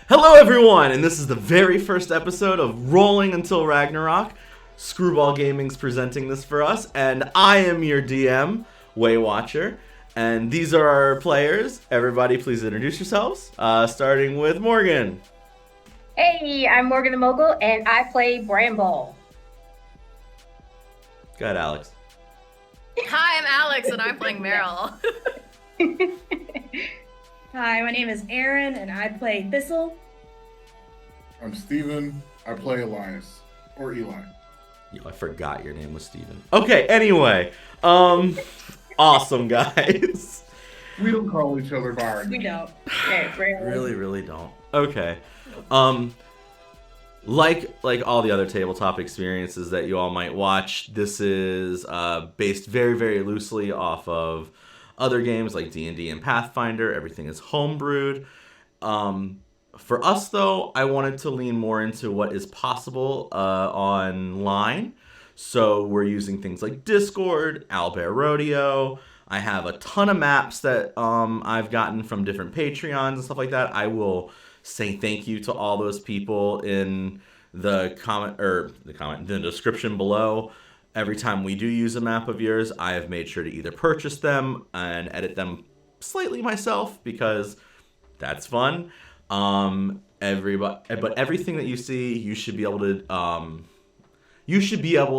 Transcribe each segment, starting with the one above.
Hello everyone, and this is the very first episode of Rolling Until Ragnarok. Screwball Gaming's presenting this for us, and I am your DM, Waywatcher, and these are our players. Everybody please introduce yourselves, starting with Morgan. Hey, I'm Morgan the Mogul, and I play Bramble. Go ahead, Alex. Hi, I'm Alex, and I'm playing Meryl. Hi, my name is Aaron, and I play Thistle. I'm Steven. I play Elias. Or Eli. Yo, I forgot your name was Steven. Okay, anyway. Awesome, guys. We don't call each other by our We name. don't. Really don't. Okay. Like all the other tabletop experiences that you all might watch, this is based very, very loosely off of other games like D&D and Pathfinder. Everything is homebrewed. For us, though, I wanted to lean more into what is possible online. So we're using things like Discord, Owlbear Rodeo. I have a ton of maps that I've gotten from different Patreons and stuff like that. I will say thank you to all those people in the the description below. Every time we do use a map of yours, I have made sure to either purchase them and edit them slightly myself because that's fun. But everything that you see, you should be able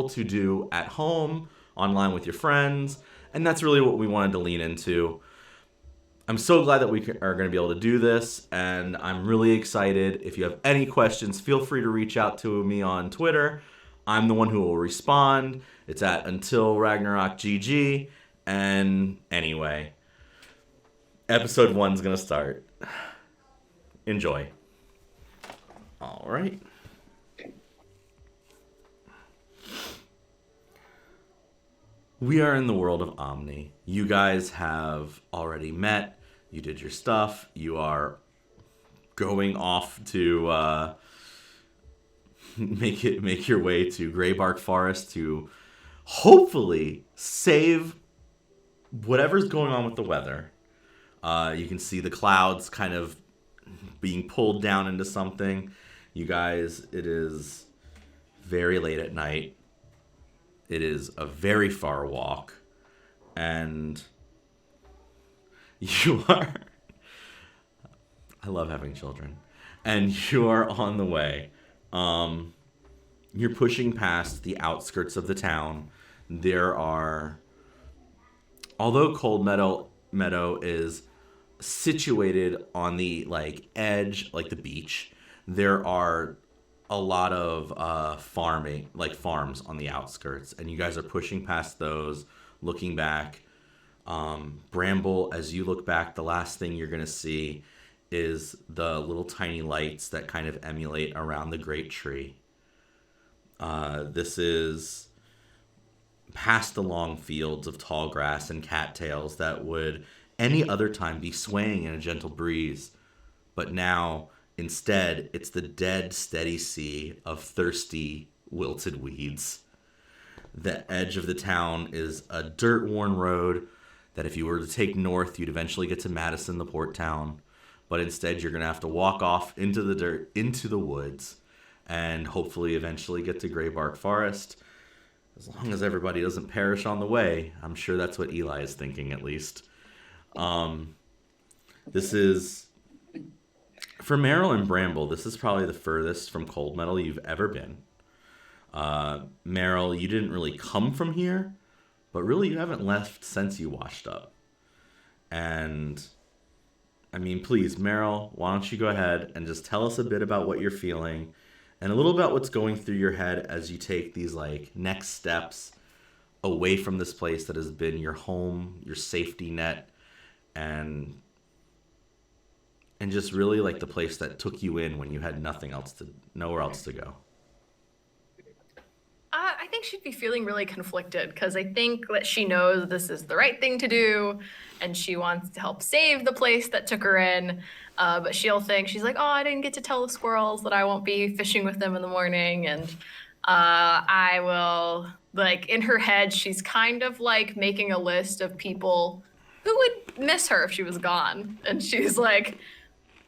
to do at home, online with your friends, and that's really what we wanted to lean into. I'm so glad that we are going to be able to do this, and I'm really excited. If you have any questions, feel free to reach out to me on Twitter. I'm the one who will respond. It's at Until Ragnarok GG. And anyway, episode 1's going to start. Enjoy. All right. We are in the world of Omni. You guys have already met. You did your stuff. You are going off to make your way to Greybark Forest to hopefully save whatever's going on with the weather. You can see the clouds kind of being pulled down into something. You guys, it is very late at night. It is a very far walk, and you are... I love having children. And you are on the way. You're pushing past the outskirts of the town. There are... Although Coldmeadow is situated on the edge, like the beach, there are a lot of farms on the outskirts, and you guys are pushing past those, looking back. Bramble, as you look back, the last thing you're going to see is the little tiny lights that kind of emulate around the great tree. This is past the long fields of tall grass and cattails that would any other time be swaying in a gentle breeze, but now instead it's the dead steady sea of thirsty wilted weeds. The edge of the town is a dirt-worn road that if you were to take north, you'd eventually get to Madison, the port town. But instead, you're going to have to walk off into the dirt, into the woods, and hopefully eventually get to Greybark Forest. As long as everybody doesn't perish on the way. I'm sure that's what Eli is thinking, at least. This is... For Meryl and Bramble, this is probably the furthest from Coldmeadow you've ever been. Meryl, you didn't really come from here, but really you haven't left since you washed up. And, I mean, please, Meryl, why don't you go ahead and just tell us a bit about what you're feeling and a little about what's going through your head as you take these, next steps away from this place that has been your home, your safety net, and just really, the place that took you in when you had nowhere else to go. I think she'd be feeling really conflicted because I think that she knows this is the right thing to do and she wants to help save the place that took her in. But she'll think, she's like, oh, I didn't get to tell the squirrels that I won't be fishing with them in the morning. And I will, in her head, she's kind of making a list of people who would miss her if she was gone. And she's like,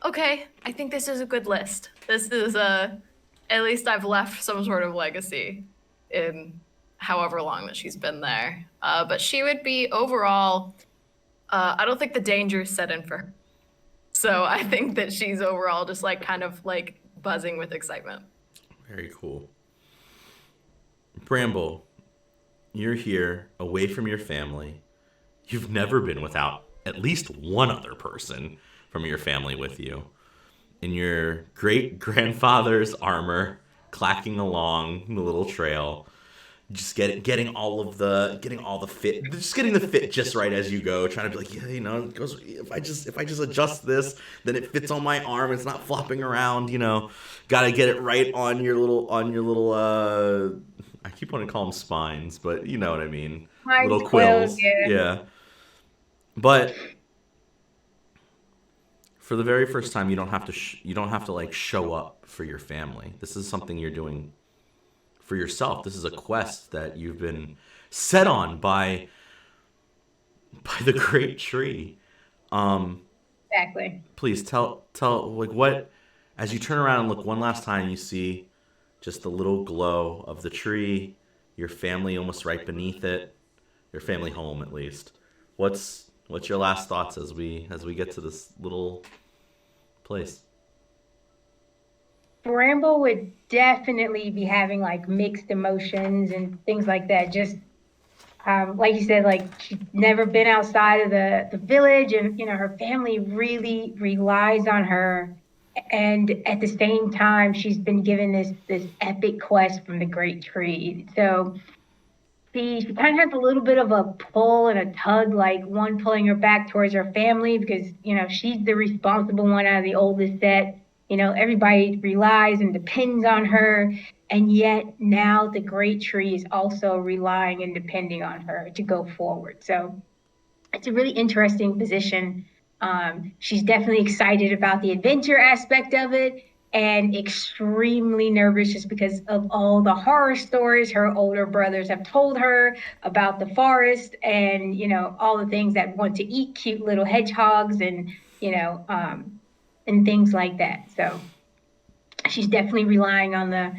okay, I think this is a good list. This is at least I've left some sort of legacy in however long that she's been there. But she would be overall, I don't think the danger is set in for her. So I think that she's overall just like kind of like buzzing with excitement. Very cool. Bramble, you're here away from your family. You've never been without at least one other person from your family with you. In your great grandfather's armor, clacking along the little trail, just getting all the fit, just getting the fit just right as you go, trying to be like, yeah, you know, it goes, if I just adjust this, then it fits on my arm, it's not flopping around, you know, gotta get it right on your little I keep wanting to call them spines, but you know what I mean, Spines, little quills, yeah. yeah. But for the very first time, you don't have to like show up for your family. This is something you're doing for yourself. This is a quest that you've been set on by the great tree. Exactly. Please tell like what, as you turn around and look one last time, you see just the little glow of the tree, your family almost right beneath it, your family home at least. What's your last thoughts as we get to this little place? Bramble would definitely be having like mixed emotions and things like that. Just like you said, like she's never been outside of the village, and you know her family really relies on her. And at the same time, she's been given this epic quest from the Great Tree. So she kind of has a little bit of a pull and a tug, like one pulling her back towards her family because, you know, she's the responsible one out of the oldest set. You know, everybody relies and depends on her. And yet now the Great Tree is also relying and depending on her to go forward. So it's a really interesting position. She's definitely excited about the adventure aspect of it and extremely nervous just because of all the horror stories her older brothers have told her about the forest and, you know, all the things that want to eat cute little hedgehogs and, you know, and things like that. So she's definitely relying on the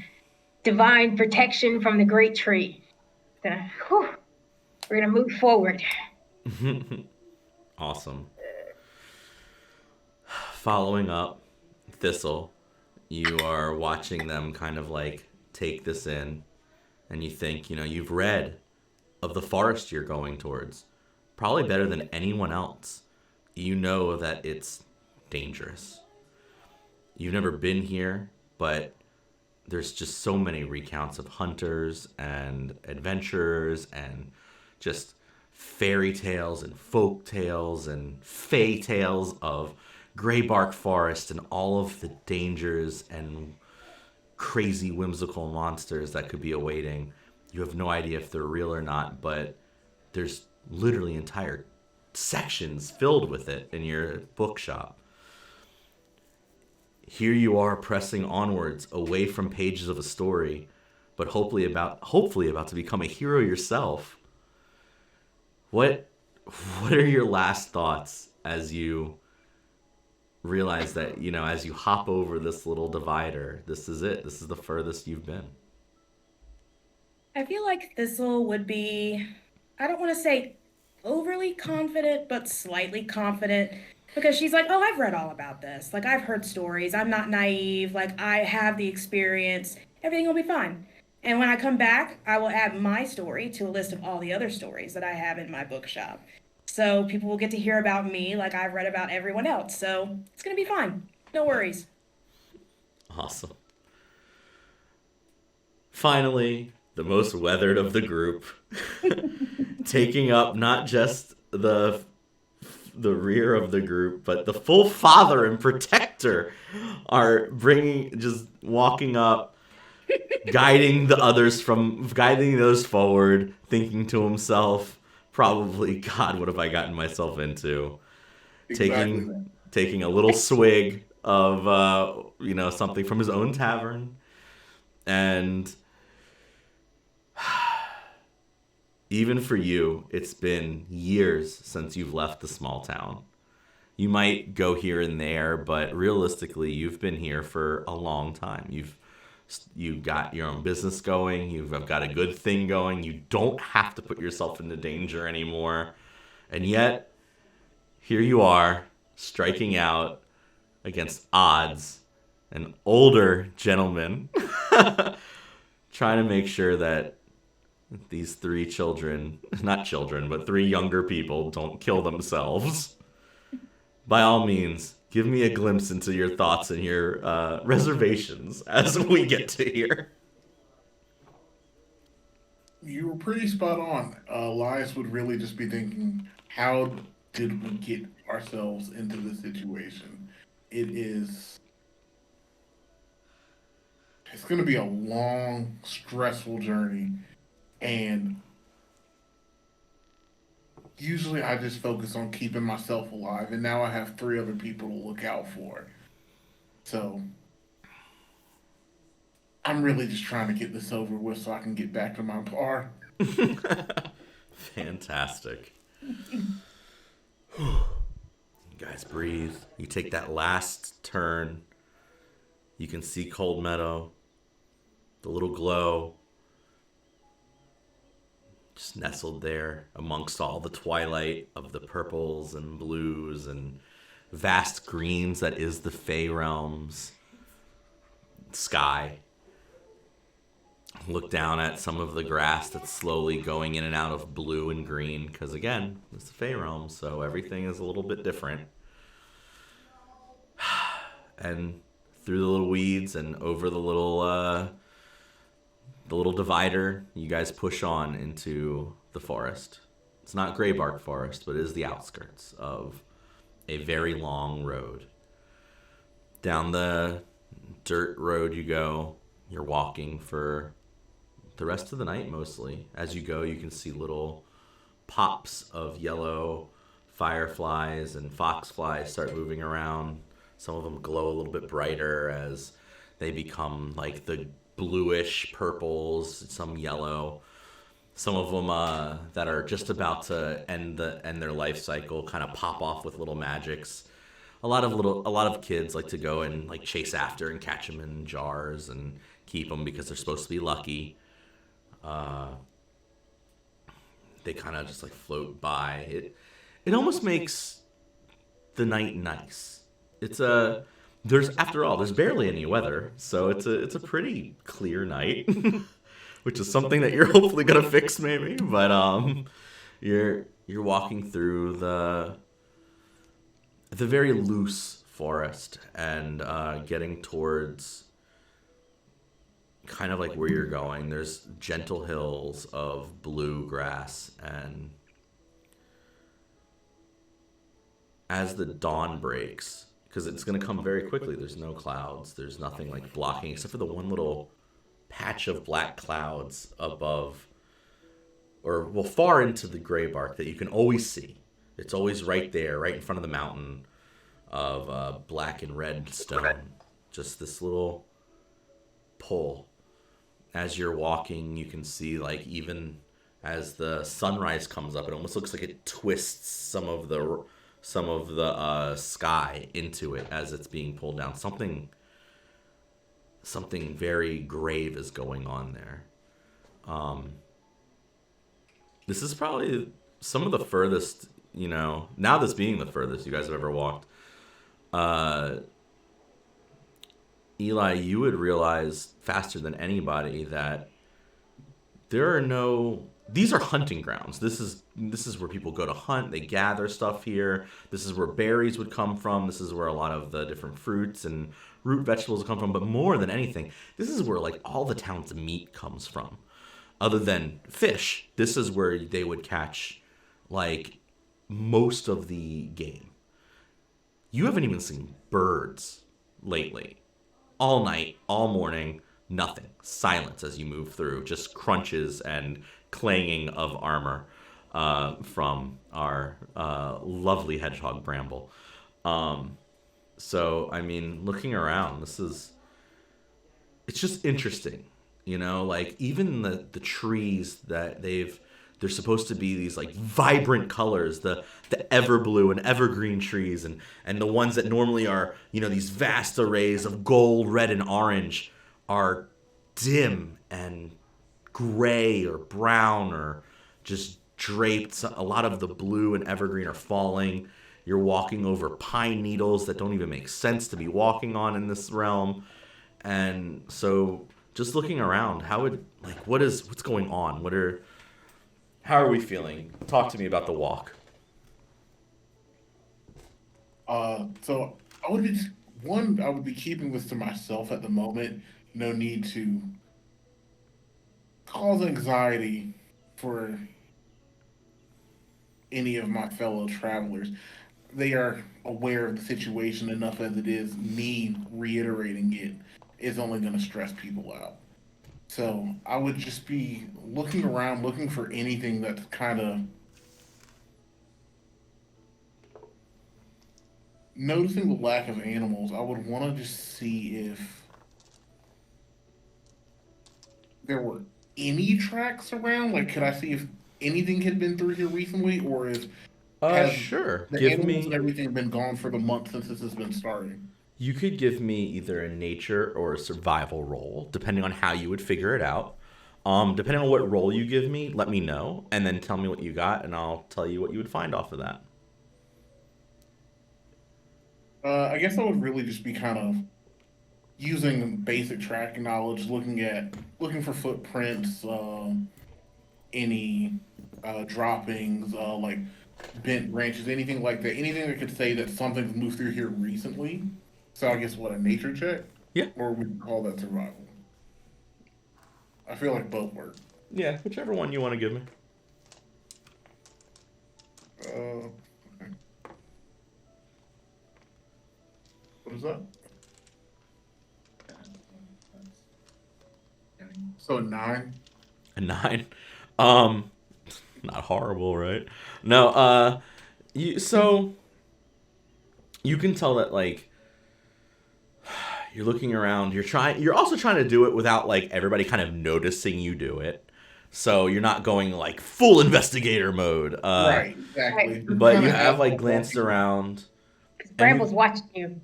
divine protection from the Great Tree. So, we're going to move forward. Awesome. Following up, Thistle, you are watching them kind of like take this in, and you think, you know, you've read of the forest you're going towards, probably better than anyone else. You know that it's dangerous. You've never been here, but there's just so many recounts of hunters and adventurers and just fairy tales and folk tales and fae tales of Greybark Forest and all of the dangers and crazy whimsical monsters that could be awaiting. You have no idea if they're real or not, but there's literally entire sections filled with it in your bookshop. Here you are pressing onwards away from pages of a story, but hopefully about to become a hero yourself. What are your last thoughts as you realize that, you know, as you hop over this little divider, this is it. This is the furthest you've been. I feel like Thistle would be, I don't want to say overly confident, but slightly confident because she's like, oh, I've read all about this. Like, I've heard stories. I'm not naive. Like, I have the experience. Everything will be fine. And when I come back, I will add my story to a list of all the other stories that I have in my bookshop. So people will get to hear about me like I've read about everyone else. So it's going to be fine. No worries. Awesome. Finally, the most weathered of the group, taking up not just the rear of the group, but the full father and protector are just walking up, guiding those forward, thinking to himself, probably, God, what have I gotten myself into? Exactly. Taking a little swig of something from his own tavern, and even for you, it's been years since you've left the small town. You might go here and there, but realistically, you've been here for a long time. You've got your own business going. You've got a good thing going. You don't have to put yourself into danger anymore. And yet, here you are, striking out against odds. An older gentleman trying to make sure that these three children, not children, but three younger people don't kill themselves. By all means, give me a glimpse into your thoughts and your reservations as we get to here. You were pretty spot on. Elias would really just be thinking, how did we get ourselves into this situation? It's going to be a long, stressful journey. And usually I just focus on keeping myself alive. And now I have 3 other people to look out for. So I'm really just trying to get this over with so I can get back to my bar. Fantastic. You guys breathe. You take that last turn. You can see Coldmeadow. The little glow. Just nestled there amongst all the twilight of the purples and blues and vast greens that is the Fey Realms sky. Look down at some of the grass that's slowly going in and out of blue and green, because again, it's the Fey Realm, so everything is a little bit different. And through the little weeds and over the little divider, you guys push on into the forest. It's not Greybark Forest, but it is the outskirts of a very long road. Down the dirt road you go. You're walking for the rest of the night mostly. As you go, you can see little pops of yellow fireflies and foxflies start moving around. Some of them glow a little bit brighter as they become like the bluish purples, some yellow. Some of them that are just about to end their life cycle kind of pop off with little magics. A lot of kids like to go and like chase after and catch them in jars and keep them because they're supposed to be lucky. They kind of just like float by. It almost makes the night nice. There's barely any weather, so it's a pretty clear night, which is something that you're hopefully gonna fix maybe. But you're walking through the very loose forest and getting towards kind of like where you're going. There's gentle hills of blue grass, and as the dawn breaks, because it's going to come very quickly, there's no clouds, there's nothing like blocking except for the one little patch of black clouds above, or well, far into the Greybark that you can always see. It's always right there, right in front of the mountain of black and red stone. Just this little pull. As you're walking, you can see, like, even as the sunrise comes up, it almost looks like it twists some of the sky into it as it's being pulled down. Something very grave is going on there. This is probably some of the furthest, now this being the furthest you guys have ever walked. Eli, you would realize faster than anybody that these are hunting grounds. This is where people go to hunt. They gather stuff here. This is where berries would come from. This is where a lot of the different fruits and root vegetables come from. But more than anything, this is where like all the town's meat comes from. Other than fish, this is where they would catch like most of the game. You haven't even seen birds lately. All night, all morning, nothing. Silence as you move through. Just crunches and clanging of armor from our lovely hedgehog Bramble. So, I mean, looking around, it's just interesting. Like even the trees that they've there's supposed to be these like vibrant colors, the everblue and evergreen trees, and the ones that normally are, you know, these vast arrays of gold, red, and orange are dim and gray or brown or just draped. A lot of the blue and evergreen are falling. You're walking over pine needles that don't even make sense to be walking on in this realm. And so just looking around, what's going on? How are we feeling? Talk to me about the walk. So I would be keeping this to myself at the moment. No need to cause anxiety for any of my fellow travelers. They are aware of the situation enough as it is. Me reiterating it is only going to stress people out. So I would just be looking around, looking for anything that's kind of noticing the lack of animals. I would want to just see if there were any tracks around. Like, could I see if anything had been through here recently, or if Sure. the Give animals and me. everything been gone for the month since this has been starting? You could give me either a nature or a survival roll, depending on how you would figure it out. Depending on what roll you give me, let me know, and then tell me what you got, and I'll tell you what you would find off of that. I guess I would really just be kind of using basic tracking knowledge, looking for footprints, any droppings, like bent branches, anything like that. Anything that could say that something's moved through here recently. So I guess what, a nature check? Yeah. Or we call that survival. I feel like both work. Yeah, whichever one you want to give me. Okay. What is that? So 9. A 9. Not horrible, right? No, so you can tell that, like, you're looking around, you're also trying to do it without, like, everybody kind of noticing you do it. So you're not going, like, full investigator mode. Right, exactly. But you have, like, glanced around. Bramble's watching you.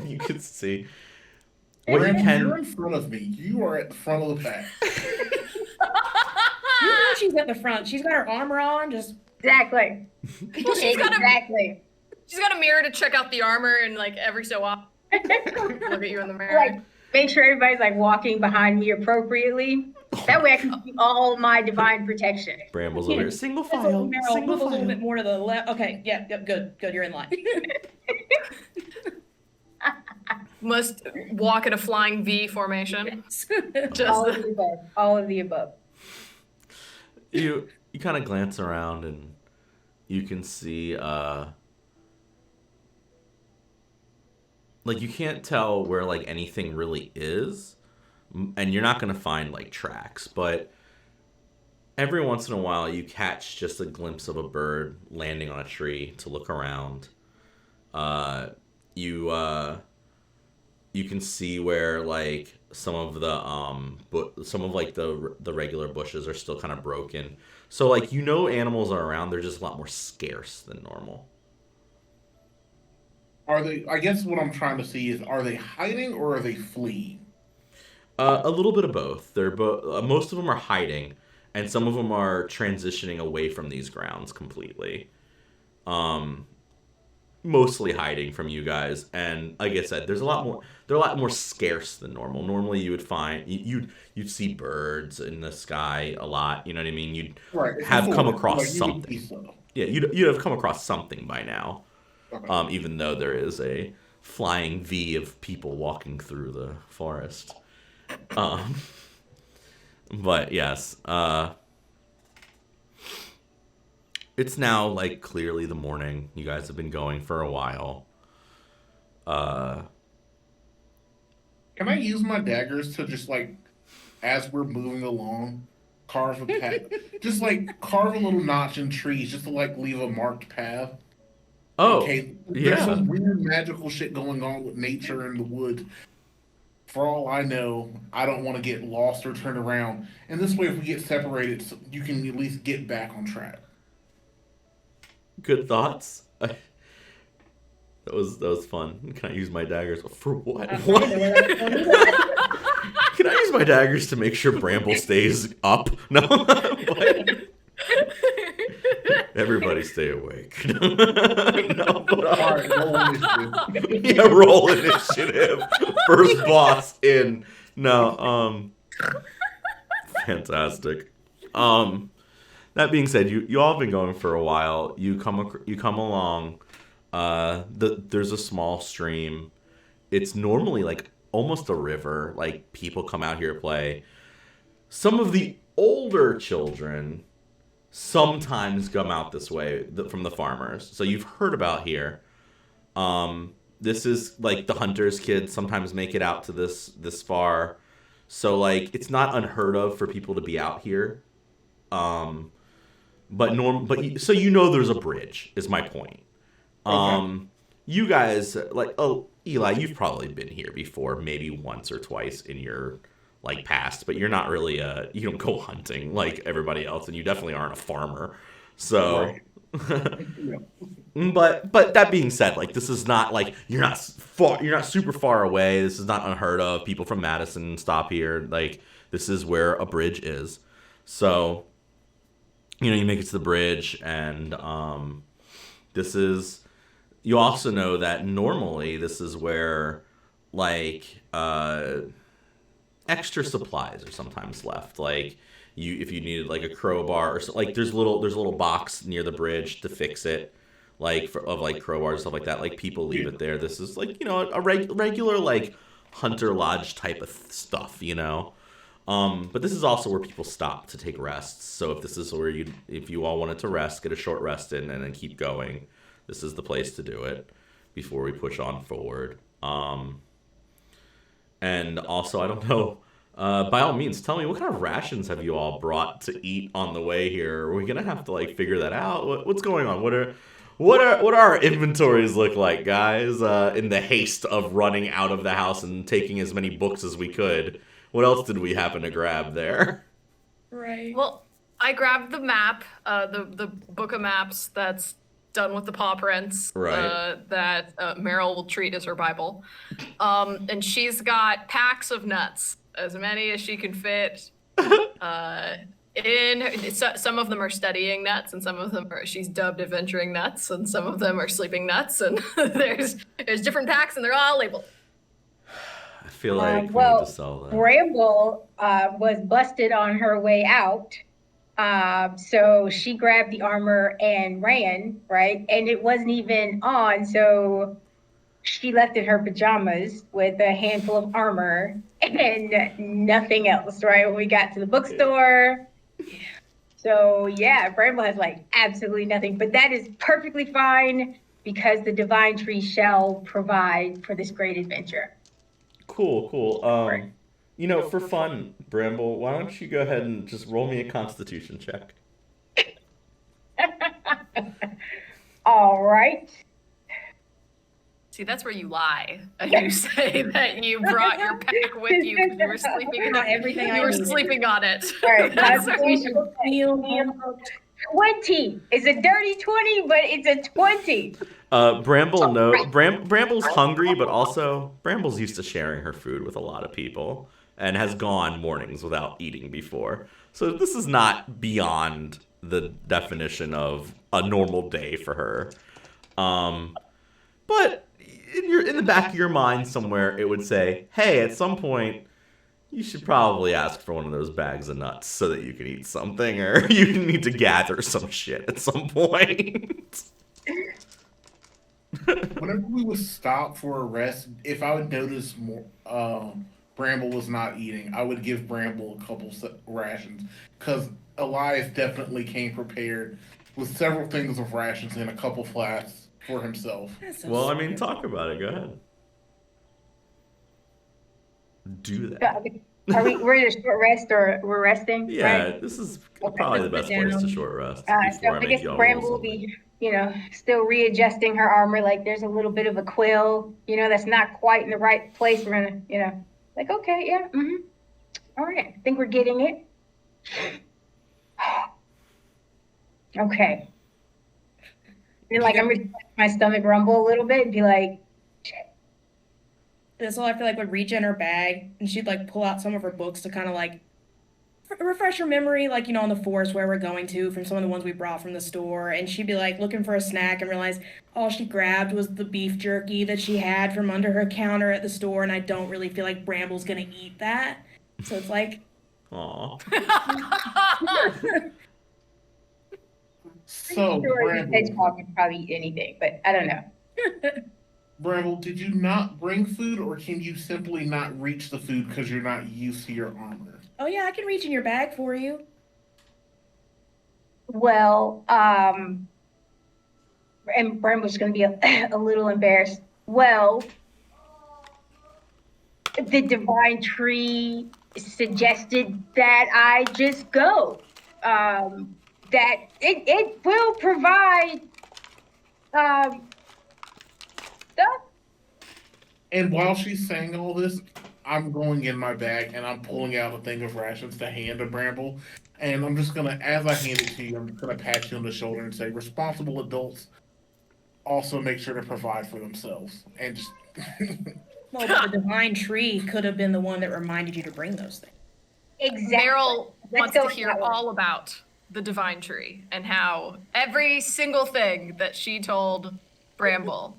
You can see. You're in front of me. You are at the front of the pack. You know she's at the front. She's got her armor on, just Exactly. Well, she's got Exactly. a mirror to check out the armor, and like every so often look at you in the mirror. Like, make sure everybody's like walking behind me appropriately. That way I can see all my divine protection. Bramble's over here. Single that's file. Meryl, Single move a little file. bit more to the left. Okay, yeah, good, you're in line. Must walk in a flying V formation. Just All of the above. All of the above. You kind of glance around and you can see like you can't tell where like anything really is, and you're not gonna find like tracks, but every once in a while you catch just a glimpse of a bird landing on a tree to look around. You can see where like some of the regular bushes are still kind of broken. So like, you know, animals are around, they're just a lot more scarce than normal. Are they? I guess what I'm trying to see is, are they hiding or are they fleeing? A little bit of both. They're most of them are hiding, and some of them are transitioning away from these grounds completely. Mostly hiding from you guys, and like I said, they're a lot more scarce than normal. Normally you would find you'd see birds in the sky a lot, you know what I mean? You'd Right. have come across Like, you would something. see some. Yeah, you'd have come across something by now. Okay. Even though there is a flying V of people walking through the forest. But yes, it's now like clearly the morning. You guys have been going for a while. Can I use my daggers to just like, as we're moving along, carve a path, just like carve a little notch in trees, just to like leave a marked path? Oh, Okay, there's yeah. some weird magical shit going on with nature and the woods. For all I know, I don't want to get lost or turn around. And this way, if we get separated, you can at least get back on track. Good thoughts. That was fun. Can I use my daggers for what? What? Can I use my daggers to make sure Bramble stays up? No. But everybody stay awake. No, but, All right, roll initiative. yeah, roll initiative. First boss in. No. Fantastic. That being said, you all have been going for a while. You come along. There's a small stream. It's normally like almost a river. Like people come out here to play. Some of the older children sometimes come out this way from the farmers. So you've heard about here. This is like the hunters' kids sometimes make it out to this far. So like it's not unheard of for people to be out here. So you know there's a bridge is my point. You guys like Eli, you've probably been here before, maybe once or twice in your like past, but you're not really you don't go hunting like everybody else, and you definitely aren't a farmer. So but that being said, like this is not like you're not super far away. This is not unheard of. People from Madison stop here. Like this is where a bridge is. So you make it to the bridge, and you also know that normally this is where like extra supplies are sometimes left. Like if you needed like a crowbar or so, like there's a little box near the bridge to fix it, like of like crowbars and stuff like that. Like people leave it there. This is like a regular like hunter lodge type of stuff, But this is also where people stop to take rests. So if this is where if you all wanted to rest, get a short rest in, and then keep going, this is the place to do it before we push on forward. And also, I don't know, by all means, tell me, what kind of rations have you all brought to eat on the way here? Are we going to have to like figure that out? What's going on? What are our inventories look like, guys, in the haste of running out of the house and taking as many books as we could? What else did we happen to grab there? Right. Well, I grabbed the map, the book of maps that's done with the paw prints, right. That Meryl will treat as her Bible. And she's got packs of nuts, as many as she can fit. Some of them are studying nuts, and some of them she's dubbed adventuring nuts, and some of them are sleeping nuts, and there's different packs, and they're all labeled. I feel like we need to sell that. Bramble was busted on her way out. So she grabbed the armor and ran, right? And it wasn't even on, so she left in her pajamas with a handful of armor and nothing else, right? When we got to the bookstore. So yeah, Bramble has like absolutely nothing, but that is perfectly fine because the Divine Tree shall provide for this great adventure. Cool. For fun, Bramble, why don't you go ahead and just roll me a Constitution check? All right. See, that's where you lie, and you say that you brought your pack with you because you were sleeping on everything. You were sleeping on it. All right. That's what you Constitution 20. It's a dirty 20, but it's a 20. Bramble's hungry, but also Bramble's used to sharing her food with a lot of people and has gone mornings without eating before. So this is not beyond the definition of a normal day for her. But in the back of your mind somewhere, it would say, hey, at some point, you should probably ask for one of those bags of nuts so that you can eat something, or you need to gather some shit at some point. Whenever we would stop for a rest, if I would notice more, Bramble was not eating, I would give Bramble a couple rations, because Elias definitely came prepared with several things of rations and a couple flasks for himself. Well, I mean, talk about it. Go ahead. Do that. Are we're in a short rest, or we're resting? Yeah, right? this is Okay, probably the let's best put place to down. short rest. So I guess Bramble will be, still readjusting her armor. Like there's a little bit of a quill, that's not quite in the right place. We're gonna, Like, okay, yeah, all right, I think we're getting it. Okay. And like, I'm gonna let my stomach rumble a little bit and be like, Thistle, I feel like, would reach in her bag and she'd like pull out some of her books to kind of like refresh her memory, like, you know, in the forest where we're going to from some of the ones we brought from the store. And she'd be like looking for a snack and realize all she grabbed was the beef jerky that she had from under her counter at the store. And I don't really feel like Bramble's gonna eat that. So it's like, Aw. So, sure, the Bramble, hedgehog could probably eat anything, but I don't know. Bramble, did you not bring food, or can you simply not reach the food because you're not used to your armor? oh yeah, I can reach in your bag for you. Well, and Bramble's gonna be a little embarrassed. Well, the divine tree suggested that I just go. That it will provide stuff. And while she's saying all this, I'm going in my bag and I'm pulling out a thing of rations to hand to Bramble. And I'm just gonna, as I hand it to you, I'm just gonna pat you on the shoulder and say, responsible adults also make sure to provide for themselves. And just Well, but the divine tree could have been the one that reminded you to bring those things. Exactly. Meryl Let's wants to go with hear that one. all about the divine tree and how every single thing that she told Bramble,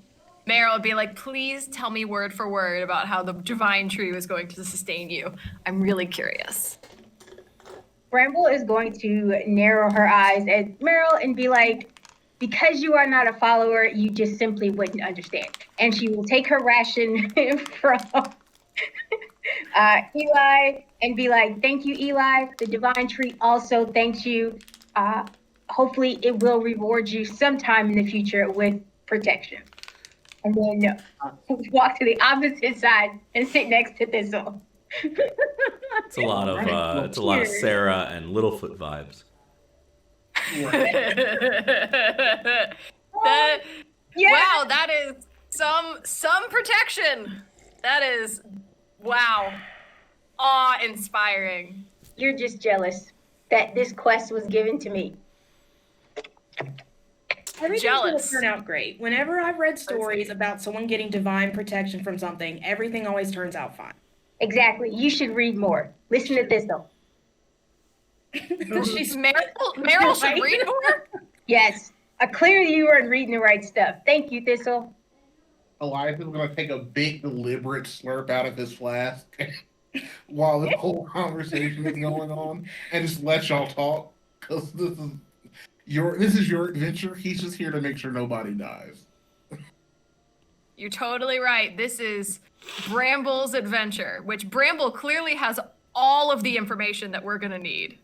Meryl would be like, please tell me word for word about how the divine tree was going to sustain you. I'm really curious. Bramble is going to narrow her eyes at Meryl and be like, because you are not a follower, you just simply wouldn't understand. And she will take her ration from Eli and be like, thank you, Eli. The divine tree also thanks you. Hopefully, it will reward you sometime in the future with protection. And then walk to the opposite side and sit next to Thistle. It's a lot of Cheers. Sarah and Littlefoot vibes. That, Yeah. wow, that is some protection. That is, wow, awe-inspiring. You're just jealous that this quest was given to me. Everything's Jealous. gonna turn out great. Whenever I've read stories about someone getting divine protection from something, everything always turns out fine. Exactly. You should read more. Listen to Thistle. She's Meryl should read more? Yes. Clearly you weren't reading the right stuff. Thank you, Thistle. Elias is gonna take a big deliberate slurp out of his flask while this whole conversation is going on and just let y'all talk. Because this is your adventure. He's just here to make sure nobody dies. You're totally right. This is Bramble's adventure, which Bramble clearly has all of the information that we're going to need.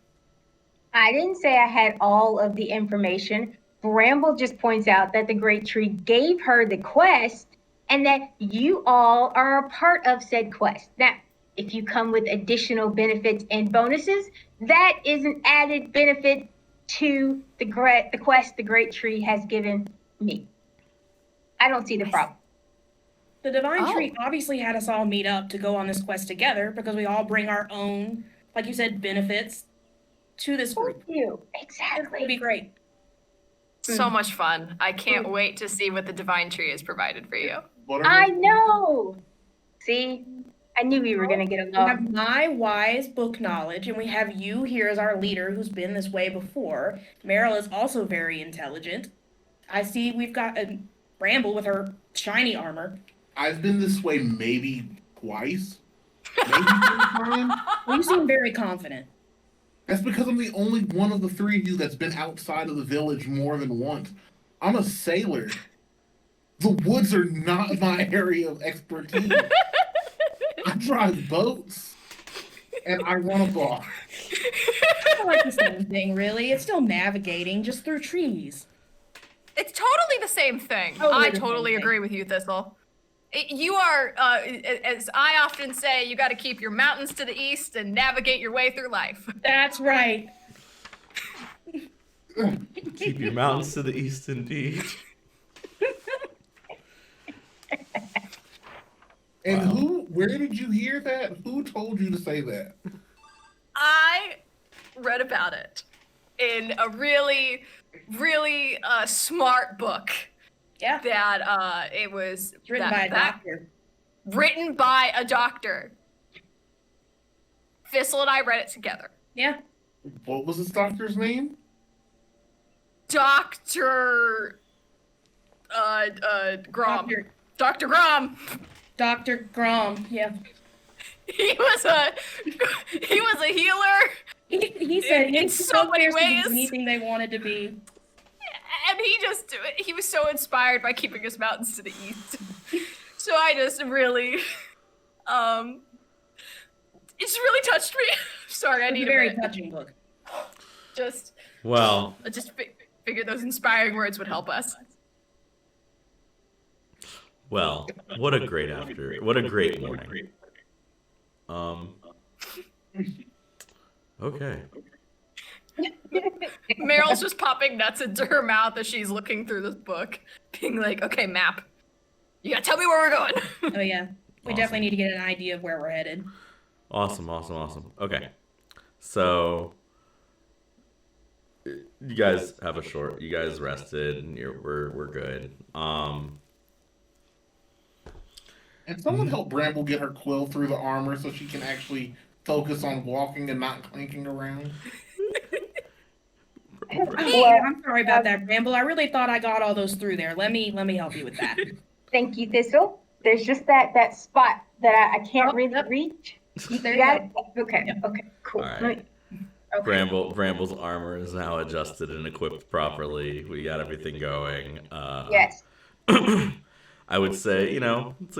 I didn't say I had all of the information. Bramble just points out that the Great Tree gave her the quest and that you all are a part of said quest. Now, if you come with additional benefits and bonuses, that is an added benefit to the quest the Great Tree has given me. I don't see the problem. The divine tree obviously had us all meet up to go on this quest together because we all bring our own, like you said, benefits to this group. Thank you. It'd Exactly. be great. So much fun. I can't wait to see what the divine tree has provided for you. I know. See, I knew we were going to get We have along. my wise book knowledge, and we have you here as our leader who's been this way before. Meryl is also very intelligent. I see we've got a Bramble with her shiny armor. I've been this way maybe twice, maybe 3 times. You seem very confident. That's because I'm the only one of the 3 of you that's been outside of the village more than once. I'm a sailor. The woods are not my area of expertise. I drive boats and I run a bar. I like the same thing, really. It's still navigating, just through trees. It's totally the same thing. Totally I the same totally thing. agree with you, Thistle. You are, as I often say, you got to keep your mountains to the east and navigate your way through life. That's right. Keep your mountains to the east, indeed. And Wow. where did you hear that? Who told you to say that? I read about it in a really, really smart book Yeah. that it was It's written by a doctor. Written by a doctor. Thistle and I read it together. Yeah. What was this doctor's name? Dr. Grom. Dr. Grom. Dr. Grom. Yeah. He was a healer. He said In it's so many to be ways. anything they wanted to be. And he was so inspired by keeping his mountains to the east. So I just really, it's really touched me. Sorry, I It's need a very minute. touching book. Well, I just figured those inspiring words would help us. well, what a great morning. Okay. Meryl's just popping nuts into her mouth as she's looking through this book, being like, okay, map. You gotta tell me where we're going. Oh yeah. We Awesome. definitely need to get an idea of where we're headed. Awesome. Okay. So you guys have you guys rested and we're good. And someone help Bramble get her quill through the armor so she can actually focus on walking and not clanking around. Oh, I'm sorry about that, Bramble. I really thought I got all those through there. Let me help you with that. Thank you, Thistle. There's just that spot that I can't really reach. There You you got go. it? Okay, okay, cool. All right. Okay. Bramble's armor is now adjusted and equipped properly. We got everything going. Yes. I would say, it's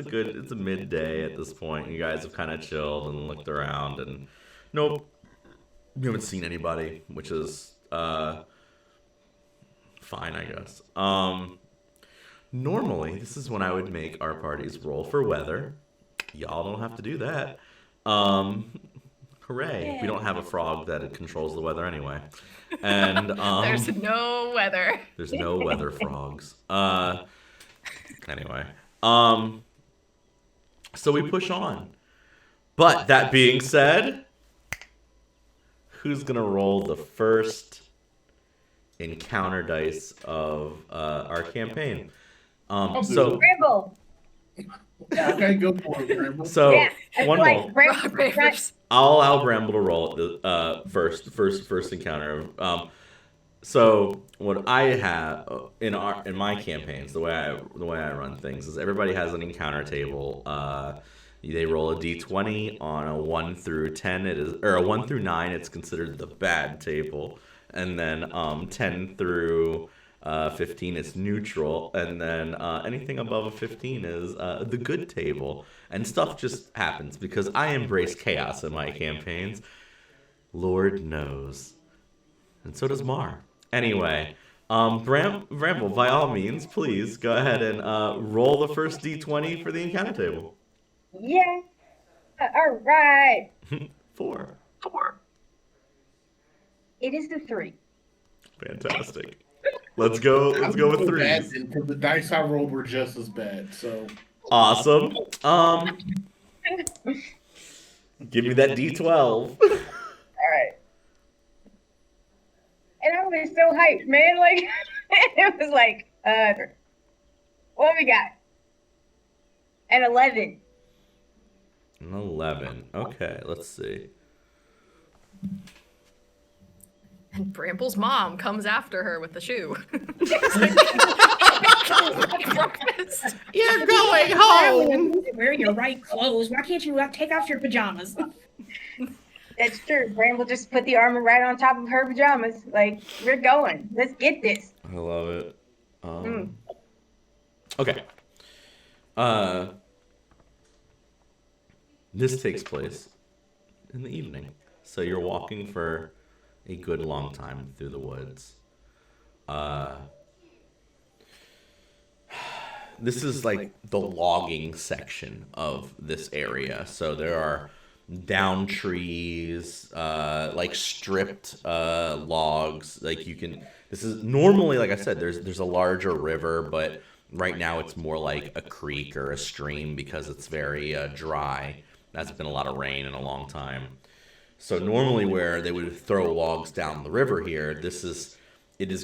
a midday at this point. You guys have kind of chilled and looked around, and nope, you haven't seen anybody, which is fine, I guess. Normally, this is when I would make our parties roll for weather. Y'all don't have to do that. Hooray! We don't have a frog that controls the weather anyway, and There's no weather. there's no weather frogs. Anyway, so we push on. But that being said, who's gonna roll the first encounter dice of our campaign? So Bramble. Okay, go for it, Bramble. so Yeah, I feel one like moment. Bramble- Rock, papers. I'll allow Bramble to roll the first encounter. So what I have in my campaigns, the way I run things is everybody has an encounter table. They roll a d20 on a 1 through 10. Or a 1 through 9. It's considered the bad table, and then 10 through 15 is neutral, and then anything above a 15 is the good table. And stuff just happens because I embrace chaos in my campaigns. Lord knows. And so does Mar. Anyway, Bramble, by all means, please go ahead and roll the first d20 for the encounter table. Yeah. All right. 4. It is the 3. Fantastic. Let's go with Bad, threes. because the dice I rolled were just as bad. So Awesome. Give me that d12. All right. And I was so hyped, man. Like, it was like, what we got? An 11. An 11. Okay, let's see. And Bramble's mom comes after her with the shoe. Breakfast. You're going home. Wear your right clothes. Why can't you take off your pajamas? That's true. Bramble just put the armor right on top of her pajamas. Like, we're going. Let's get this. I love it. Okay. This takes place in the evening. So you're walking for a good long time through the woods. This is like the logging section of this area. So there are down trees, like stripped logs. Like you can. This is normally, like I said, there's a larger river, but Right now, it's more like a creek or a stream because it's very dry. That's been a lot of rain in a long time. So normally, where they would throw logs down the river here, it is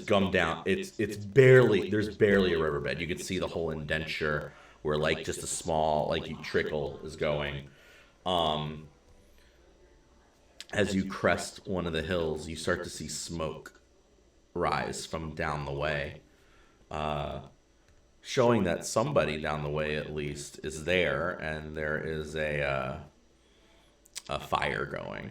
gummed down. It's barely there's barely a riverbed. You could see the whole indenture where like just a small trickle is going. As you crest one of the hills, you start to see smoke rise from down the way. Showing that somebody down the way at least is there, and there is a fire going.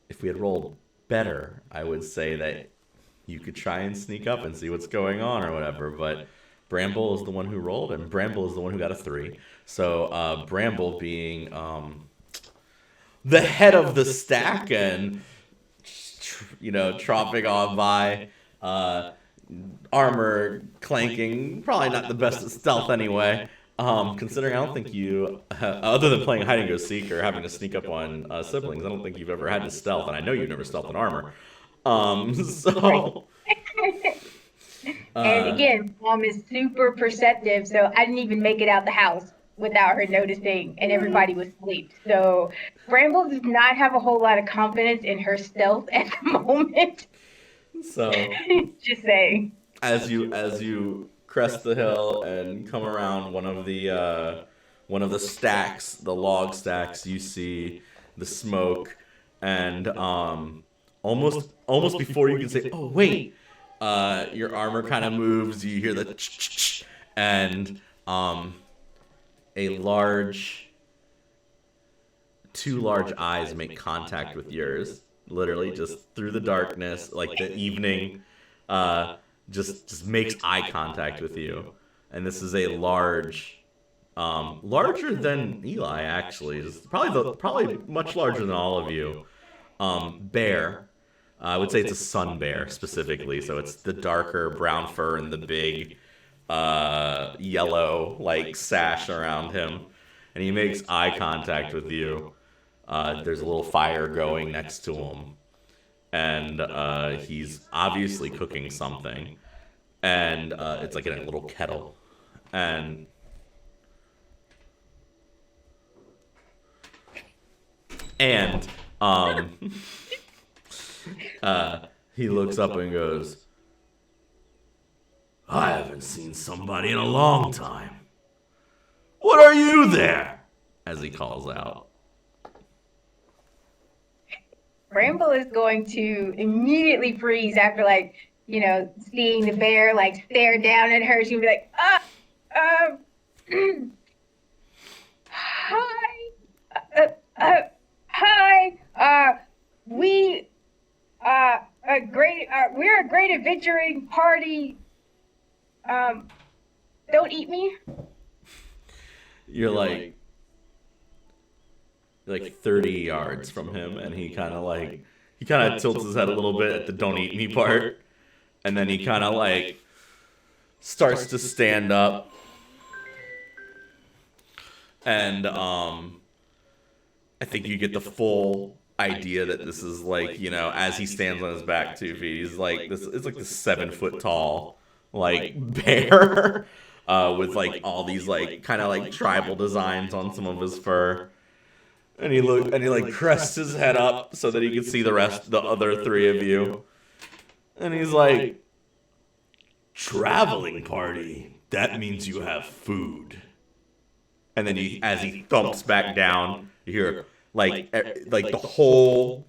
If we had rolled better, I would say that you could try and sneak up and see what's going on or whatever, but Bramble is the one who rolled, and Bramble is the one who got a 3. So Bramble being the head of the stack and tromping on by, armor clanking, probably not the best at stealth anyway. Considering I don't think you, other than playing hide and go seek or having to sneak up on siblings, I don't think you've ever had to stealth, and I know you've never stealthed in armor. So. And again, Mom is super perceptive, so I didn't even make it out the house without her noticing, and everybody was asleep. So Bramble does not have a whole lot of confidence in her stealth at the moment. So just saying. As you crest the hill and come around one of the stacks, the log stacks, you see the smoke, and almost before you can say, "Oh wait," your armor kind of moves. You hear the ch-ch-ch, and two large eyes make contact with yours, literally just through the darkness, like the evening, just makes eye contact with you. And this is a large, larger than Eli actually, is probably much larger than all of you. Bear. I would say it's a sun bear specifically, so it's the darker brown fur and the big yellow sash around him, and he makes eye contact with you. There's a little fire going next to him, and he's obviously cooking something, and it's like in a little kettle, and he looks up and goes, "I haven't seen somebody in a long time. What are you there?" as he calls out. Bramble is going to immediately freeze after, seeing the bear, stare down at her. She'll be like, hi, we're a great adventuring party. Don't eat me. You're like 30 yards from him, and he kind of tilts his head a little bit at the "don't eat me" part, and then he kind of starts to stand up, and I think you get the full idea that this is as he stands on his back 2 feet, he's this. It's the 7 foot tall bear with all these kind of tribal designs on some of his fur. And he crests his head up so that he can see the other 3 of you. And he's like, "Traveling party. That means you have food." And then as he thumps back down, you hear the whole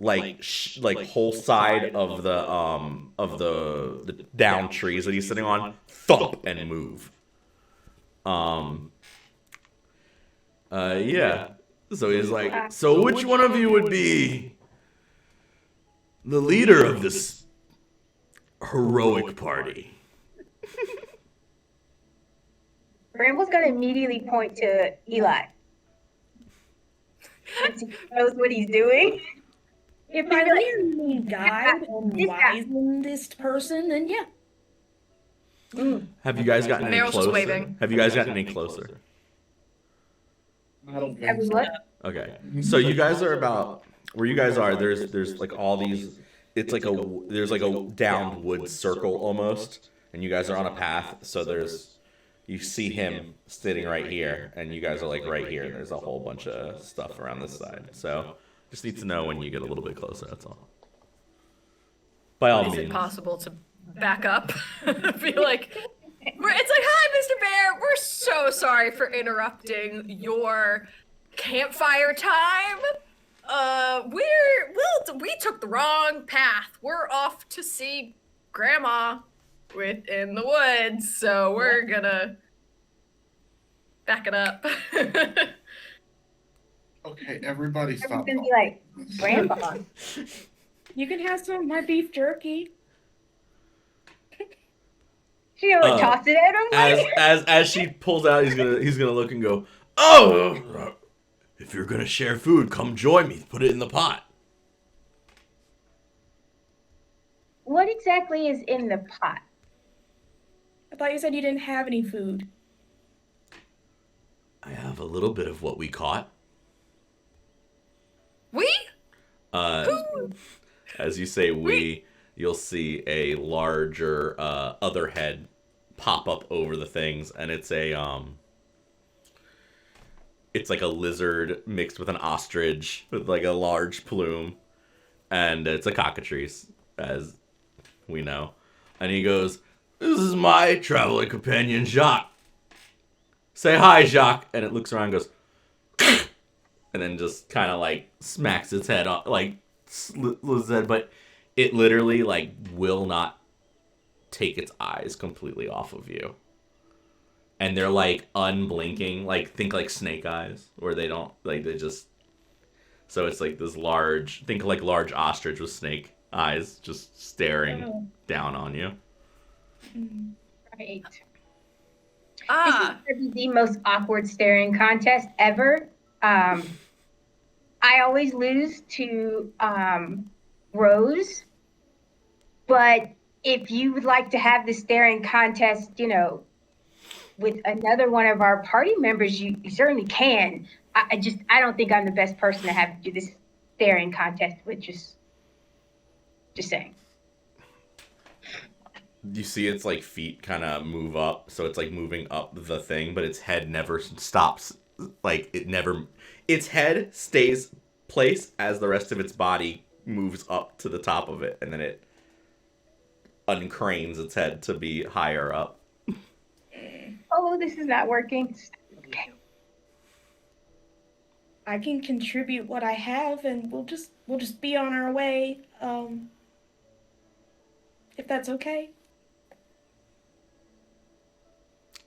whole side of the down trees that he's sitting on thump and move. Yeah. So he's like, "So which one of you would be the leader of this heroic party?" Bramble's going to immediately point to Eli. He knows what he's doing. If I really guide and wizen this person, then yeah. Have you guys gotten any Meryl's just closer? waving. Have you guys gotten any closer? I don't think Have we so. looked? Okay. So you guys are about where you guys are, there's like all these. It's like there's like a downed wood circle almost, and you guys are on a path. So you see him sitting right here, and you guys are like right here. And there's a whole bunch of stuff around this side. So just need to know when you get a little bit closer. That's all. By all Is means. it possible to back up? Be like, it's like, hi, Mr. Bear. We're so sorry for interrupting your campfire time. We took the wrong path. We're off to see Grandma in the woods, so we're gonna back it up. Okay, everybody I was stop. gonna be like, Grandpa. You can have some of my beef jerky. She would toss it at him. Like, As she pulls out, he's gonna look and go, "Oh, if you're gonna share food, come join me. Put it in the pot." what exactly is in the pot? I thought you said you didn't have any food. I have a little bit of what we caught. We? As you say we, you'll see a larger other head pop up over the things, and it's like a lizard mixed with an ostrich with like a large plume, and it's a cockatrice, as we know. And he goes, "This is my traveling companion, Jacques. Say hi, Jacques." And it looks around and goes, and then just kind of like smacks its head off, like but it literally like will not take its eyes completely off of you. And they're like unblinking, like think like snake eyes, where they don't like they just. So it's like this large, think like large ostrich with snake eyes, just staring down on you. Right. Ah, This is gonna be the most awkward staring contest ever. I always lose to Rose, but if you would like to have the staring contest, with another one of our party members, you certainly can. I don't think I'm the best person to have do this staring contest with. Just saying. You see its like feet kind of move up, so it's like moving up the thing, but its head never stops. Like its head stays place as the rest of its body moves up to the top of it, and then it uncranes its head to be higher up. Oh, this is not working. Okay. I can contribute what I have, and we'll just be on our way. If that's okay.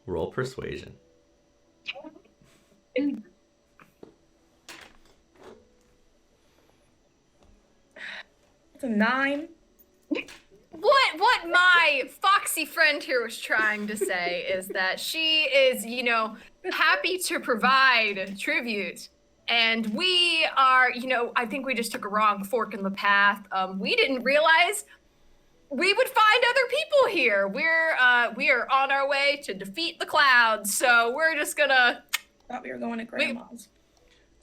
Roll persuasion. Ooh, It's a 9. what my foxy friend here was trying to say is that she is, happy to provide tribute. And we are, I think we just took a wrong fork in the path. We didn't realize we would find other people here. We are on our way to defeat the clouds. So we're just gonna. Thought we were going to Grandma's.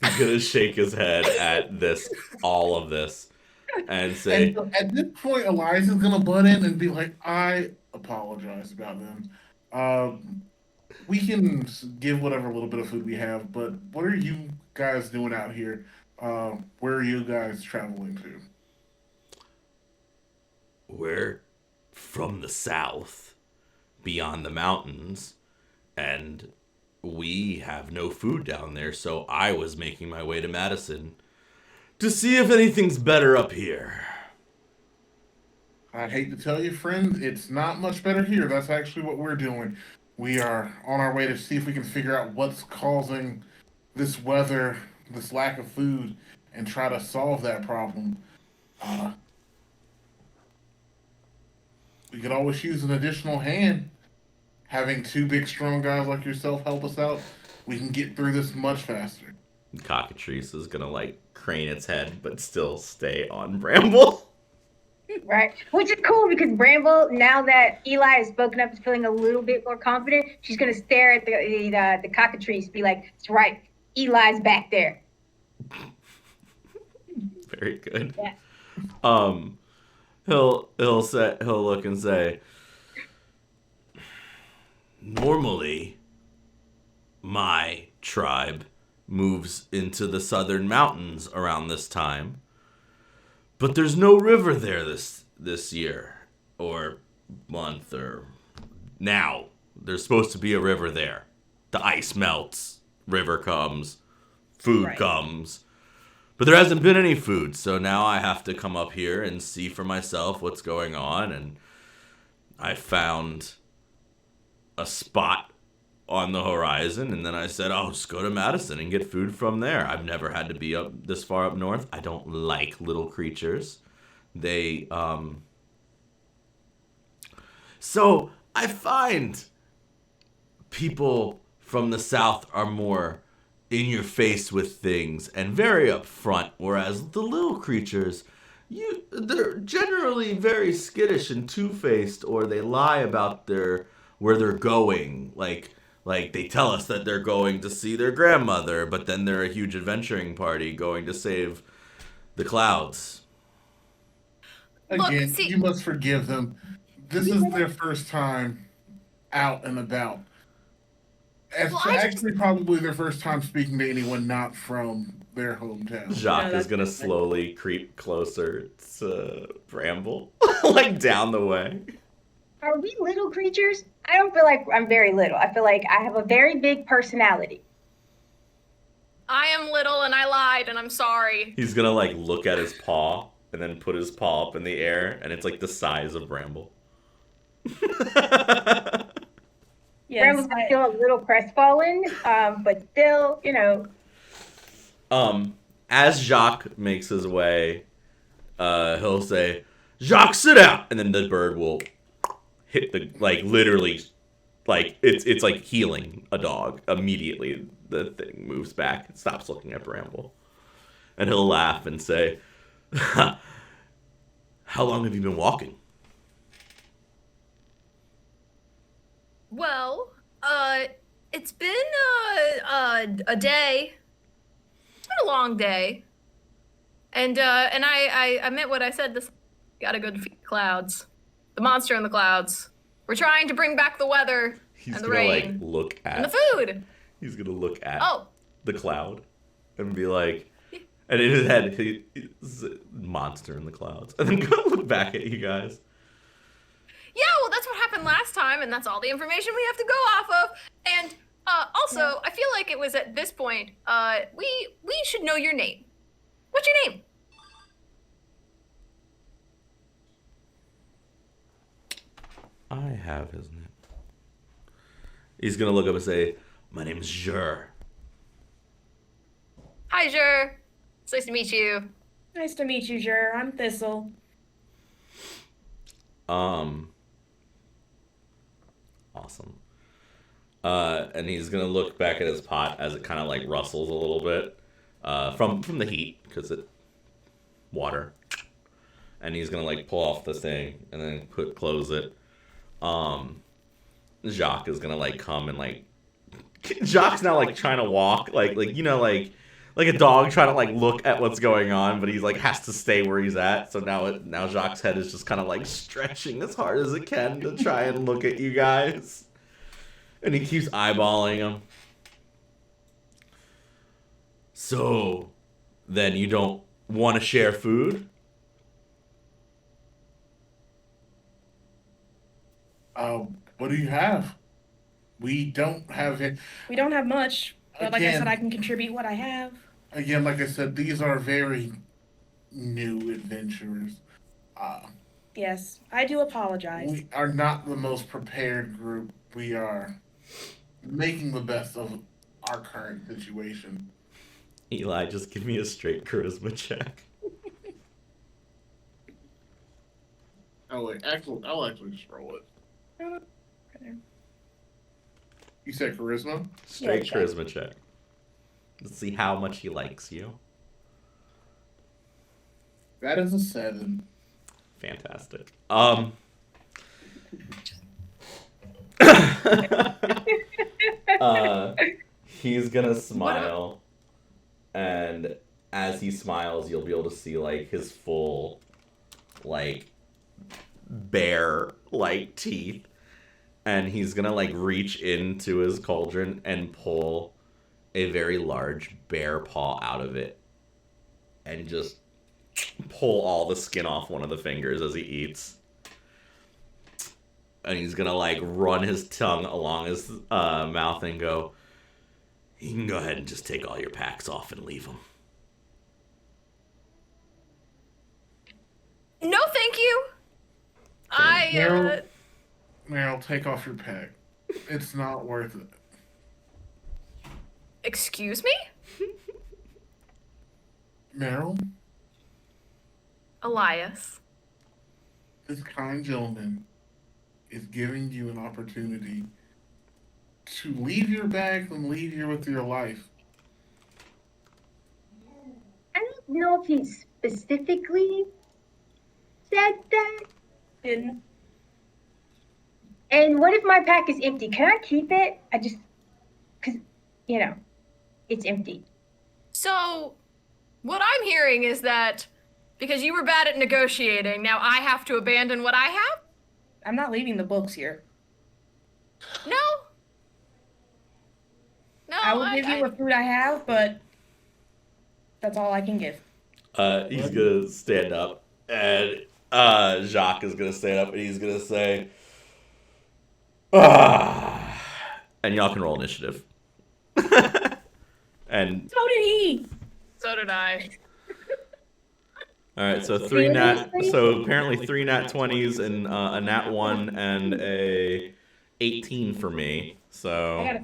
He's gonna shake his head at all of this, and say, And so at this point, Eliza's gonna butt in and be like, "I apologize about them. We can give whatever little bit of food we have, but what are you guys doing out here? Where are you guys traveling to?" "We're from the south, beyond the mountains, and we have no food down there, so I was making my way to Madison to see if anything's better up here." I hate to tell you, friend, it's not much better here. That's actually what we're doing. We are on our way to see if we can figure out what's causing this weather, this lack of food, and try to solve that problem. We could always use an additional hand. Having 2 big, strong guys like yourself help us out, we can get through this much faster. Cockatrice is gonna like crane its head, but still stay on Bramble. right. Which is cool because Bramble, now that Eli has spoken up, is feeling a little bit more confident. She's gonna stare at the cockatrice, be like, "It's right. Eli's back there." very good. Yeah. He'll look and say, normally my tribe moves into the southern mountains around this time, but there's no river there this year or month or now. There's supposed to be a river there. The ice melts, river comes, food comes. But there hasn't been any food, so now I have to come up here and see for myself what's going on. And I found a spot on the horizon, and then I said, "Oh, just go to Madison and get food from there." I've never had to be up this far up north. I don't like little creatures. So I find people from the south are more in your face with things and very upfront, whereas the little creatures, they're generally very skittish and two-faced, or they lie about where they're going. Like they tell us that they're going to see their grandmother, but then they're a huge adventuring party going to save the clouds. Again, you must forgive them. This is their first time out and about. It's actually probably their first time speaking to anyone not from their hometown. Jacques is going to slowly creep closer to Bramble, like down the way. Are we little creatures? I don't feel like I'm very little. I feel like I have a very big personality. I am little and I lied and I'm sorry. He's going to like look at his paw and then put his paw up in the air, and it's like the size of Bramble. Yes, Bramble's still a little crestfallen, but still, As Jacques makes his way, he'll say, "Jacques, sit out!" And then the bird will hit literally, it's like healing a dog. Immediately, the thing moves back and stops looking at Bramble. And he'll laugh and say, "How long have you been walking?" Well, it's been a day. It's been a long day. And I meant what I said. This gotta go defeat the clouds, the monster in the clouds. We're trying to bring back the weather and the rain, look at and the food. He's gonna look at the cloud and be like, and in his head, he's a monster in the clouds, and then go look back at you guys. Yeah, well, that's what happened last time, and that's all the information we have to go off of. And also, I feel like it was at this point, we should know your name. What's your name? I have his name. He's gonna look up and say, "My name's Jur." Hi, Jur. It's nice to meet you. Nice to meet you, Jur. I'm Thistle. Awesome. And he's gonna look back at his pot as it kind of like rustles a little bit from the heat, because it water. And he's gonna like pull off the thing and then close it. Jacques is gonna like come and like Jacques now like trying to walk like a dog trying to like look at what's going on, but he's like has to stay where he's at. So now Jacques' head is just kind of like stretching as hard as it can to try and look at you guys, and he keeps eyeballing him. So then you don't want to share food? What do you have? We don't have it. We don't have much, but like I Again- said, I can contribute what I have. Again, like I said, these are very new adventurers. Yes, I do apologize. We are not the most prepared group. We are making the best of our current situation. Eli, just give me a straight charisma check. Oh wait, I'll actually just roll it. You said charisma? Straight Yeah, charisma check. Let's see how much he likes you. That is a 7. Fantastic. He's gonna smile, and as he smiles, you'll be able to see like his full, like, bear like teeth, and he's gonna like reach into his cauldron and pull a very large bear paw out of it, and just pull all the skin off one of the fingers as he eats. And he's gonna like run his tongue along his mouth and go, "You can go ahead and just take all your packs off and leave them." No, thank you. Meryl, take off your pack. It's not worth it. Excuse me? Meryl, Elias. this kind gentleman is giving you an opportunity to leave your bags and leave here with your life. I don't know if he specifically said that. Didn't. And what if my pack is empty? Can I keep it? Because, it's empty. So, what I'm hearing is that because you were bad at negotiating, now I have to abandon what I have? I'm not leaving the books here. No. No, I will give you what food I have, but that's all I can give. He's gonna stand up, and Jacques is gonna stand up, and he's gonna say, "Ah," and y'all can roll initiative. And So did he. So did I. all right, so apparently three nat 20s and a nat 1 and a 18 for me. I So got a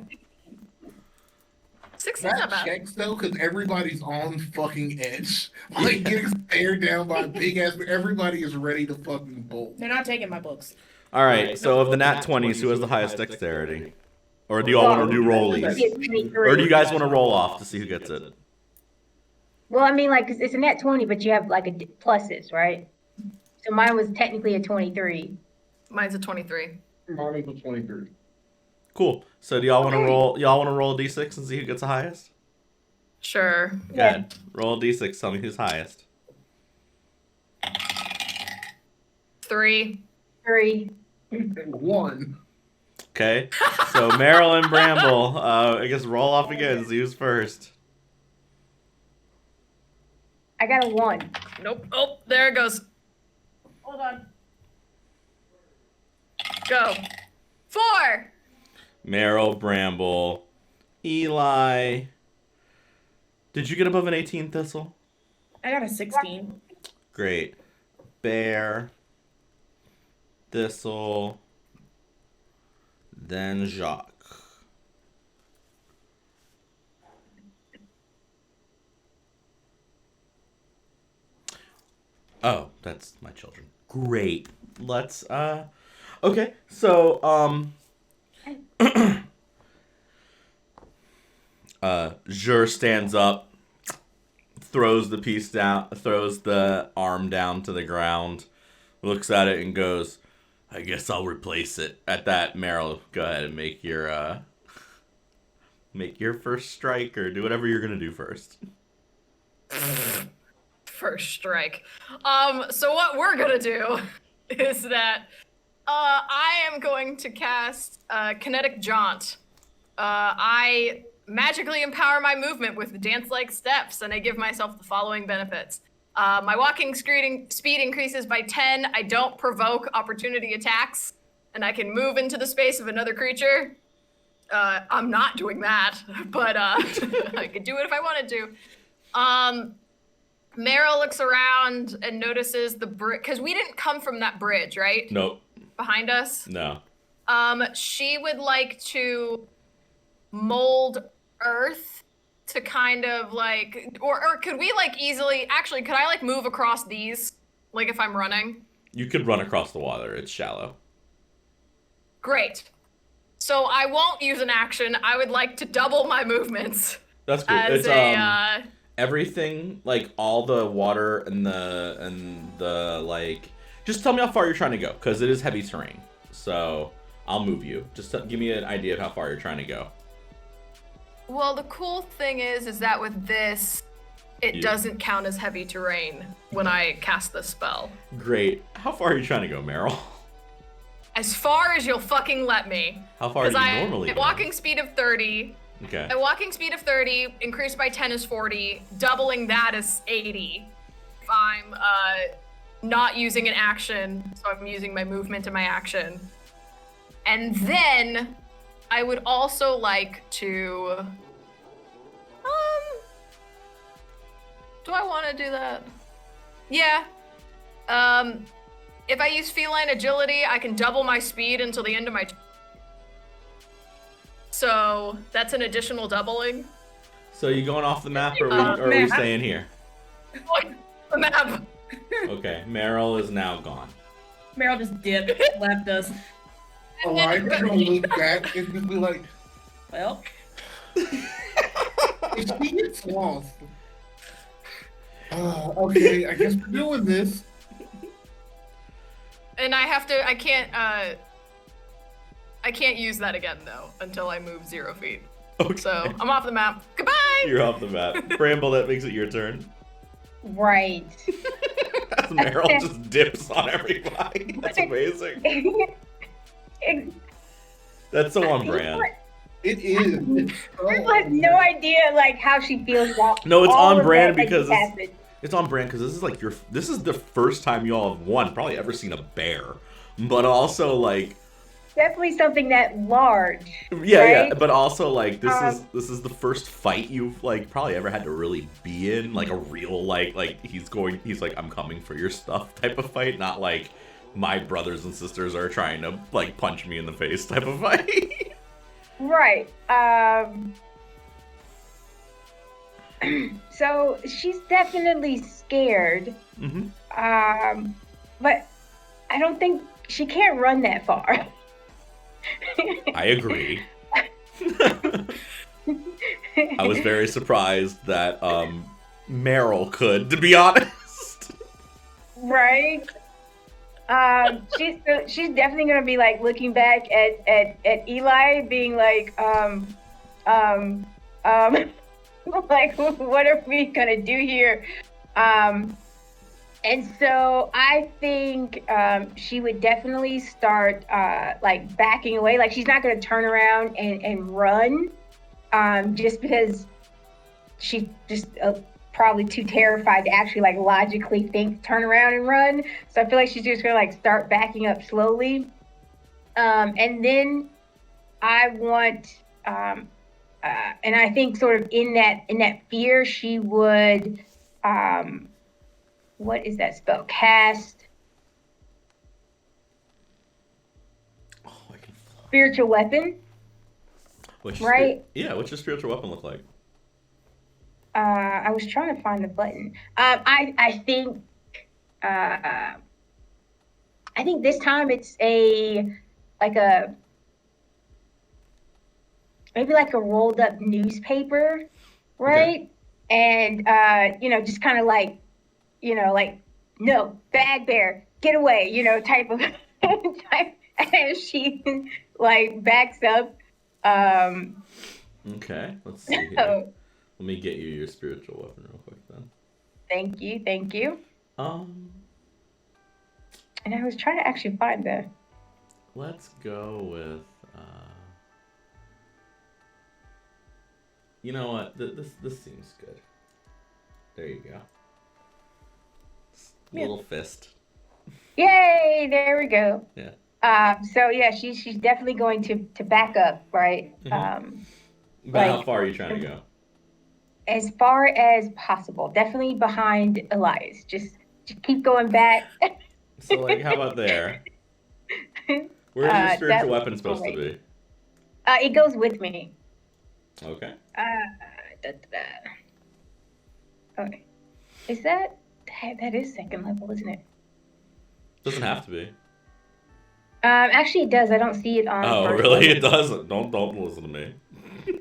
16's not That bad. checks though, because everybody's on fucking edge. Like getting stared down by a big ass. Everybody is ready to fucking bolt. They're not taking my books. all right, so of the nat 20s, who has the highest dexterity? Or do y'all want to do rollies? It's 23. Or do you guys want to roll off to see who gets it? Well, I mean, like, 'cause it's a net 20, but you have, like, pluses, right? So mine was technically a 23. Mine's a 23. Mine is a 23. Cool. So do y'all want to roll? Y'all want to roll a d6 and see who gets the highest? Sure. Good. Roll a d6. Tell me who's highest. 3. 3. And 1. Okay. So Meryl and Bramble, I guess roll off again. See who's first. I got a 1. Nope. Oh, there it goes. Hold on. Go. 4. Meryl, Bramble, Eli. Did you get above an 18, Thistle? I got a 16. Great. Bear, Thistle, then Jacques. Oh, that's my children. Great. Let's okay. So Jur stands up, throws the piece down, throws the arm down to the ground, looks at it and goes, "I guess I'll replace it." At that, Meryl, go ahead and make your first strike, or do whatever you're gonna do first. First strike. So what we're gonna do is that I am going to cast Kinetic Jaunt. I magically empower my movement with dance-like steps, and I give myself the following benefits. My walking speed increases by 10. I don't provoke opportunity attacks, and I can move into the space of another creature. I'm not doing that, but I could do it if I wanted to. Meryl looks around and notices the bridge, because we didn't come from that bridge, right? Nope. Behind us? No. She would like to mold earth to kind of like, or could we like easily, actually, could I like move across these, like if I'm running? You could run across the water. It's shallow. Great. So I won't use an action. I would like to double my movements. That's cool. As It's everything, like all the water and the like. Just tell me how far you're trying to go, because it is heavy terrain. So I'll move you. Just give me an idea of how far you're trying to go. Well, the cool thing is that with this, it doesn't count as heavy terrain when I cast this spell. Great. How far are you trying to go, Meryl? As far as you'll fucking let me. How far are you Because normally at going? walking speed of 30. Okay. At walking speed of 30, increased by 10 is 40. Doubling that is 80. If I'm not using an action, so I'm using my movement and my action. And then I would also like to... do I want to do that? Yeah. If I use feline agility, I can double my speed until the end of my... So that's an additional doubling. So you going off the map, or are we staying here? The map. Okay, Meryl is now gone. Meryl just dipped, left us. Oh, I'm gonna look back and just be like, Well, if she gets lost. Okay, I guess we're doing this. And I can't use that again though until I move 0 feet. Okay. So I'm off the map. Goodbye. You're off the map. Bramble, that makes it your turn. Right. As Meryl just dips on everybody. That's amazing. That's so on brand. It is. People have no idea like how she feels about. No, it's all on of brand that that because just happened. it's on brand because this is the first time you all have probably ever seen a bear, but also like Definitely something that large. yeah, right? but also like this is the first fight you've like probably ever had to really be in, like a real like he's like I'm coming for your stuff type of fight, not like my brothers and sisters are trying to like punch me in the face type of fight. Right. So she's definitely scared. Mm-hmm. But I don't think she can't run that far. I agree. I was very surprised that Meryl could, to be honest. Right. She's definitely gonna be like looking back at Eli, being like, like, what are we gonna do here? And so I think she would definitely start like backing away. Like she's not gonna turn around and run, just because she's just probably too terrified to actually like logically turn around and run. So I feel like she's just gonna like start backing up slowly. And then I want, and I think sort of in that fear, she would, what is that spell? Cast Oh, I can fly. spiritual weapon. What's your Right. What's your spiritual weapon look like? I was trying to find the button. I think this time it's maybe like a rolled up newspaper, right? And just kind of like, like, no, bad bear, get away, type of type as she like backs up. Okay, let's see here. So, Let me get you your spiritual weapon real quick then. thank you. Um, And I was trying to actually find the. let's go with. You know what? This seems good. There you go. Little fist. Yay! There we go. Yeah. So yeah, she's definitely going to back up, right? Mhm. But how like- far are you trying to go? As far as possible. Definitely behind Elias. Just keep going back. So like, how about there? Where's your that spiritual would weapon be supposed to great. be? It goes with me. Okay. Okay. Is that is second level, isn't it? Doesn't have to be. Actually, it does. I don't see it on. Oh, first really? level. It doesn't. Don't listen to me. He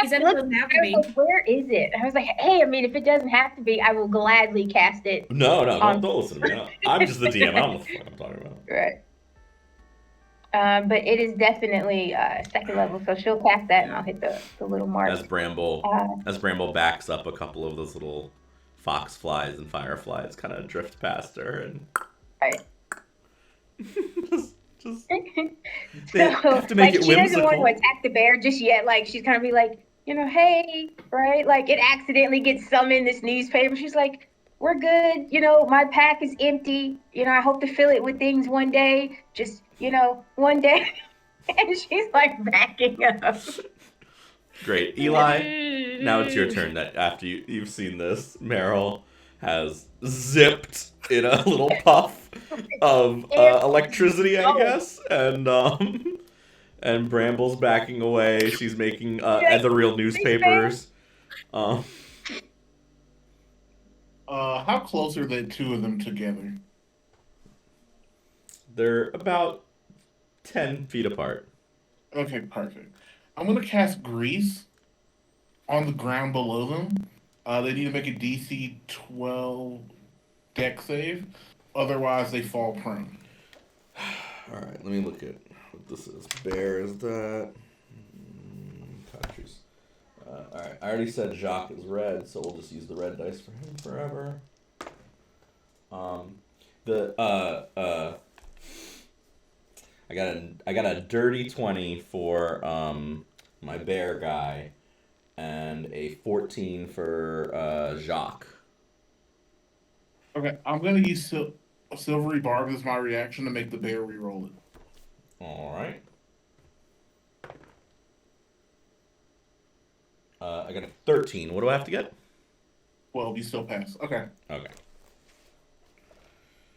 said it doesn't have to I be. was like, where is it? I was like, hey, I mean, if it doesn't have to be, I will gladly cast it. No, don't listen to me. I'm just the DM. I don't know what the fuck I'm talking about. Right. But it is definitely second level, so she'll cast that, and I'll hit the little mark. As Bramble Uh, as Bramble backs up, a couple of those little fox flies and fireflies kind of drift past her, and right. just So, they have to make like, it she doesn't want whimsical. to attack the bear just yet. Like, she's gonna be like, hey, right? Like, it accidentally gets some in this newspaper. She's like, we're good. My pack is empty. I hope to fill it with things one day. Just, one day. And she's like backing up. Great, Eli. Now it's your turn. That after you've seen this, Meryl has zipped in a little puff of electricity, I guess, and Bramble's backing away. She's making ethereal newspapers. How close are the two of them together? They're about 10 feet apart. Okay, perfect. I'm gonna cast Grease on the ground below them. They need to make a DC 12 deck save, otherwise they fall prone. All right, let me look at what this is. Bear is that? Countries. All right, I already said Jacques is red, so we'll just use the red dice for him forever. I got a dirty 20 for my bear guy, and a 14 for Jacques. Okay, I'm gonna use Silvery Barb as my reaction to make the bear reroll it. All right. I got a 13. What do I have to get? 12, you still pass. Okay. Okay.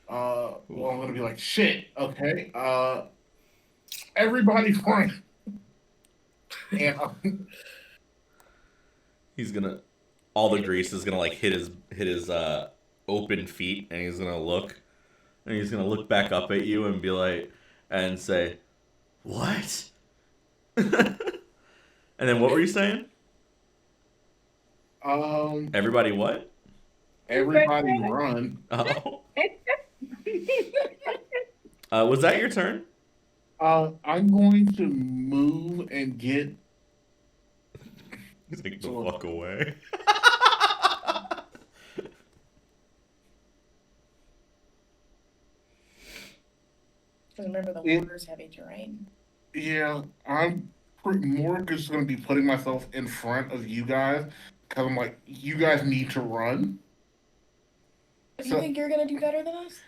Well, I'm gonna be like, shit. Okay. Everybody run. And He's gonna. All the grease is gonna like hit his open feet, and he's gonna look, back up at you and be like, and say, "What?" And then what were you saying? Everybody what? Everybody run. Oh. Was that your turn? I'm going to move and get. Take the fuck away. Because remember, the warder's heavy terrain. Yeah, I'm more just going to be putting myself in front of you guys because I'm like, you guys need to run. Do you think you're going to do better than us?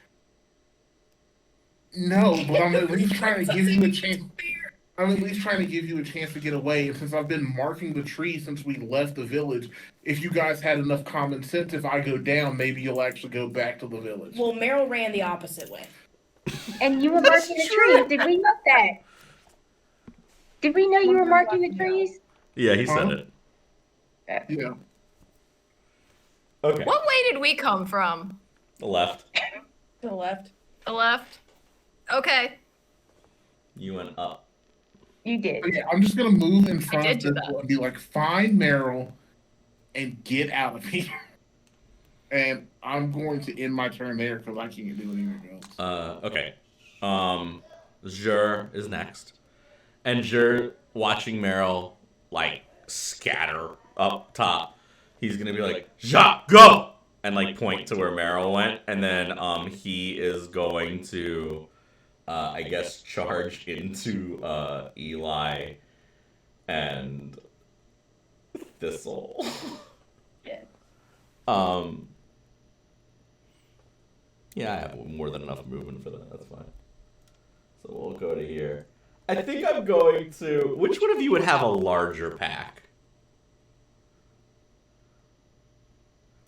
No, but I'm at least trying to give you a chance. I'm at least trying to give you a chance to get away. And since I've been marking the tree since we left the village, if you guys had enough common sense, if I go down, maybe you'll actually go back to the village. Well, Meryl ran the opposite way. And you were marking the trees. Did we know that? Did we know you were marking the trees? Yeah, he said it. Yeah. Okay. What way did we come from? The left. To the left. The left? Okay. You went up. You did. But yeah, I'm just gonna move in front did of do this that. and be like, find Meryl and get out of here. And I'm going to end my turn there because I can't do anything else. Okay. Jur is next. And Jur, watching Meryl, like, scatter up top, he's gonna be like, Jacques, go! And, like, point to where Meryl went. And then, he is going to, I guess, charge into, Eli and Thistle. Yeah. Yeah, I have more than enough movement for that. That's fine. So we'll go to here. I think I'm going to... Which one of you would have a larger pack?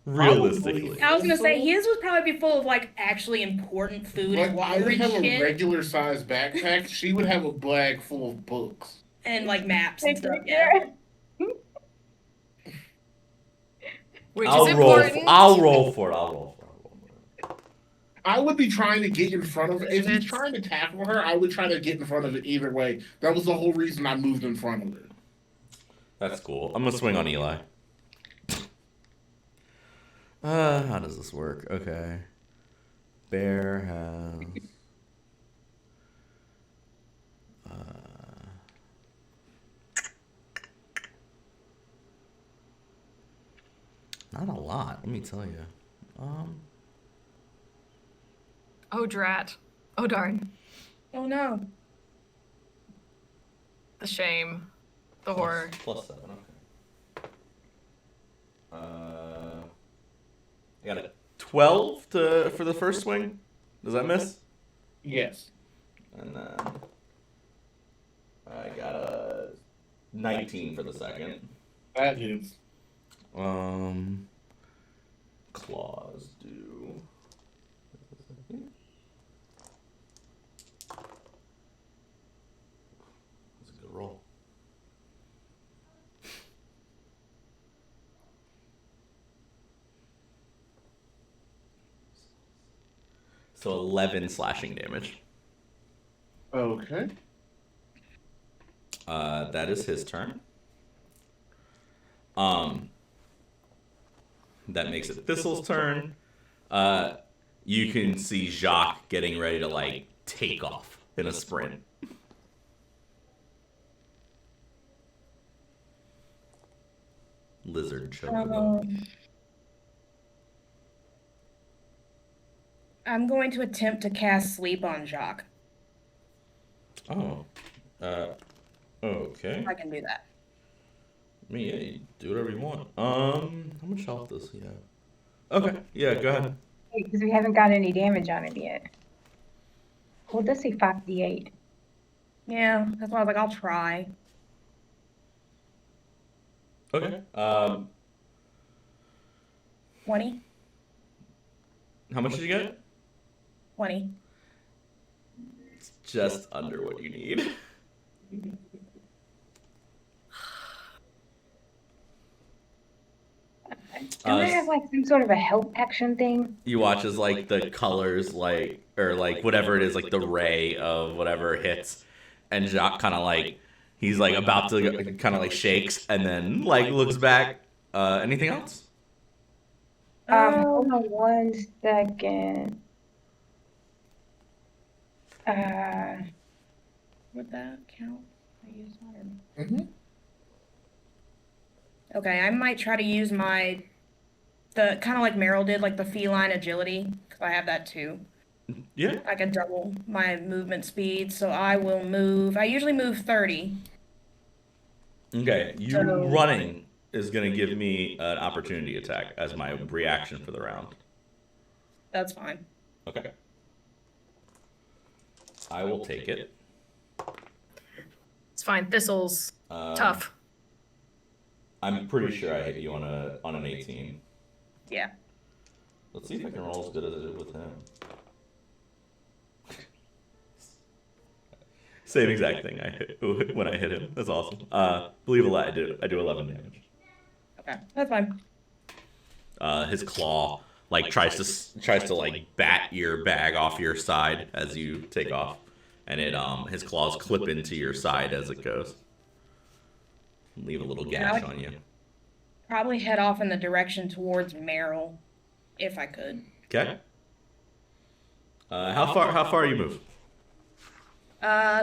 Realistically. I was going to say, his would probably be full of, like, actually important food Like, and I water would and have a shit. regular sized backpack. She would have a bag full of books. And, like, maps and stuff. Yeah. Which I'll is roll. important. I'll roll for it. I would be trying to get in front of it. If he's trying to tackle her, I would try to get in front of it either way. That was the whole reason I moved in front of her. That's cool. I'm gonna swing on Eli. How does this work? Okay. Bear has not a lot, let me tell you. Oh, drat. Oh, darn. Oh no. The shame. The horror. Plus 7, okay. I got a 12 for the first swing. Does that miss? Yes. And then I got a 19 for the second. That is. Claws do. That's a good roll. So 11 slashing damage. Okay. That is his turn. That makes it Thistle's turn. You can see Jacques getting ready to like take off in a sprint. Lizard chocobo. I'm going to attempt to cast Sleep on Jacques. Oh. Okay. I can do that. I mean, yeah, you do whatever you want. How much health does he have? Okay, yeah, go ahead. Because we haven't got any damage on it yet. Well, it does say 5d8. Yeah, that's why I was like, I'll try. Okay. 20? How much did you get? 20. It's just under what you need. Don't I have like some sort of a help action thing? You watch as like the colors, like or like whatever it is, like the ray of whatever hits, and Jacques kind of like he's like about to kind of like shakes and then like looks back. Anything else? Hold on 1 second. Would that count? I use mine. Mm-hmm. Okay, I might try to use the kind of like Meryl did, like the feline agility, because I have that too. Yeah. I can double my movement speed, so I will move. I usually move 30. Okay. You So- running is gonna give me an opportunity attack as my reaction for the round. That's fine. Okay. I will take it. It's fine. Thistle's Um, tough. I'm pretty sure I hit you on an 18. Yeah. Let's see if I can roll as good as I did with him. Same exact thing I hit when I hit him. That's awesome. Believe it or not, I do 11 damage. Okay, that's fine. His claw like tries to like bat your bag off your side as you take off, and his claws clip into your side as it goes. Leave a little gash on you. Probably head off in the direction towards Meryl, if I could. Okay. How far you move?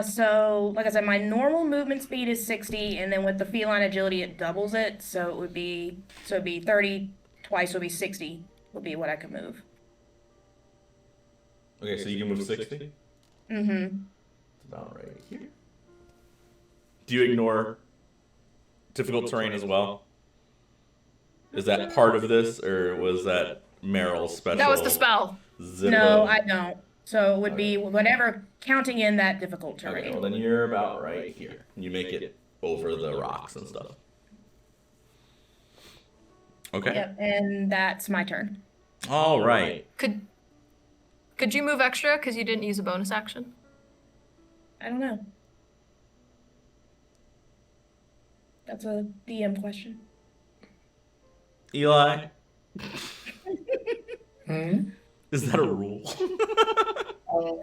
So, like I said, my normal movement speed is 60, and then with the feline agility, it doubles it. So it'd be 30 twice would be 60 would be what I could move. Okay, so you can move 60? Mm-hmm. It's about right here. Do you ignore difficult terrain as well? Is that part of this, or was that Meryl's special? That was the spell. Zippo? No, I don't. So it would be whatever, counting in that difficult terrain. Okay, well then you're about right here. You make it over the rocks and stuff. Okay. Yep, and that's my turn. All right. Could you move extra because you didn't use a bonus action? I don't know. That's a DM question. Eli, Hmm? is that a rule?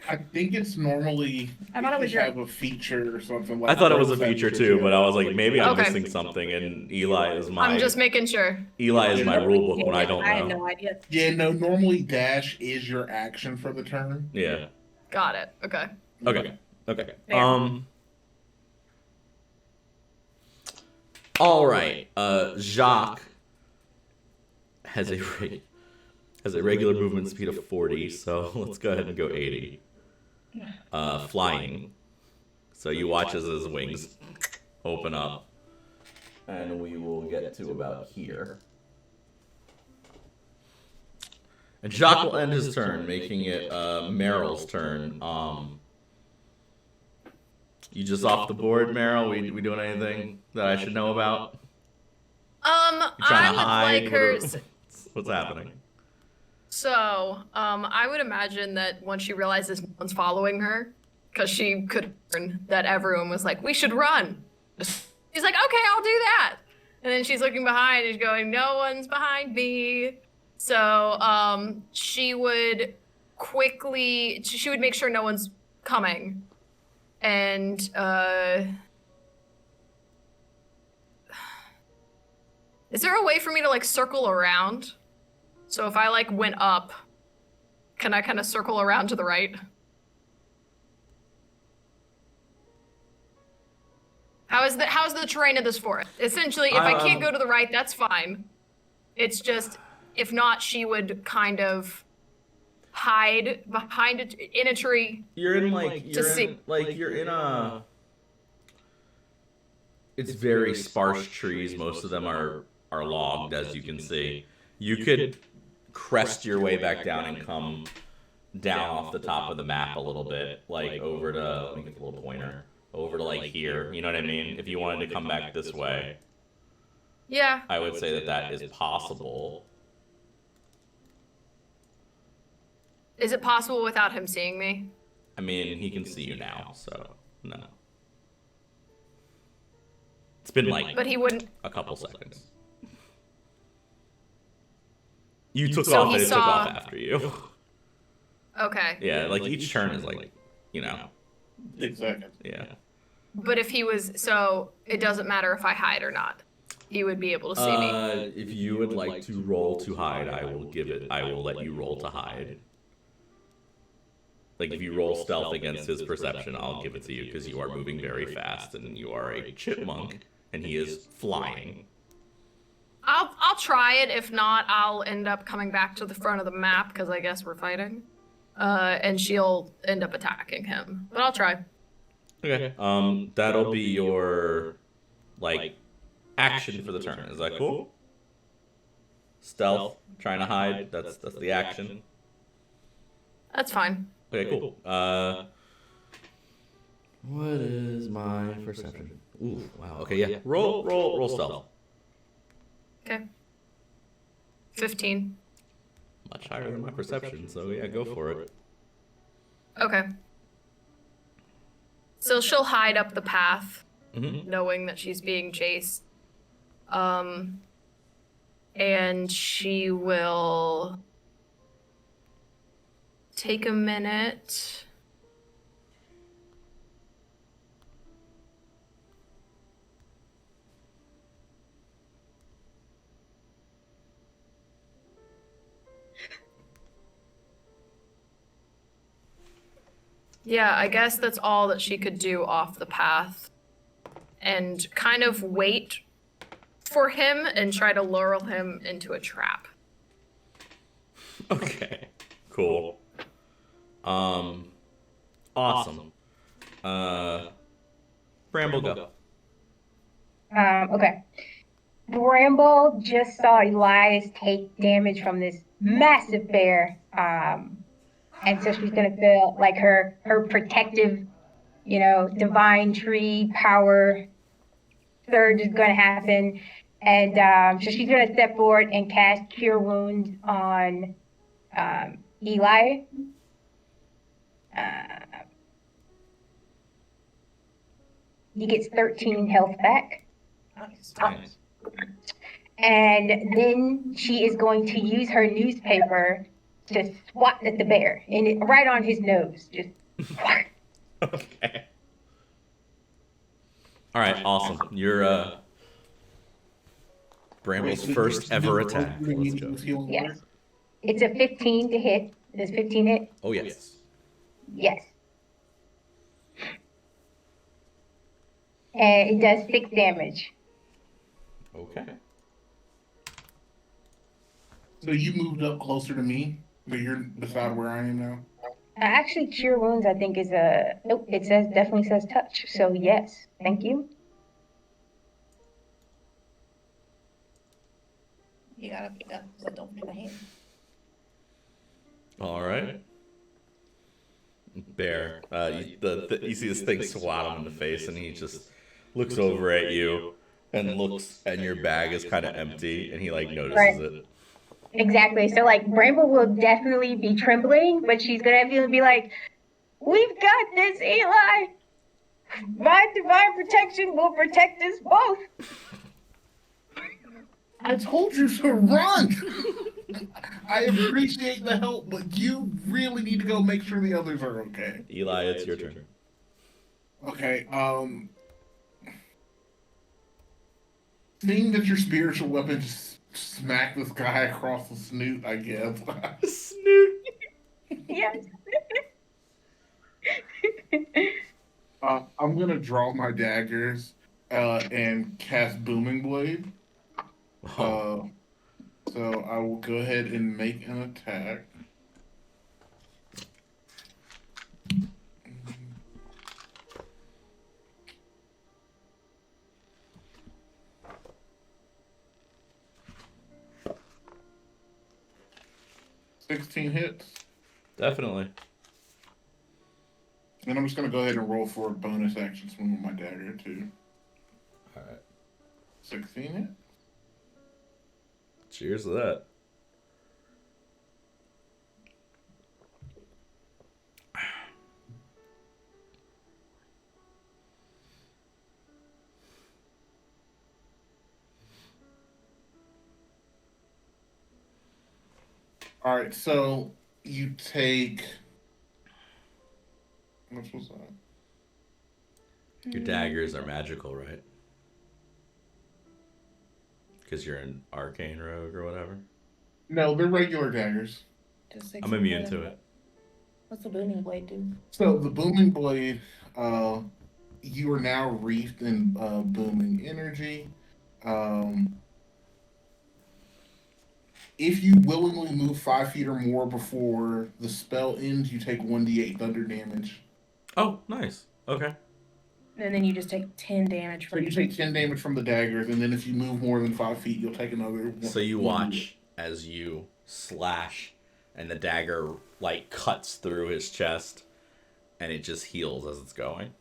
I think it's normally I thought it was you your- have a feature or something like I thought it was a that. feature too, but I was like, maybe I'm Okay. missing something, and Eli is my I'm just making sure. Eli is my rule book when I don't I had know. no idea. Yeah, no, normally dash is your action for the turn. Yeah. Got it. Okay. Okay. Okay. Fair. All right. Jacques has a regular movement speed of 40, so let's go ahead and go 80. Flying. So you watch as his wings open up. And we will get to about here. And Jacques will end his turn, making it Meryl's turn. You just off the board, Meryl? We doing anything that I should know about? You trying to hide? Like her. What's happening? So, I would imagine that once she realizes no one's following her, because she could learn that everyone was like, we should run. She's like, okay, I'll do that. And then she's looking behind and she's going, no one's behind me. So, she would make sure no one's coming. And, is there a way for me to, like, circle around? So if I, like, went up, can I kind of circle around to the right? How's the terrain of this forest? Essentially, if I can't go to the right, that's fine. It's just, if not, she would kind of hide behind in a tree. You're in a. It's very sparse trees. Most of them are logged, as you can see. You could crest your way back down and come down off the top of the map a little bit, like over to. Let me get the little pointer. Over to like here, you know what I mean? If you wanted to come back this way. Yeah. I would say that is possible. Is it possible without him seeing me? I mean, he can see you now, so no. It's been like but he wouldn't. A couple seconds. You took off and it took off after you. Okay. Yeah, like each turn is like, you know. 6 seconds. Yeah. But if he was, so it doesn't matter if I hide or not. He would be able to see me. If you would like to roll to hide, I will let you roll to hide. Like if you roll stealth against his perception, I'll give it to you because you are moving very fast and you are a chipmunk and he is flying. I'll try it. If not, I'll end up coming back to the front of the map because I guess we're fighting. And she'll end up attacking him. But I'll try. Okay. That'll be your like action for the turn. Is that cool? Stealth, trying to hide. That's the action. That's fine. Okay, cool. What is my perception? Ooh, wow. Okay, yeah. Roll stealth. Okay. 15. Much higher than my perception, so yeah, go for it. Okay. So she'll hide up the path, knowing that she's being chased. And she will take a minute. Yeah, I guess that's all that she could do off the path. And kind of wait for him and try to lure him into a trap. Okay. Cool. Awesome. Bramble, go. Okay. Bramble just saw Elias take damage from this massive bear. And so she's gonna feel like her protective, divine tree power surge is gonna happen. And so she's gonna step forward and cast Cure Wounds on Eli. He gets 13 health back. Nice. And then she is going to use her newspaper to swat at the bear, and right on his nose. Just. Okay. All right, awesome. You're Bramble's first ever attack. Let's go. Yes. It's a 15 to hit. Does 15 hit? Oh, yes. Yes. And it does 6 damage. Okay. So you moved up closer to me, but you're beside where I am now. Actually, Cure Wounds, I think, is a. Nope, it definitely says touch. So, yes, thank you. You gotta pick up, so don't forget the hand. All right. Bear, you see this thing swat him in the face, and he just looks over at you and looks, and your bag is kind of empty, and he like notices Right. it. Exactly. So, like, Bramble will definitely be trembling, but she's gonna be like, "We've got this, Eli. My divine protection will protect us both." I told you to run. I appreciate the help, but you really need to go make sure the others are okay. Eli, it's your turn. Okay. Seeing that your spiritual weapon just smacked this guy across the snoot, I guess. Snoot. Yes. I'm gonna draw my daggers and cast Booming Blade. Oh. So I will go ahead and make an attack. $16 hits. Definitely. And I'm just gonna go ahead and roll for a bonus action swing with my dagger too. All right. 16 hits. Cheers to that. All right, so you take. What was that? Your daggers are magical, right? Because you're an arcane rogue or whatever. No, they're regular daggers. I'm immune to it. What's the booming blade do? So the booming blade, you are now wreathed in booming energy. If you willingly move 5 feet or more before the spell ends, you take 1d8 thunder damage. Oh, nice. Okay. And then you just take 10 damage So from you take 10 damage from the daggers, and then if you move more than 5 feet, you'll take another. So you watch as you slash, and the dagger like cuts through his chest, and it just heals as it's going.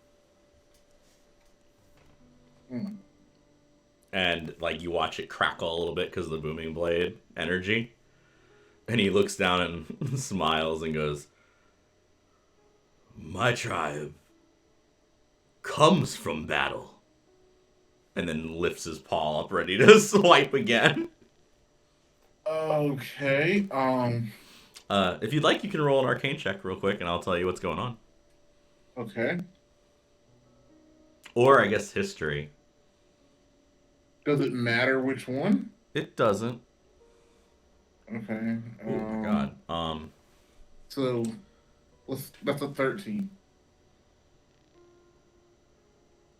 And like you watch it crackle a little bit because of the booming blade energy, and he looks down and smiles and goes, "My tribe comes from battle," and then lifts his paw up ready to swipe again. Okay. If you'd like, you can roll an arcane check real quick, and I'll tell you what's going on. Okay. Or I guess history. Does it matter which one? It doesn't. Okay. Oh my god. So, that's a 13.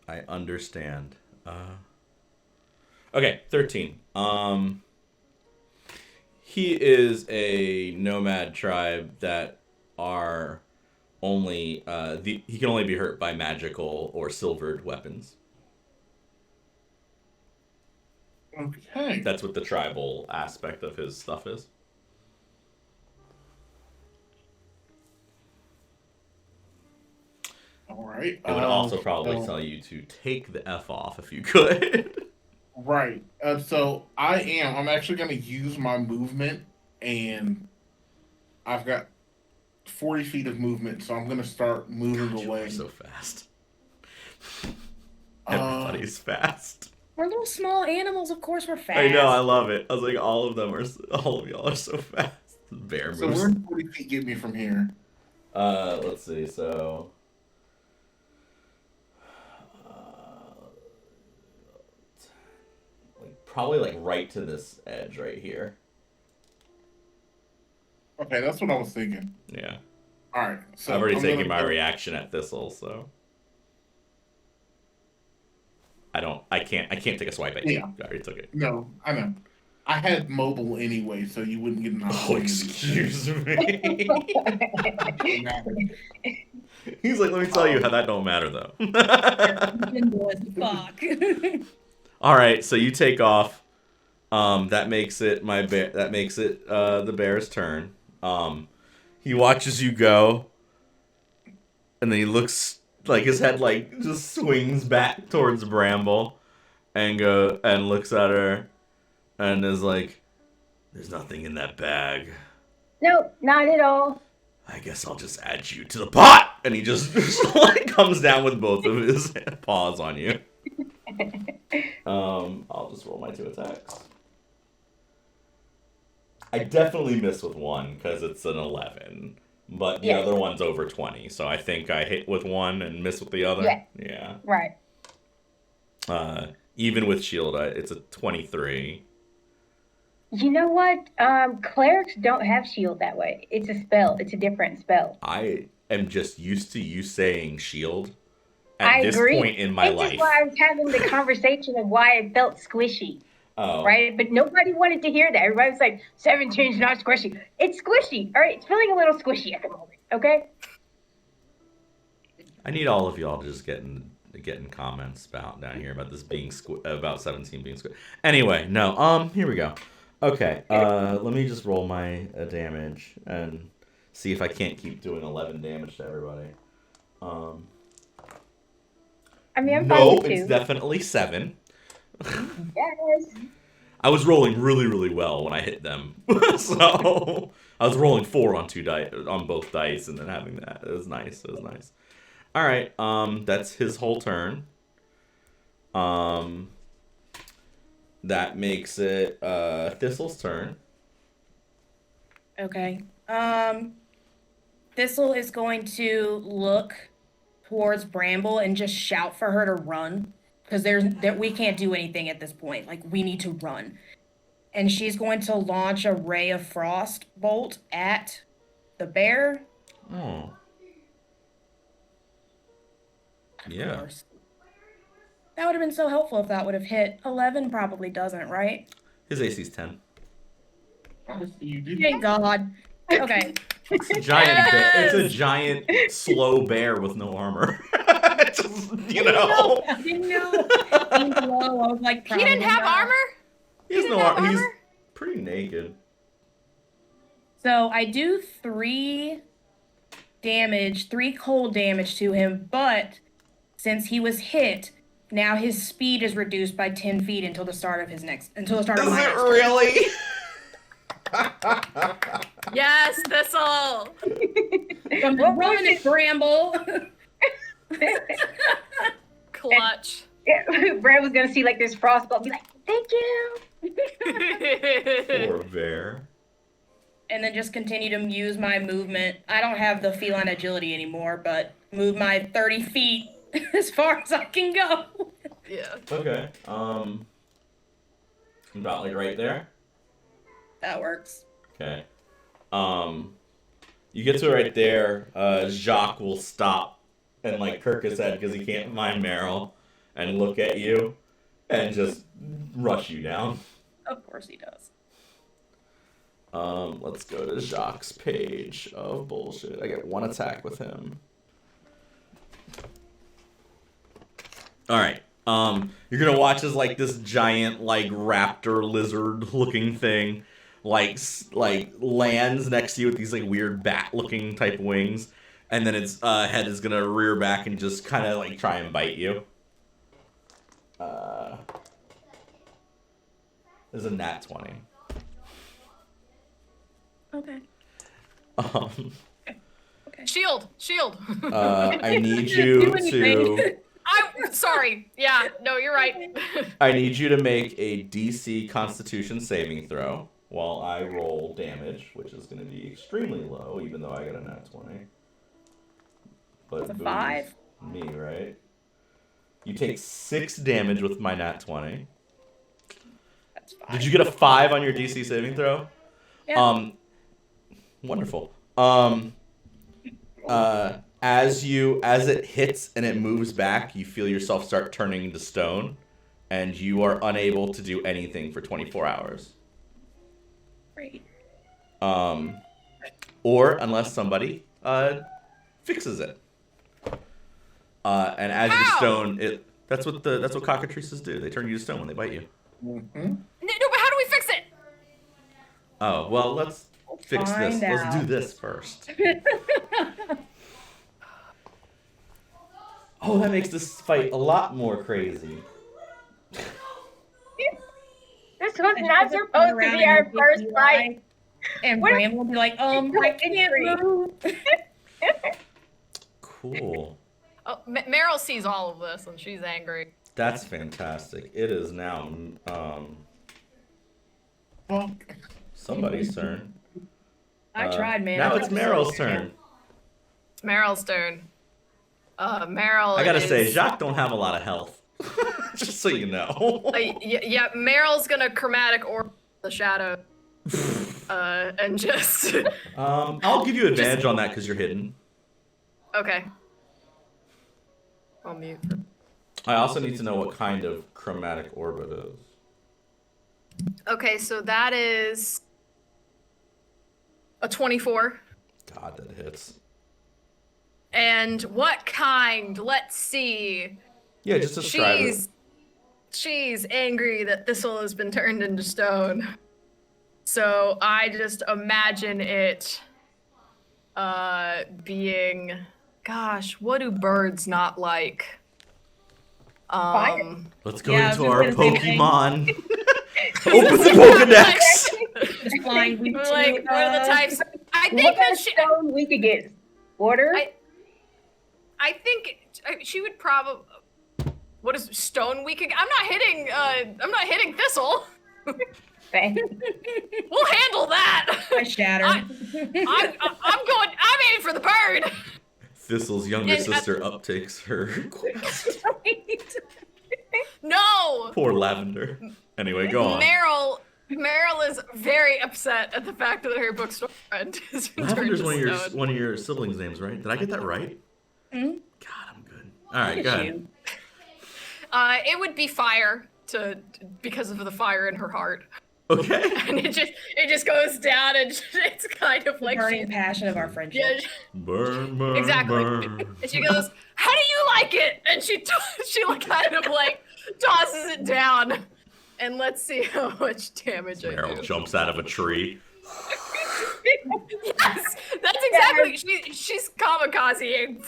I understand. Okay, 13. He is a nomad tribe that are only he can only be hurt by magical or silvered weapons. Okay. That's what the tribal aspect of his stuff is. All right. It would also probably tell you to take the F off if you could. Right. So I'm actually going to use my movement, and I've got 40 feet of movement, so I'm going to start moving You away. are so fast. Everybody's fast. We're little small animals, of course we're fast. I know, I love it. I was like, all of y'all are so fast. Bear moves. So where do 40 feet get me from here? Let's see. So, probably like right to this edge right here. Okay, that's what I was thinking. Yeah. All right. So I've already I'm taken gonna my go- reaction at Thistle, so I can't take a swipe at you. Yeah. I already took it. No, I know. I had mobile anyway, so you wouldn't get an Oh, opportunity. excuse me. me. He's like, let me tell you how that don't matter though. Simple as fuck. All right, so you take off. That makes it the bear's turn. He watches you go, and then he looks like his head like just swings back towards Bramble, and looks at her, and is like, "There's nothing in that bag. Nope, not at all. I guess I'll just add you to the pot." And he just like comes down with both of his paws on you. I'll just roll my 2 attacks. I definitely miss with one because it's an 11, but the other one's over 20, so I think I hit with one and miss with the other. Yeah. Right. Even with shield, it's a 23. You know what? Clerics don't have shield that way. It's a spell. It's a different spell. I am just used to you saying shield I at this agree. point in my life. This is why I was having the conversation of why it felt squishy. Oh. Right? But nobody wanted to hear that. Everybody was like, 17's not squishy. It's squishy. All right? It's feeling a little squishy at the moment. Okay? I need all of y'all to just getting comments about down here about this being about 17 being squishy. Anyway, no. Here we go. Okay. Let me just roll my damage and see if I can't keep doing 11 damage to everybody. I mean, I'm fine Nope, with 2. it's definitely 7. Yes. I was rolling really, really well when I hit them, so I was rolling 4 on both dice, and then having that. It was nice. It was nice. All right, that's his whole turn. That makes it Thistle's turn. Okay. Thistle is going to look towards Bramble and just shout for her to run. Because we can't do anything at this point. Like, we need to run. And she's going to launch a ray of frost bolt at the bear. Oh. Yeah. Of course. That would have been so helpful if that would have hit. 11 probably doesn't, right? His AC's 10. You do. Thank God. Okay. It's a giant bear. It's a giant slow bear with no armor. Just, you know. I didn't know. He's low. I was like, He didn't have not. armor? He has didn't no have armor. He's armor? pretty naked. So I do 3 damage, 3 cold damage to him, but since he was hit, now his speed is reduced by 10 feet until the start of my next turn. Really? Yes, Thistle. I'm running, Bramble. Clutch. Brad was going to see like this frost bolt, be like, thank you. Poor bear. And then just continue to use my movement. I don't have the feline agility anymore, but move my 30 feet as far as I can go. Yeah. Okay. About like right there. That works. Okay. You get to right there. Jacques will stop and like kirk his head because he can't find Meryl, and look at you, and just rush you down. Of course he does. Let's go to Jacques' page of bullshit. I get 1 attack with him. All right. You're gonna watch as like this giant like raptor lizard looking thing like lands next to you with these like weird bat looking type wings, and then its head is gonna rear back and just kind of like try and bite you. There's a nat 20. Okay. Shield. I need you to. I'm sorry. Yeah, no, you're right. I need you to make a DC Constitution saving throw while I roll damage, which is going to be extremely low, even though I got a nat 20. But It's a booze 5. Me, right? You take 6 damage with my nat 20. That's 5. Did you get a 5 on your DC saving throw? Yeah. Wonderful. As it hits and it moves back, you feel yourself start turning into stone, and you are unable to do anything for 24 hours. Great. Or unless somebody fixes it. And as you're How? stone, that's what cockatrices do. They turn you to stone when they bite you. Mm-hmm. No, but how do we fix it? Oh, well, let's fix this. Find Let's do out. this first. Oh, that makes this fight a lot more crazy. This was not supposed to be our first fight. And What- Bram will be like, I can't move. Cool. Oh, Meryl sees all of this and she's angry. That's fantastic. It is now Fuck. somebody's turn. I tried, man. Now it's Meryl's turn. It's Meryl's turn. Meryl. I gotta is, say, Jacques don't have a lot of health. Just so you know. Yeah, Meryl's gonna chromatic orb the shadow. And just. I'll give you advantage on that because you're hidden. Okay. I'll mute. I also need to know what kind of chromatic orb it is. Okay, so that is a 24. God, that hits. And what kind? Let's see. Yeah, just describe it. She's angry that Thistle has been turned into stone. So I just imagine it being, gosh, what do birds not like? Fire. Let's go Yeah, I into was our gonna say the same. Pokemon. Open the Pokedex. Just flying. Like, what are the types? I think What that she, stone we could get? Water? I think she would probably. What is stone we could? I'm not hitting Thistle. Thanks. We'll handle that. I shatter. I'm aiming for the bird. Thistle's younger And- sister uptakes her. No. Poor Lavender. Anyway, go on. Meryl is very upset at the fact that her bookstore friend has been turned Lavender's to stone. one of your siblings' names, right? Did I get that right? Mhm. God, I'm good. All right, go ahead. It would be fire because of the fire in her heart, Okay. and it just goes down, and it's kind of like Burning passion of our friendship. yeah, Burn, burn, exactly. burn. And she goes, "How do you like it?" And she like kind of like tosses it down, and let's see how much damage I Meryl do. jumps out of a tree. Yes, that's exactly. She's kamikazeing.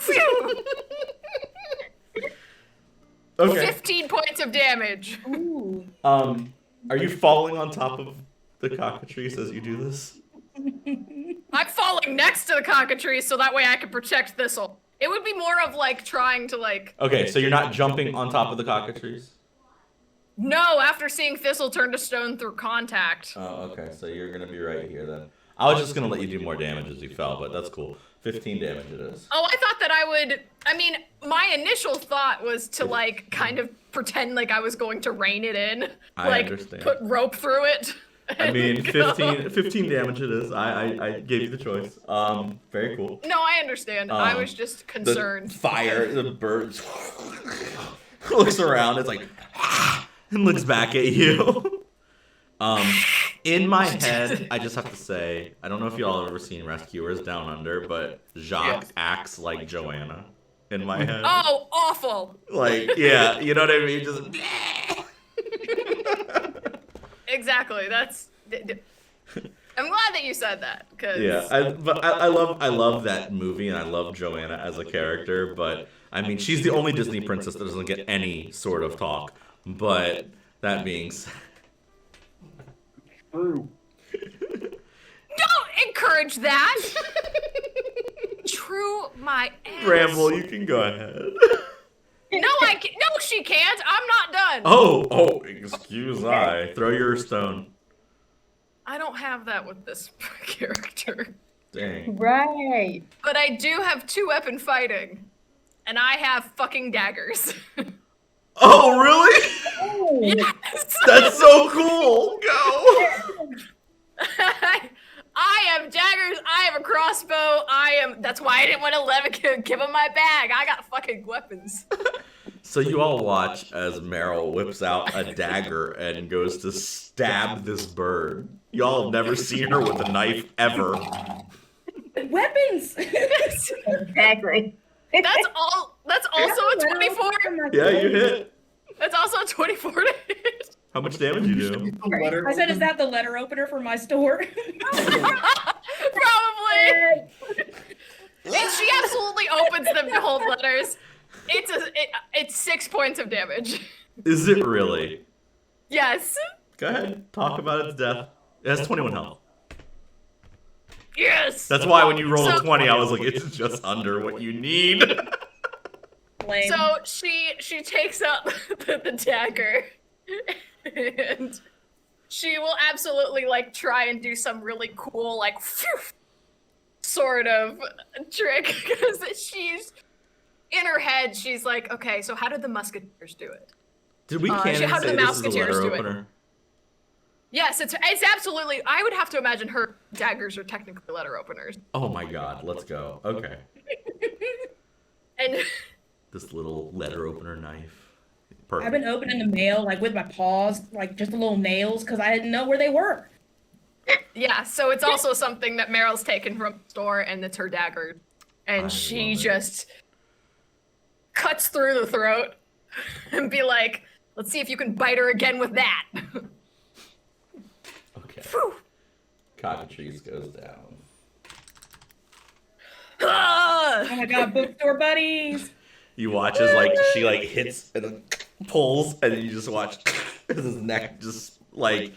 Okay. 15 points of damage. Ooh. Are you falling on top of the cockatrice as you do this? I'm falling next to the cockatrice so that way I can protect Thistle. It would be more of like trying to like. Okay, so you're not jumping on top of the cockatrice? No, after seeing Thistle turn to stone through contact. Oh, okay, so you're gonna be right here then. I was just gonna let you do more damage as you fell, but that's cool. 15 damage it is. Oh, I thought that I would. I mean, my initial thought was to like kind of pretend like I was going to rein it in, I like understand. put rope through it. I mean, and go. 15 damage it is. I gave you the choice. Very cool. No, I understand. I was just The concerned. fire, the bird looks around. It's like and looks back at you. In my head, I just have to say, I don't know if y'all have ever seen Rescuers Down Under, but Jacques Yes. acts like Joanna in my head. Oh, awful. Like, yeah, you know what I mean? Just Exactly. That's. I'm glad that you said that because. yeah. I love that movie, and I love Joanna as a character. But I mean, she's the only Disney princess that doesn't get any sort of talk. But that being said. True. Don't encourage that. True, my ass. Bramble, you can go ahead. No, no, she can't. I'm not done. Oh, excuse I. Throw your stone. I don't have that with this character, Dang. Right. but I do have 2-weapon fighting, and I have fucking daggers. Oh, really? Oh, Yes. That's so cool. Go. I have daggers. I have a crossbow. That's why I didn't want to give him my bag. I got fucking weapons. So you all watch as Meryl whips out a dagger and goes to stab this bird. Y'all have never seen her with a knife ever. Weapons. Exactly. That's all. That's also a 24. Yeah, you hit. That's also a 24 to hit. How much damage you do? I said, is that the letter opener for my store? Probably. She absolutely opens them to hold letters. It's 6 points of damage. Is it really? Yes. Go ahead. Talk about its death. It has 21 health. Yes. That's why when you rolled a So- 20, I was like, it's just under what you need. Lame. So she takes up the dagger, and she will absolutely like try and do some really cool like sort of trick because she's in her head. She's like, okay, so how did the musketeers do it? Did we how canon did say the this is a Musketeers letter do it? opener? Yes, it's absolutely. I would have to imagine her daggers are technically letter openers, Oh my god, let's go. Okay. and This little letter opener knife. I've Perfect. been opening the mail like with my paws, like just the little nails, because I didn't know where they were. yeah. So it's also something that Meryl's taken from the store, and it's her dagger, and I she love it. just cuts through the throat and be like, "Let's see if you can bite her again with that." Okay. Phew. Cockatrice goes down. Ah! Oh my god, bookstore buddies. You watch as like she like hits and then pulls, and then you just watch as his neck just like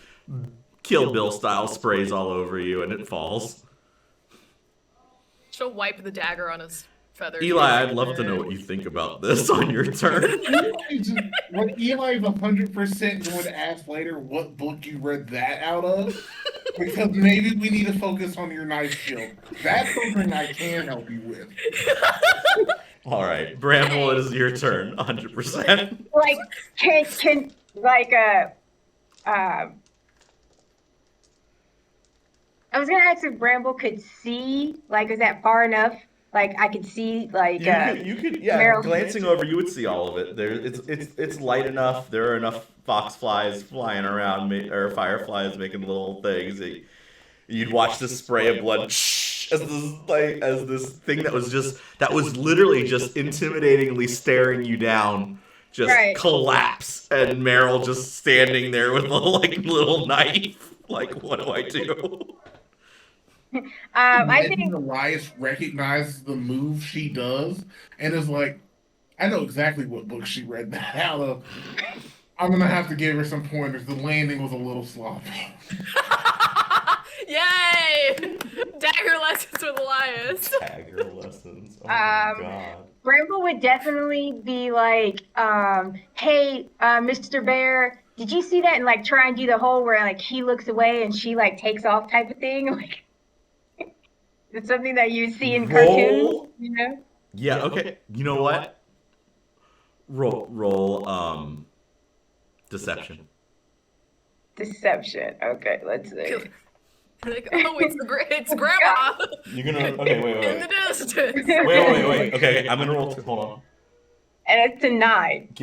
Kill Bill style sprays all over you, and it falls. She'll wipe the dagger on his feathers. Eli, I'd love to know what you think about this on your turn. When Eli is 100% going to ask later what book you read that out of, because maybe we need to focus on your knife skill. That's something I can help you with. All right, Bramble, it is your turn. 100%. Like, can like I was gonna ask if Bramble could see. Like, is that far enough? Like, I could see. Like, You could, yeah. Meryl- Glancing over, you would see all of it. It's light enough. There are enough foxflies flying around, or fireflies making little things. You'd watch this spray of blood as this thing that was literally just intimidatingly staring you down, just Right. collapse, and Meryl just standing there with a little knife. Like, what do I do? I Imagine think Elias recognizes the move she does and is like, I know exactly what book she read that out of. I'm going to have to give her some pointers. The landing was a little sloppy. Yay! Dagger lessons with Elias. Dagger lessons. Oh my god. Bramble would definitely be like, hey, Mr. Bear, did you see that? And like try and do the whole where like he looks away and she like takes off type of thing. Like, it's something that you see in Roll. cartoons, you know? Yeah, okay. You know what? Roll deception. Deception. Okay, let's see. Like, oh, it's Grandma You're gonna okay, in the distance. wait. Okay, I'm gonna roll hold on. And it's a 9.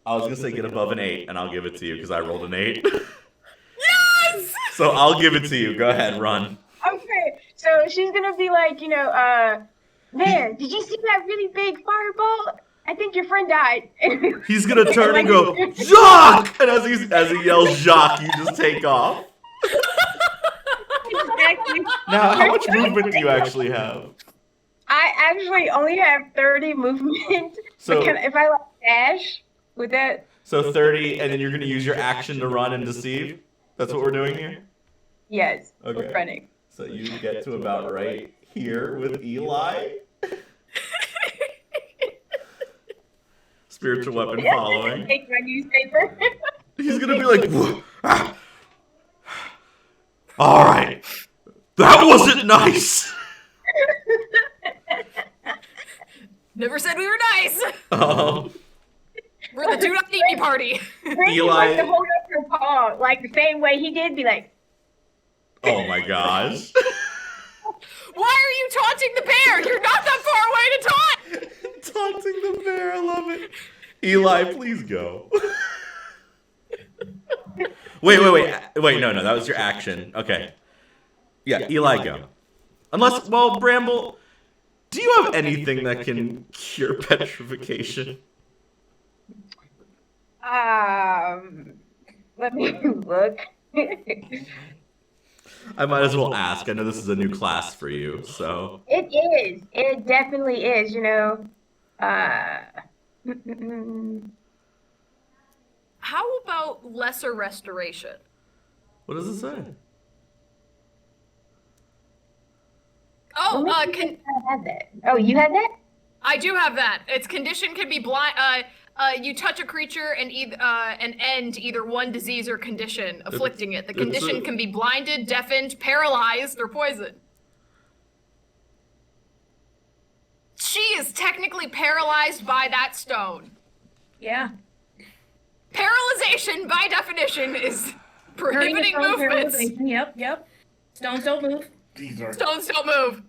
I was gonna say get above an 8, and I'll give it to you because I rolled an 8. Yes! So I'll give it to you. Go ahead, run. Okay, so she's gonna be like, you know, man, did you see that really big fireball? I think your friend died. He's gonna turn and go, Jacques! And as he yells Jacques, you just take off. Exactly. Now, how much movement do you actually have? I actually only have 30 movement. So- So if I like dash, would that? So 30, and then you're gonna use your action to run and deceive? That's what we're doing here? Yes, Okay. we're running. So you get to about right here with Eli. Spiritual weapon following. Take my newspaper. He's gonna be like, "Whoa, ah. All right, that wasn't nice." Never said we were nice. Um, We're the do not eat me party. Randy Eli- wants to hold up her paw like the same way he did. Be like, oh my gosh. Why are you taunting the bear? You're not that far away to taunt. Taunting the bear, I love it. Eli, please go. Wait. No, that was your action. Okay. Yeah, Eli, go. Unless, well, Bramble, do you have anything that can cure petrification? Let me look. I might as well ask. I know this is a new class for you, so. It is. It definitely is, you know. How about lesser restoration? What does it say? Oh, I had that. Oh, you had that? I do have that. Its condition can be blind. You touch a creature and end either one disease or condition afflicting it. The condition can be blinded, deafened, paralyzed, or poisoned. She is technically paralyzed by that stone. Yeah. Paralyzation, by definition, is prohibiting movements. Yep. Stones don't move. These are Stones don't move.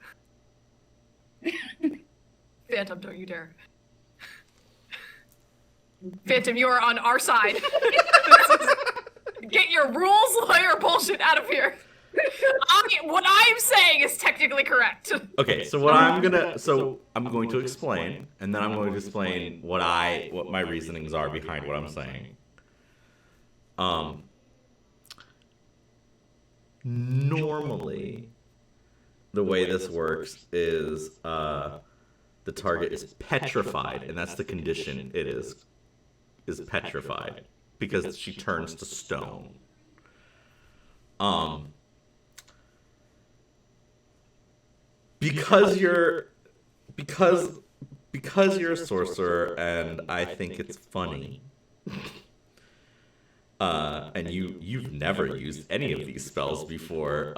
Phantom, don't you dare. Phantom, you are on our side. Get your rules lawyer bullshit out of here. What I'm saying is technically correct. Okay, so I'm going to explain, and then I'm going to explain what my reasonings are behind what I'm saying. Normally, the way this works is the target is petrified, and that's the condition it is petrified, because she turns to stone. Because you're a sorcerer, and I think it's funny. And you've never used any of these spells before,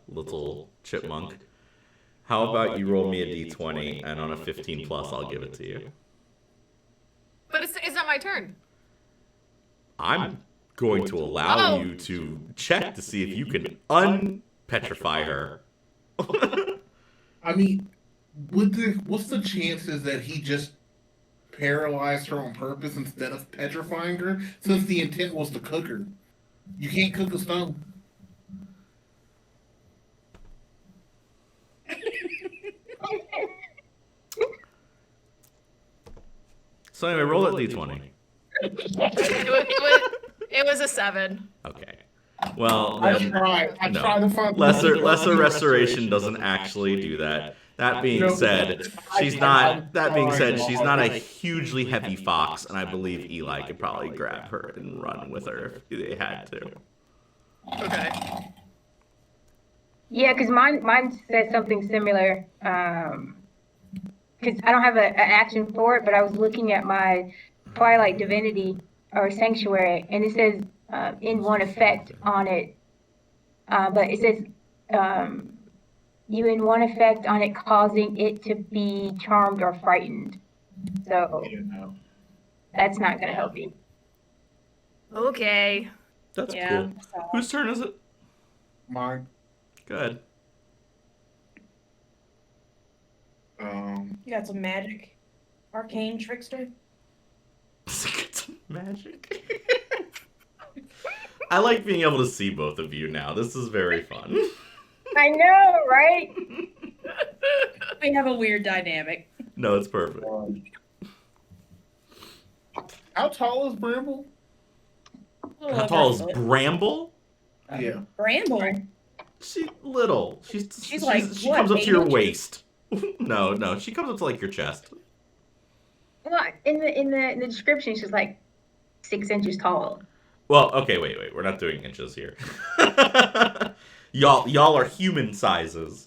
little chipmunk. How about you roll me a d20, and on a 15 plus, I'll give it to you. But it's not my turn. I'm going to allow you to check to see if you can unpetrify her. I mean, what's the chances that he just paralyzed her on purpose instead of petrifying her, since the intent was to cook her? You can't cook a stone. So anyway, roll that d20. It was a 7. Okay. Well, I then, tried to find lesser restoration doesn't actually do that. That being said, she's not a hugely heavy fox, and I believe Eli could probably grab her and run with her if they had to. Okay. Yeah, because mine said something similar. Because I don't have an action for it, but I was looking at my Twilight Divinity or Sanctuary, and it says in one effect on it. But it says you in one effect on it, causing it to be charmed or frightened. So that's not going to help you. Okay. That's Yeah, cool. so- Whose turn is it? Mine. Good. You got some magic. Arcane trickster. It's magic. I like being able to see both of you now. This is very fun. I know, right? We have a weird dynamic. No, it's perfect. How tall is Bramble? How tall is Bramble? Yeah. Bramble? She's little. She's like, she what, comes up to 8 your inches? waist. No, she comes up to like your chest. Well, in the description, she's like 6 inches tall. Well, okay, wait. We're not doing inches here. y'all are human sizes.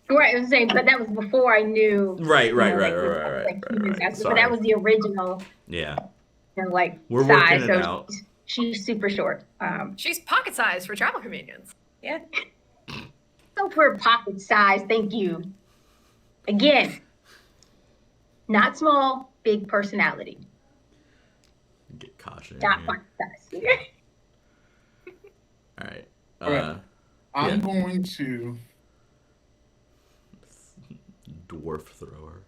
Right, I was saying, but that was before I knew. Right. Human size. Sorry. But that was the original, Yeah. like We're size. working it So out. she's super short. She's pocket sized for travel convenience. Yeah. So for pocket size, thank you. Again, not small, big personality. Get caution. Not here. pocket size. All right. Okay. I'm yeah. going to. Dwarf thrower.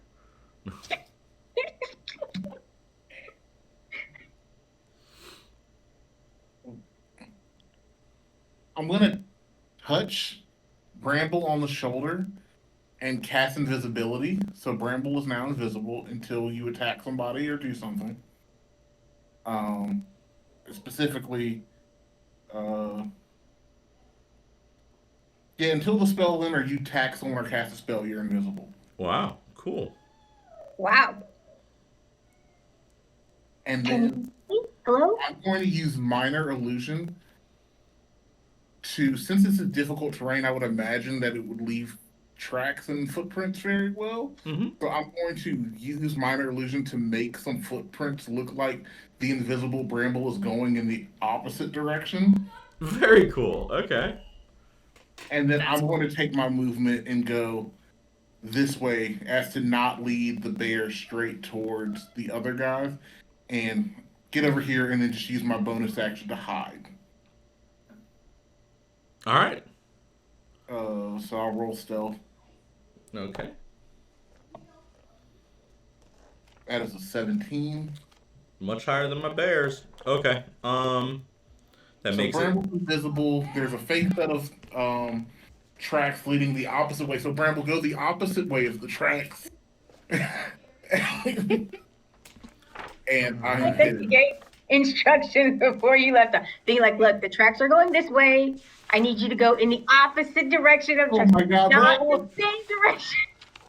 I'm gonna touch Bramble on the shoulder and cast invisibility. So Bramble is now invisible until you attack somebody or do something. Specifically, yeah, until the spell ends or you attack someone or cast a spell, you're invisible. Wow, cool. Wow. And Can then you see? Hello? I'm going to use Minor Illusion to, since it's a difficult terrain, I would imagine that it would leave tracks and footprints very well. Mm-hmm. So I'm going to use Minor Illusion to make some footprints look like the invisible Bramble is going in the opposite direction. Very cool. Okay. And then I'm going to take my movement and go this way as to not lead the bear straight towards the other guys and get over here and then just use my bonus action to hide. All right. So I'll roll stealth. Okay. That is a 17. Much higher than my bears. Okay. That makes it. Bramble's invisible. There's a fake set of tracks leading the opposite way. So Bramble, go the opposite way of the tracks. And I You gave instructions before you left. Being like, look, the tracks are going this way. I need you to go in the opposite direction of Oh tracks. my God, Not bro. the same direction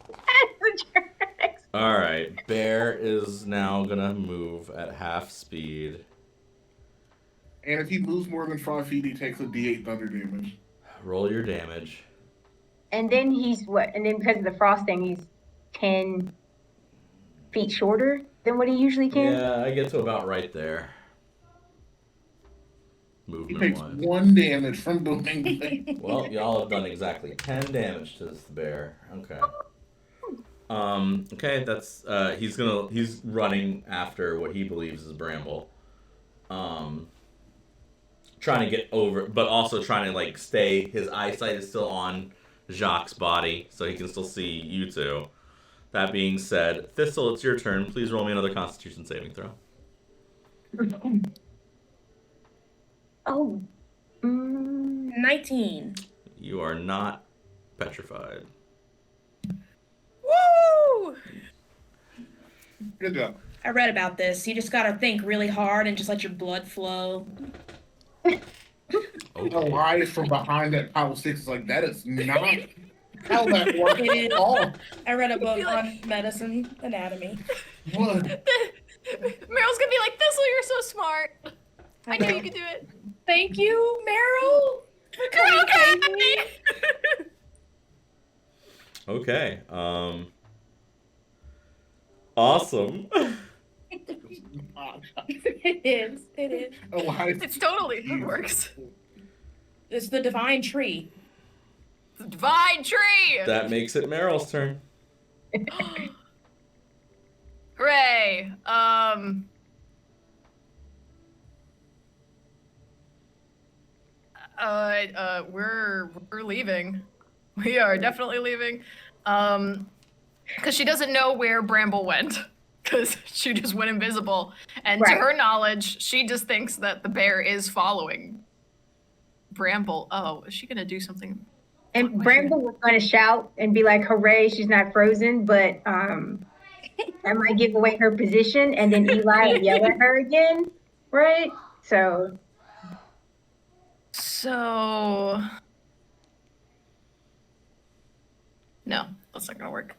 as the tracks. All right. Bear is now gonna move at half speed. And if he moves more than 5 feet, he takes a D8 thunder damage. Roll your damage. And then he's what? And then because of the frosting, he's 10 feet shorter than what he usually can. Yeah, I get to about right there. He Movement takes wise. 1 damage from doing that. Well, y'all have done exactly 10 damage to this bear. Okay. Okay, that's he's running after what he believes is Bramble. Trying to get over, but also trying to like stay. His eyesight is still on Jacques' body, so he can still see you two. That being said, Thistle, it's your turn. Please roll me another Constitution saving throw. Oh. 19. You are not petrified. Woo! Good job. I read about this. You just gotta think really hard and just let your blood flow. Okay. Elias from behind that pile of sticks is like, that is not how that works at all. I read a book on medicine anatomy. What? Meryl's gonna be like, Thistle, you're so smart. I knew you could do it. Thank you, Meryl. You're okay. Okay. Awesome. It is. It is. Elias. It's totally, it works. It's the divine tree. The divine tree! That makes it Meryl's turn. Hooray! We're leaving. We are definitely leaving. Because she doesn't know where Bramble went. Because she just went invisible. And Right. to her knowledge, she just thinks that the bear is following Bramble. Oh, is she gonna do something? And Bramble was going to shout and be like, hooray, she's not frozen, but that might give away her position. And then Eli will yell at her again, right? So, no, that's not gonna work.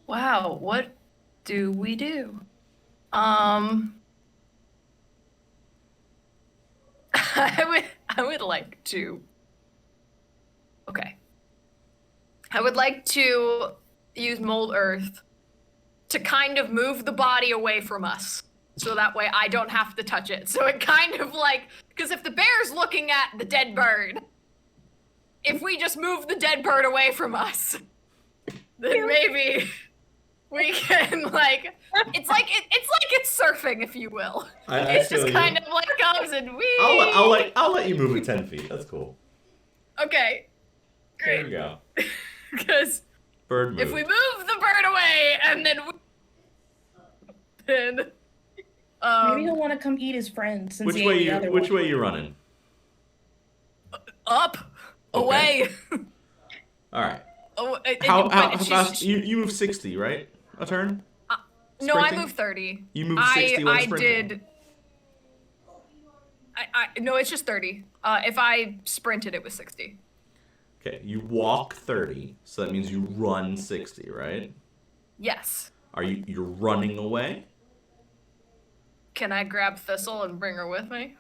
Wow, what do we do? I would like to. Okay. I would like to use Mold Earth to kind of move the body away from us. So that way I don't have to touch it. So it kind of like, because if the bear's looking at the dead bird, if we just move the dead bird away from us, then maybe we can like, it's like it's surfing, if you will. It's just kind of like comes and we. I'll let you move it 10 feet. That's cool. Okay. There Great. you go. Because Bird move. if we move the bird away and then Maybe he'll want to come eat his friend since Which he way ate the you other which one. way you running? up, Okay. away. All right. But How she's- fast? You move 60, right? A turn? No, I Sprinting? moved 30. You moved 60 when I sprinting. did. No, it's just 30. If I sprinted, it was 60. Okay, you walk 30, so that means you run 60, right? Yes. You're running away? Can I grab Thistle and bring her with me?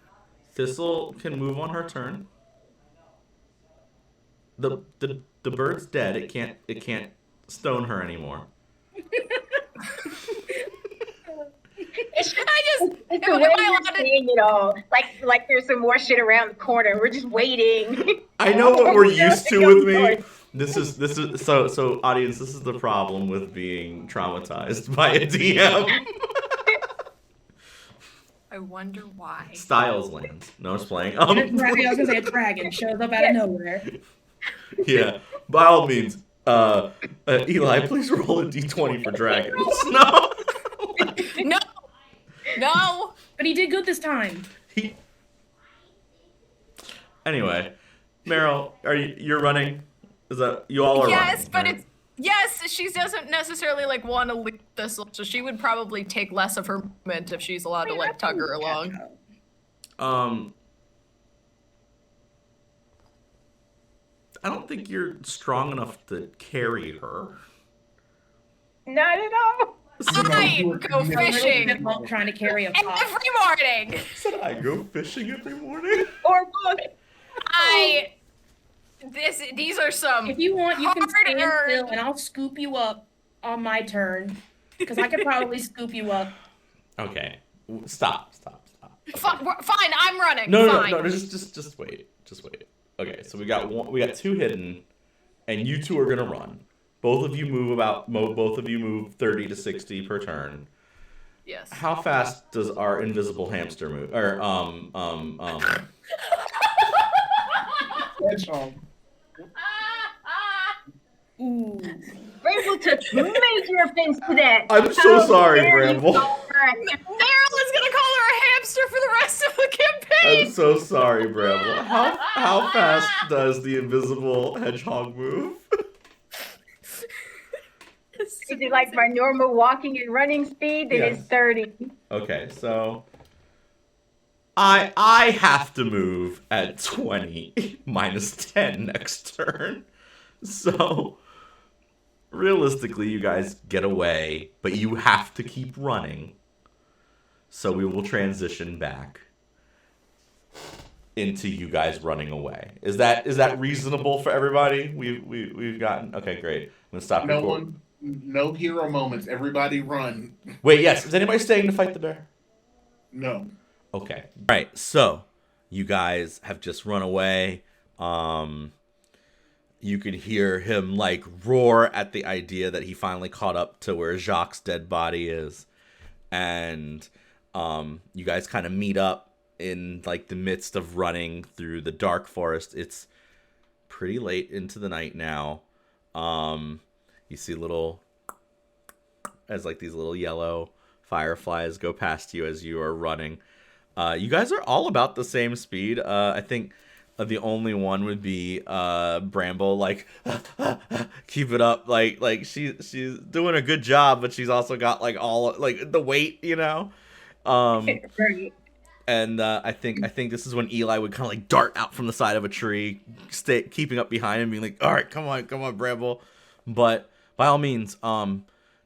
Thistle can move on her turn. The bird's dead. It can't stone her anymore. It's I just. It's Am the way I you're allowed to? saying it all. Like there's some more shit around the corner. We're just waiting. I know what we're used to with me. This is so audience, this is the problem with being traumatized by a DM. I wonder why. Styles lands. No, it's playing. I was gonna say a dragon shows up out of nowhere. Yeah. By all means, Eli, please roll a d20 for dragons. No. No. No. But he did good this time. Anyway, Meryl, you're running? Is that you all are Yes, running? but right? it's. Yes, she doesn't necessarily like want to leave Thistle, so she would probably take less of her movement if she's allowed to like tug her along. I don't think you're strong enough to carry her. Not at all. I go fishing Trying to carry a pot. every morning. Said I go fishing every morning. Or both. These are some. If you want, you can stand hard-earned- still, and I'll scoop you up on my turn. Because I could probably scoop you up. Okay, stop. Fine, I'm running. No, Fine. just wait. Okay, so we got two hidden, and you two are gonna run. Both of you move 30 to 60 per turn. Yes. How fast does our invisible hamster move? Or Hedgehog. Ooh. Bramble took major offense to that. I'm so How sorry, dare you Bramble. call her a- Meryl is gonna call her a hamster for the rest of the campaign. I'm so sorry, Bramble. How fast does the invisible hedgehog move? Is it like my normal walking and running speed? Then Yes. it's 30. Okay, so I have to move at 20 minus 10 next turn. So realistically, you guys get away, but you have to keep running. So we will transition back into you guys running away. Is that reasonable for everybody? We've gotten okay, great. I'm gonna stop recording. No hero moments. Everybody run. Wait, yes. Is anybody staying to fight the bear? No. Okay. All right. So you guys have just run away. You could hear him like roar at the idea that he finally caught up to where Jacques' dead body is, and you guys kind of meet up in like the midst of running through the dark forest. It's pretty late into the night now. You see as like these little yellow fireflies go past you as you are running. You guys are all about the same speed. I think the only one would be Bramble. Like, keep it up. Like she's doing a good job, but she's also got like all like the weight, you know. Right. And I think this is when Eli would kind of like dart out from the side of a tree, keeping up behind him, being like, "All right, come on, Bramble." But by all means,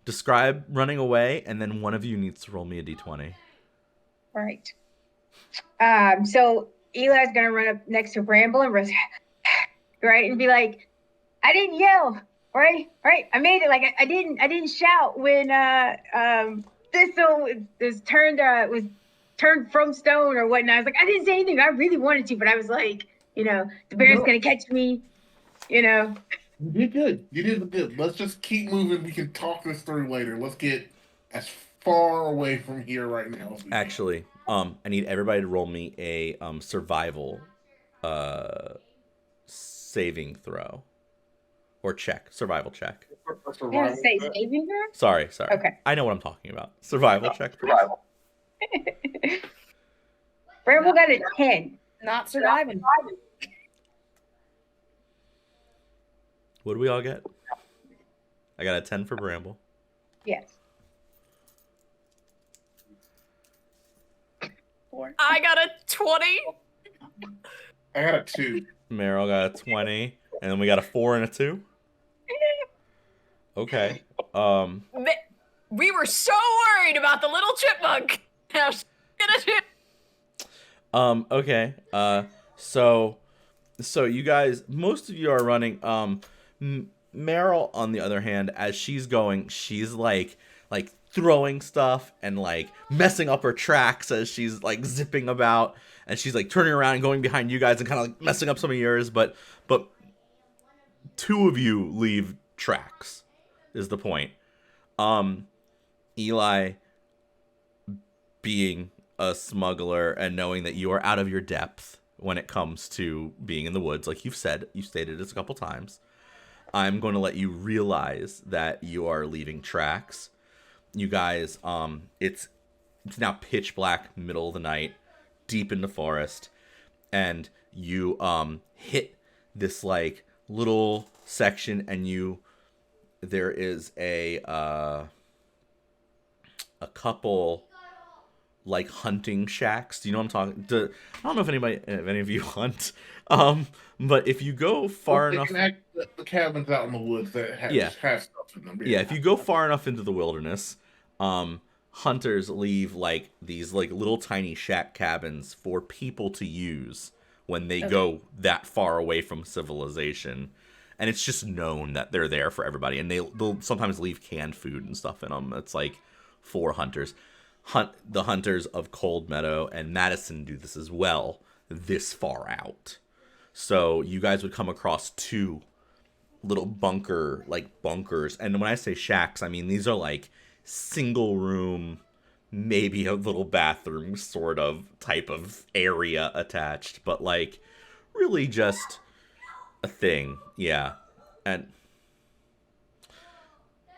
describe running away, and then one of you needs to roll me a d20. Right. So Eli's gonna run up next to Bramble and right and be like, "I didn't yell, right? I made it. Like I didn't shout when Thistle was turned from stone or whatnot. I was like, I didn't say anything. I really wanted to, but I was like, the bear's gonna catch me, You did good. You did good. Let's just keep moving. We can talk this through later. Let's get as far away from here right now as we can. Actually, I need everybody to roll me a survival saving throw. or check, survival check. A I was survival gonna say check? saving her. Sorry. Okay. I know what I'm talking about. Survival check, please. Bramble got a 10. Not surviving. What do we all get? I got a 10 for Bramble. Yes. 4. I got a 20. I got a 2. Meryl got a 20, and then we got a 4 and a 2. Okay. We were so worried about the little chipmunk. How's she gonna do? Okay. So you guys, most of you are running. Meryl, on the other hand, as she's going, she's like throwing stuff and like messing up her tracks as she's like zipping about, and she's like turning around and going behind you guys and kind of like messing up some of yours. But 2 of you leave tracks, is the point. Eli, being a smuggler and knowing that you are out of your depth when it comes to being in the woods, like you stated this a couple times, I'm going to let you realize that you are leaving tracks. You guys, it's now pitch black, middle of the night, deep in the forest, and you hit this like little section, and there is a couple like hunting shacks. Do you know what I'm talking? I don't know if any of you hunt, but if you go far enough, the cabins out in the woods that have stuff in them. Yeah, if you go far enough into the wilderness, hunters leave like these like little tiny shack cabins for people to use when they go that far away from civilization. And it's just known that they're there for everybody. And they'll sometimes leave canned food and stuff in them. It's like for hunters. The hunters of Coldmeadow and Madison do this as well, this far out. So you guys would come across 2 little bunkers. And when I say shacks, I mean these are like single room, maybe a little bathroom sort of type of area attached, but like really just a thing. Yeah. And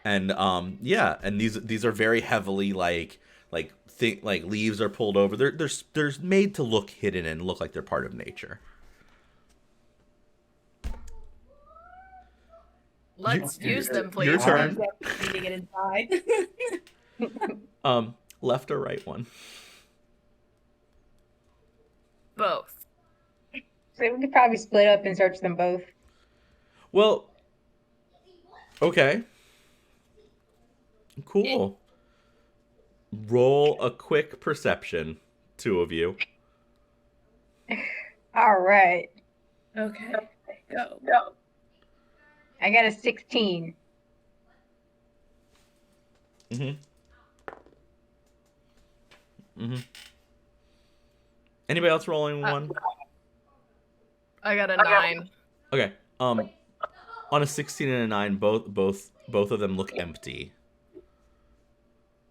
these are very heavily like leaves are pulled over. They're made to look hidden and look like they're part of nature. Let's use them, please. Your turn. Need to get inside. Left or right one? Both. So we could probably split up and search them both. Well, okay. Cool. Roll a quick perception, 2 of you. All right. Okay. Go. I got a 16. Anybody else rolling one? I got a 9. Okay. On a 16 and a 9, both of them look empty.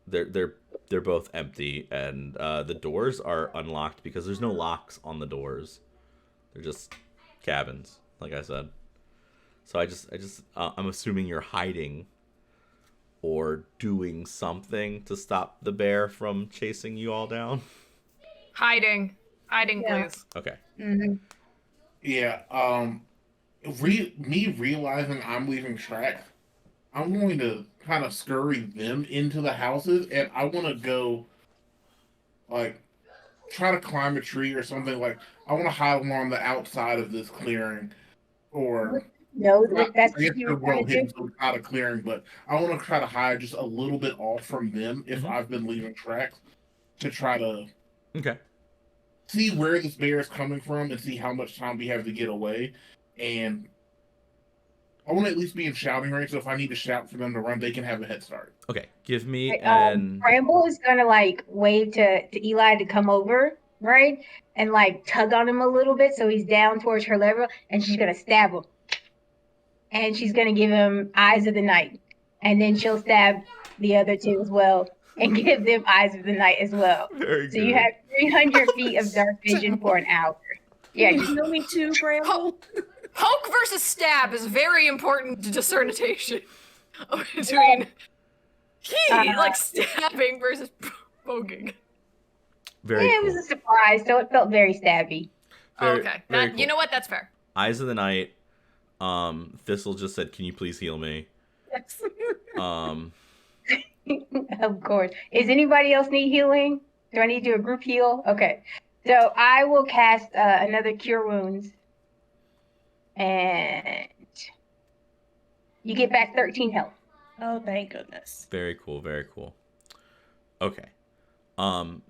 They're both empty, and the doors are unlocked because there's no locks on the doors. They're just cabins, like I said. So I'm assuming you're hiding or doing something to stop the bear from chasing you all down. Hiding, please. Okay. Mm-hmm. Yeah. Me realizing I'm leaving tracks, I'm going to kind of scurry them into the houses, and I want to go, like, try to climb a tree or something. Like, I want to hide along the outside of this clearing, or No, that's I guess what you the were world trying to hidden do. out of clearing, but I want to try to hide just a little bit off from them if Mhm. I've been leaving tracks, to try to Okay. see where this bear is coming from and see how much time we have to get away. And I want to at least be in shouting range, so if I need to shout for them to run, they can have a head start. Okay. Give me an. Bramble is gonna like wave to Eli to come over, right? And like tug on him a little bit so he's down towards her level, and she's gonna stab him. And she's gonna give him eyes of the night. And then she'll stab the other 2 as well and give them eyes of the night as well. Very So good. you have 300 feet of dark vision for an hour. Yeah, You just know me too, Bramble. Poke versus stab is very important discernitation between like stabbing versus poking. Very Yeah, it cool. was a surprise, so it felt very stabby. Okay, very you cool. know what? That's fair. Eyes of the Night. Thistle just said, "Can you please heal me?" Yes. Um, Of course. Is anybody else need healing? Do I need to do a group heal? Okay. So I will cast another Cure Wounds. And you get back 13 health. Oh, thank goodness. very cool. Very cool. Okay.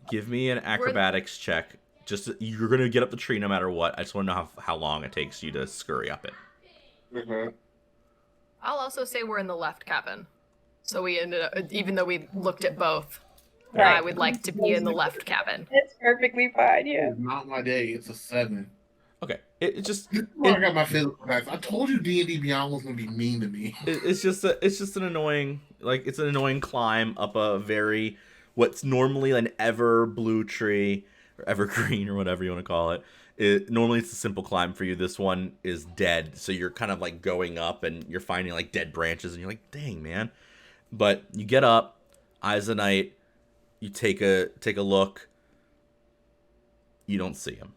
Give me an acrobatics check. Just you're gonna get up the tree no matter what. I just want to know how long it takes you to scurry up it. Okay. I'll also say we're in the left cabin. So we ended up, even though we looked at both, Right. I would like to be in the left cabin. That's perfectly fine, yeah. It's not my day. It's a 7. Okay. It just I got my physical dice. I told you D&D Beyond was gonna be mean to me. it's just an annoying it's an annoying climb up a very what's normally an ever blue tree or evergreen or whatever you want to call it. Normally it's a simple climb for you. This one is dead, so you're kind of like going up and you're finding like dead branches and you're like, dang man. But you get up, Eyes of Night, you take a look. You don't see him.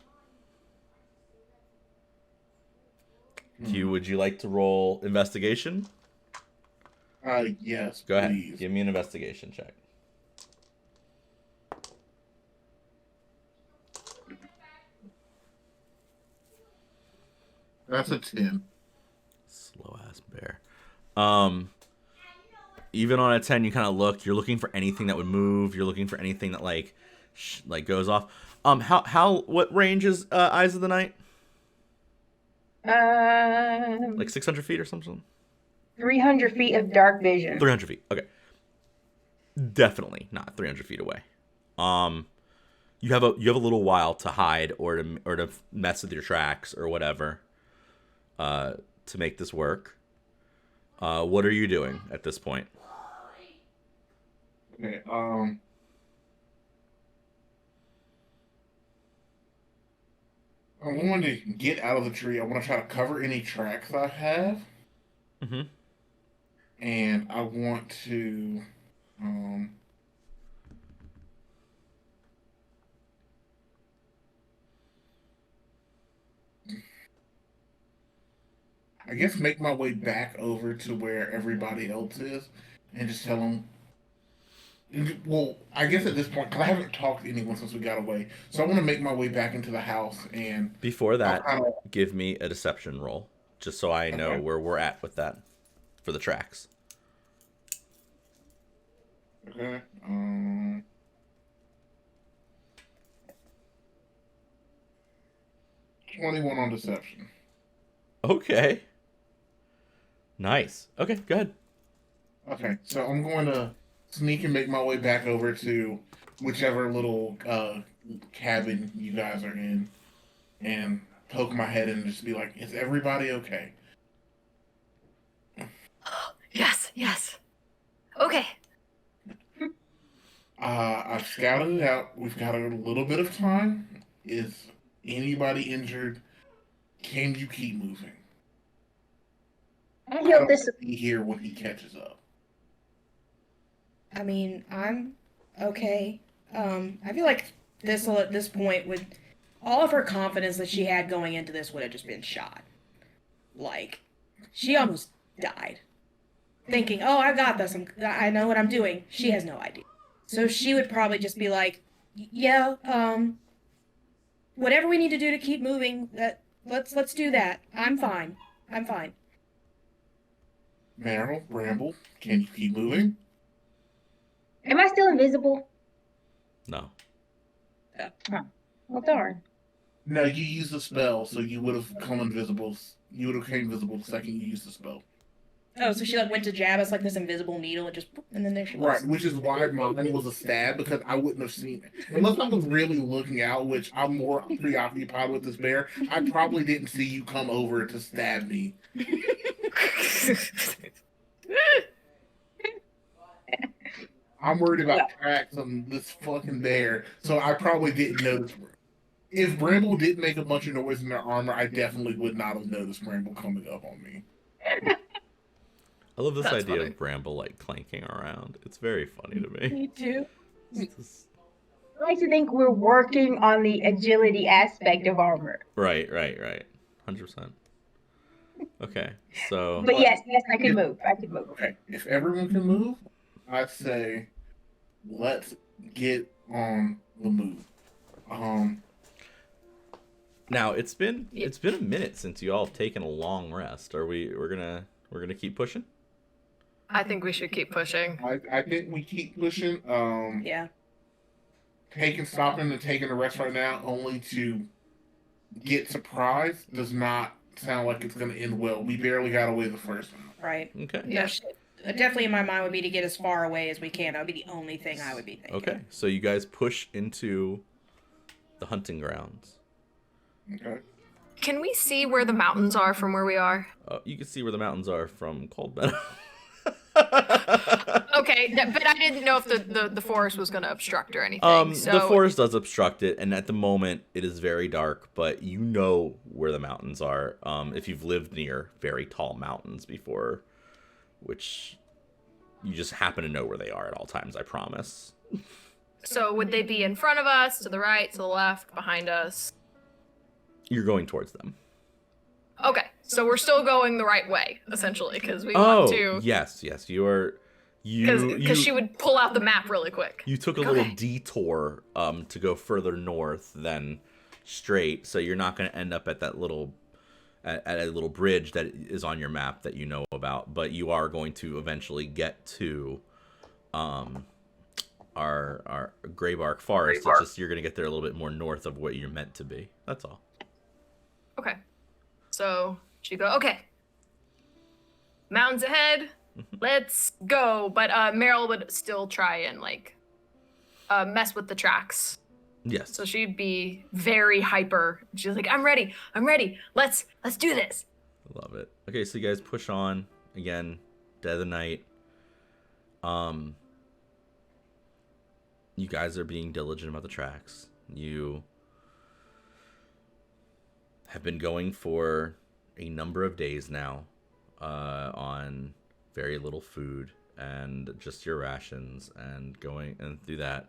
Would you like to roll investigation? Yes. Go ahead. Please. Give me an investigation check. That's a 10. Slow ass bear. Even on a 10, you kind of look. You're looking for anything that would move. You're looking for anything that like goes off. What range is Eyes of the Night? Like 600 feet or something. 300 feet of dark vision. 300 feet. Okay. Definitely not 300 feet away. You have a little while to hide or to mess with your tracks or whatever. To make this work. What are you doing at this point? Okay. I want to get out of the tree. I want to try to cover any tracks I have. Mm-hmm. And I want to I guess make my way back over to where everybody else is and just tell them. Well, I guess at this point, because I haven't talked to anyone since we got away, so I want to make my way back into the house and. Before that, give me a deception roll, just so I know where we're at with that for the tracks. Okay. 21 on deception. Okay. Nice. Okay, go ahead. Okay, so I'm going to sneak and make my way back over to whichever little cabin you guys are in and poke my head in and just be like, is everybody okay? Yes. Okay. I've scouted it out. We've got a little bit of time. Is anybody injured? Can you keep moving? I healed this. Be here when he catches up. I mean, I'm okay. I feel like Thistle at this point would all of her confidence that she had going into this would have just been shot. Like, she almost died. Thinking, oh, I got this. I know what I'm doing. She has no idea. So she would probably just be like, yeah, whatever we need to do to keep moving, let's do that. I'm fine. Meryl, Bramble, can you keep moving? Am I still invisible? No. Well, darn. No, you used the spell, so you would have come invisible. You would have came invisible the second you used the spell. Oh, so she like went to jab us like this invisible needle and just, and then there she was. Right, which is why mine was a stab, because I wouldn't have seen it. Unless I was really looking out, which I'm more preoccupied with this bear, I probably didn't see you come over to stab me. I'm worried about tracks on this fucking bear, so I probably didn't notice. If Bramble didn't make a bunch of noise in their armor, I definitely would not have noticed Bramble coming up on me. I love this That's idea funny. of Bramble like clanking around. It's very funny to me. Me too. I like to think we're working on the agility aspect of armor. Right. 100%. Okay, so But yes, I could move. I could move. Okay, if everyone can move, I'd say let's get on the move. now it's been a minute since you all have taken a long rest. We're gonna keep pushing? I think we should keep pushing. I think we keep pushing. Yeah. Stopping and taking a rest right now, only to get surprised, does not sound like it's going to end well. We barely got away the first time. Right. Okay. Yeah. Definitely in my mind would be to get as far away as we can. That would be the only thing I would be thinking. Okay, so you guys push into the hunting grounds. Okay. Can we see where the mountains are from where we are? You can see where the mountains are from Coldmeadow. Okay, but I didn't know if the forest was going to obstruct or anything. The forest does obstruct it, and at the moment it is very dark, but you know where the mountains are. If you've lived near very tall mountains before, which you just happen to know where they are at all times, I promise. So would they be in front of us, to the right, to the left, behind us? You're going towards them. Okay, so we're still going the right way, essentially, because we want to. Yes, you are. Because she would pull out the map really quick. You took a little detour to go further north than straight, so you're not going to end up at that little at a little bridge that is on your map that you know about, but you are going to eventually get to our Greybark Forest. It's just you're going to get there a little bit more north of what you're meant to be. That's all. Okay. So she go, okay. Mountains ahead. Let's go. But Meryl would still try and mess with the tracks. Yes. So she'd be very hyper. She's like, I'm ready. Let's do this. Love it. Okay, so you guys push on again, dead of the night. You guys are being diligent about the tracks. You have been going for a number of days now on very little food and just your rations and going and through that.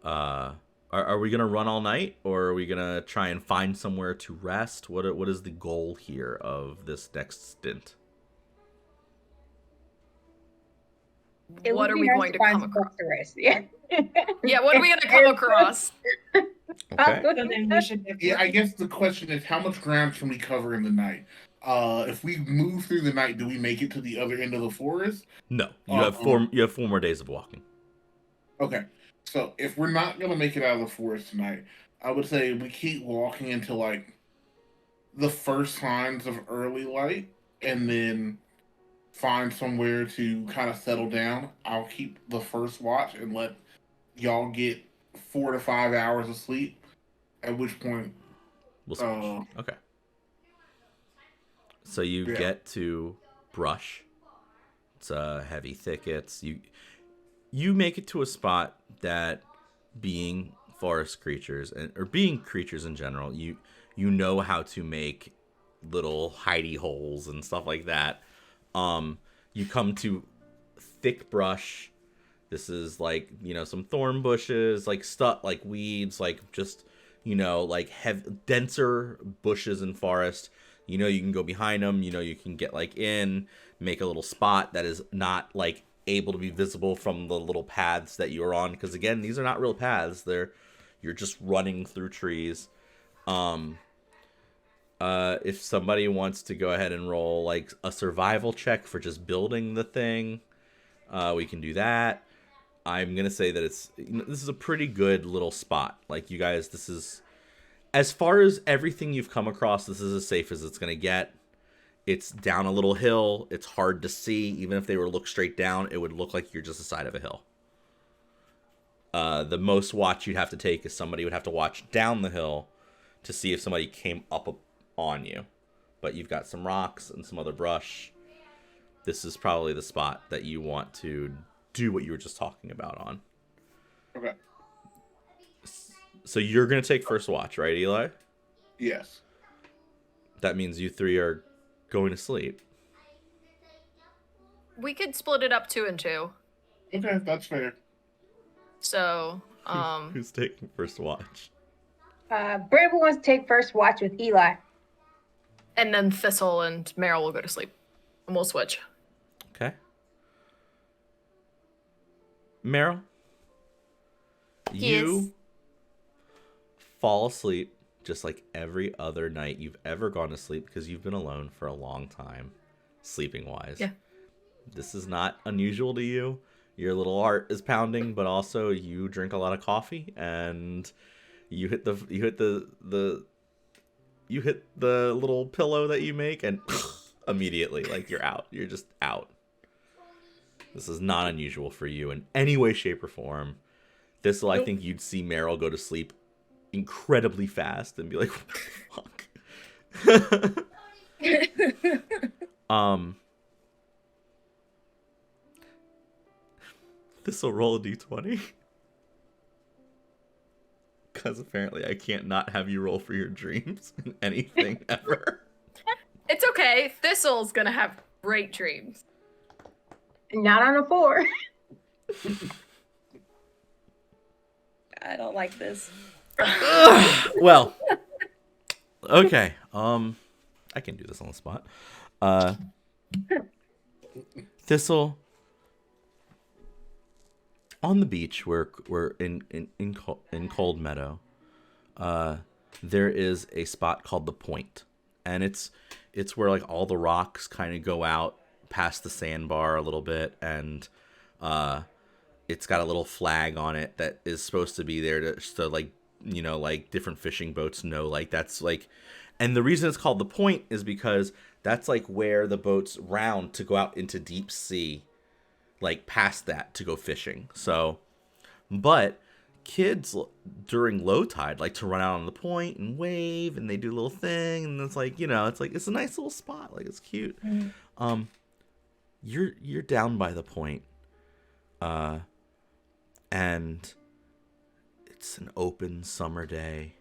Are we gonna run all night, or are we gonna try and find somewhere to rest? What is the goal here of this next stint? What are we going to come across? Yeah. Yeah, what are we going to come across? Okay. So then we should. Yeah, I guess the question is, how much ground can we cover in the night? If we move through the night, do we make it to the other end of the forest? No, you have 4 more days of walking. Okay, so if we're not gonna make it out of the forest tonight, I would say we keep walking until the first signs of early light, and then find somewhere to kind of settle down. I'll keep the first watch and let y'all get 4 to 5 hours of sleep. At which point, We'll switch. Okay. So you get to brush. It's heavy thickets. You make it to a spot that, being forest creatures or being creatures in general, you know how to make little hidey holes and stuff like that. You come to thick brush. This is some thorn bushes, stuff like weeds, just denser bushes in forest. You can go behind them. You can get in, make a little spot that is not able to be visible from the little paths that you're on, because again, these are not real paths. You're just running through trees. If somebody wants to go ahead and roll a survival check for just building the thing, we can do that. I'm gonna say that this is a pretty good little spot. You guys, this is, as far as everything you've come across, this is as safe as it's gonna get. It's down a little hill. It's hard to see. Even if they were to look straight down, it would look like you're just the side of a hill. The most watch you'd have to take is somebody would have to watch down the hill to see if somebody came up on you. But you've got some rocks and some other brush. This is probably the spot that you want to do what you were just talking about on. Okay. So you're gonna take first watch, right, Eli? Yes. That means you three are going to sleep. We could split it up 2 and 2. Okay, that's fair. So, Who's taking first watch? Bramble wants to take first watch with Eli. and then Thistle and Meryl will go to sleep. And we'll switch. Okay. Meryl, Yes. you fall asleep just like every other night you've ever gone to sleep because you've been alone for a long time, sleeping wise. Yeah. This is not unusual to you. Your little heart is pounding, but also you drink a lot of coffee and you hit the little pillow that you make and immediately, like, you're out. You're just out. This is not unusual for you in any way, shape, or form. Thistle, I think you'd see Meryl go to sleep incredibly fast and be like, what the fuck? This'll roll a d20. Because apparently I can't not have you roll for your dreams in anything ever. It's okay. Thistle's gonna have great dreams. Not on a 4. I don't like this. Well, okay. I can do this on the spot. Thistle, on the beach, we're in Coldmeadow. There is a spot called the Point, and it's where like all the rocks kind of go out past the sandbar a little bit, and it's got a little flag on it that is supposed to be there to like, you know, like different fishing boats know, like that's like, and the reason it's called the Point is because that's like where the boats round to go out into deep sea, like past that to go fishing. So, but kids during low tide like to run out on the point and wave, and they do a little thing, and it's like, you know, it's like, it's a nice little spot, like it's cute. Mm-hmm. You're down by the point, and it's an open summer day.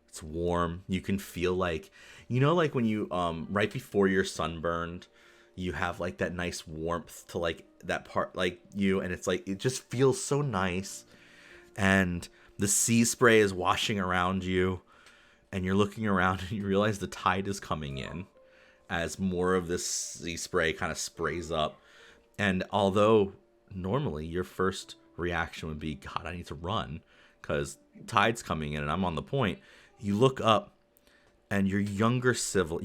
It's warm. You can feel like, you know, like when you right before you're sunburned, you have like that nice warmth to like that part, like you, and it's like, it just feels so nice. And the sea spray is washing around you, and you're looking around and you realize the tide is coming in as more of this sea spray kind of sprays up. And although normally your first reaction would be, God, I need to run because tide's coming in and I'm on the point, you look up and your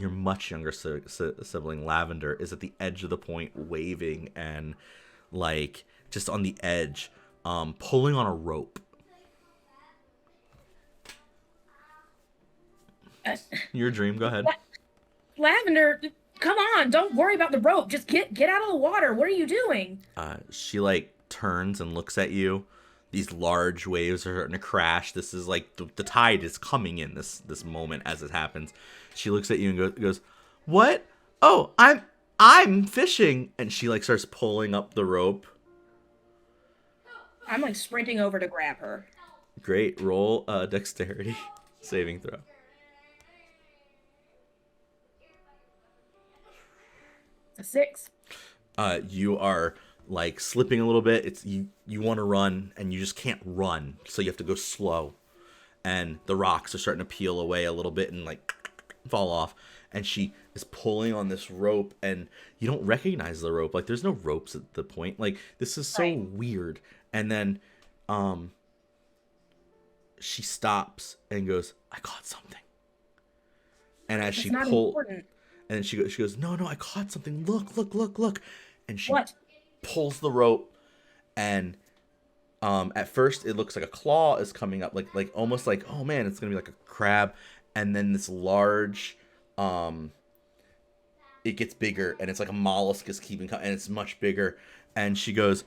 much younger sibling, Lavender, is at the edge of the point waving and like just on the edge, pulling on a rope. Your dream, go ahead. Lavender, come on, don't worry about the rope. Just get out of the water. What are you doing? She like turns and looks at you. These large waves are starting to crash. This is like the tide is coming in this moment as it happens. She looks at you and goes, "What? Oh, I'm fishing." And she like starts pulling up the rope. I'm like sprinting over to grab her. Great. Roll dexterity saving throw. A 6. You are like slipping a little bit. It's you want to run and you just can't run, so you have to go slow, and the rocks are starting to peel away a little bit and like fall off, and she is pulling on this rope, and you don't recognize the rope. Like there's no ropes at the point. Like this is so weird. And then she stops and goes, "I caught something." And as she pulls, and then she goes, no, I caught something. Look. And she pulls the rope, and at first it looks like a claw is coming up, like almost like, oh man, it's gonna be like a crab. And then this large, it gets bigger, and it's like a mollusk is keeping coming, and it's much bigger. And she goes,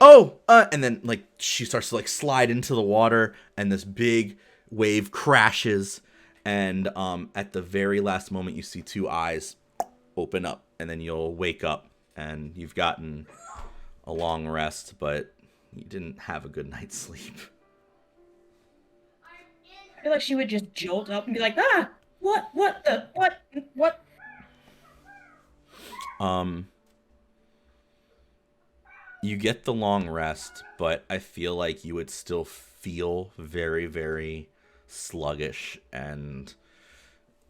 oh, and then like she starts to like slide into the water, and this big wave crashes. And at the very last moment, you see 2 eyes open up, and then you'll wake up, and you've gotten a long rest, but you didn't have a good night's sleep. I feel like she would just jolt up and be like, what, what? You get the long rest, but I feel like you would still feel very, very sluggish, and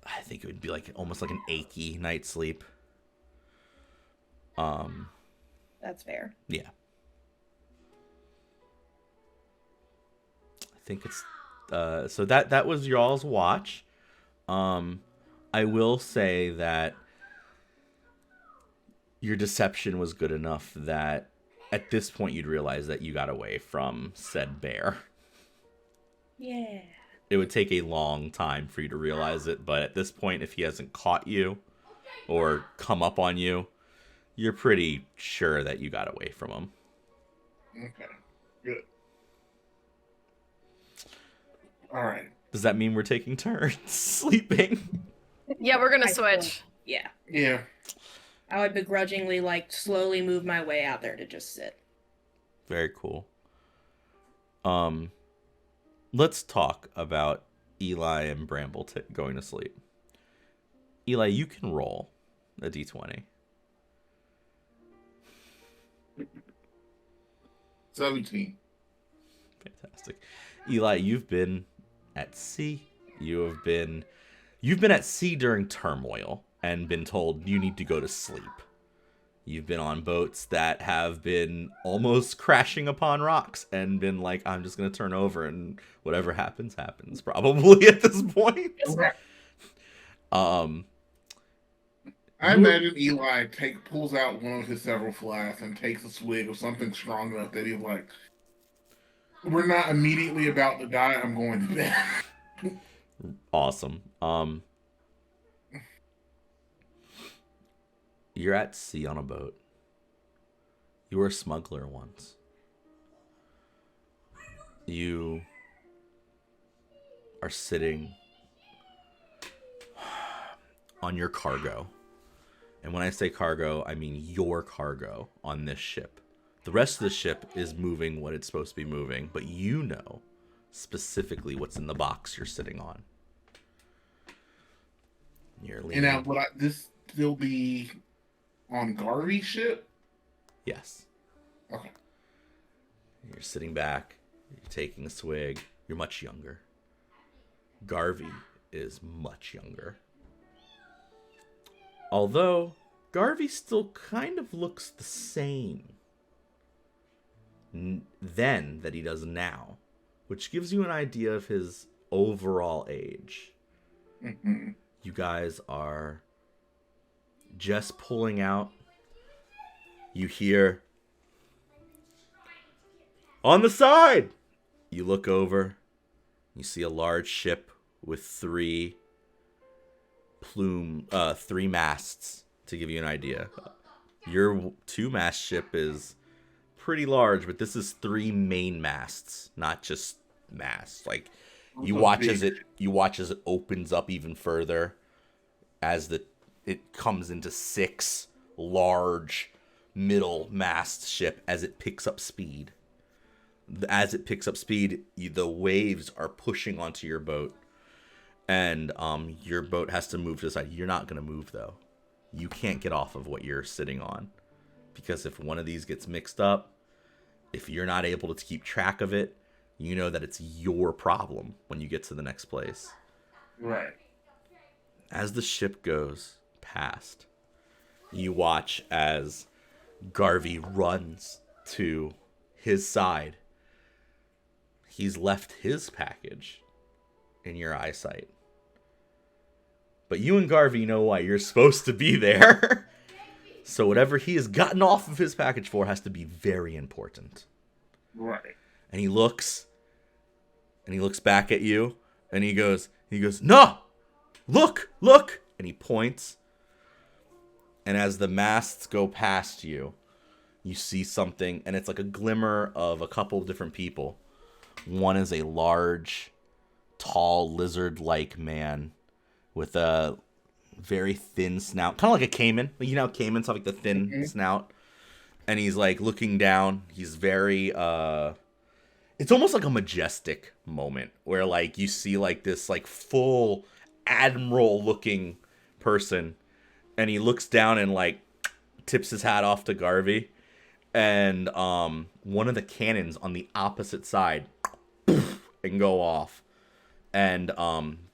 I think it would be like almost like an achy night's sleep. That's fair. Yeah. I think it's so that was y'all's watch. I will say that your deception was good enough that at this point you'd realize that you got away from said bear. Yeah. It would take a long time for you to realize it, but at this point, if he hasn't caught you or come up on you, you're pretty sure that you got away from him. Okay, good. All right. Does that mean we're taking turns sleeping? Yeah, we're gonna I switch. Yeah. Yeah. I would begrudgingly, like, slowly move my way out there to just sit. Very cool. Let's talk about Eli and Bramble going to sleep. Eli, you can roll a d20. 17. Fantastic. Eli, you've been at sea. You've been at sea during turmoil and been told you need to go to sleep. You've been on boats that have been almost crashing upon rocks and been like, I'm just going to turn over and whatever happens, happens, probably at this point. I imagine Eli pulls out one of his several flasks and takes a swig of something strong enough that he's like, we're not immediately about to die, I'm going to bed. Awesome. You're at sea on a boat. You were a smuggler once. You are sitting on your cargo. And when I say cargo, I mean your cargo on this ship. The rest of the ship is moving what it's supposed to be moving, but you know specifically what's in the box you're sitting on. You're leaning. And now, would this still be on Garvey's ship? Yes. Okay. You're sitting back. You're taking a swig. You're much younger. Garvey is much younger. Although, Garvey still kind of looks the same then that he does now, which gives you an idea of his overall age. Mm-hmm. You guys are just pulling out. You hear, on the side! You look over. You see a large ship with three masts, to give you an idea. Your 2-mast ship is pretty large, but this is 3 main masts, not just masts. Like, you watch as it opens up even further as it comes into 6 large middle mast ship as it picks up speed. As it picks up speed, the waves are pushing onto your boat, and your boat has to move to the side. You're not going to move, though. You can't get off of what you're sitting on, because if one of these gets mixed up, if you're not able to keep track of it, you know that it's your problem when you get to the next place. Right. As the ship goes past, you watch as Garvey runs to his side. He's left his package in your eyesight. But you and Garvey know why you're supposed to be there. So whatever he has gotten off of his package for has to be very important. Right. And he looks back at you, and he goes, no, look, and he points. And as the masts go past you, you see something, and it's like a glimmer of a couple of different people. One is a large, tall, lizard-like man with a very thin snout, kind of like a caiman. You know, caimans have like the thin snout. And he's like looking down. He's very it's almost like a majestic moment where like you see like this like full admiral looking person, and he looks down and like tips his hat off to Garvey, and one of the cannons on the opposite side and go off, and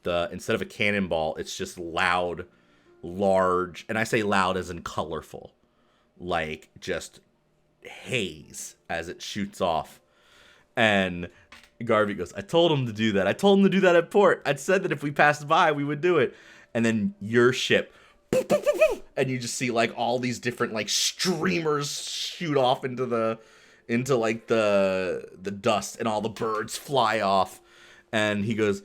the instead of a cannonball, it's just loud, large, and I say loud as in colorful, like just haze as it shoots off. And Garvey goes, I told him to do that. I told him to do that at port. I'd said that if we passed by, we would do it. And then your ship, and you just see like all these different like streamers shoot off into like the dust, and all the birds fly off. And he goes,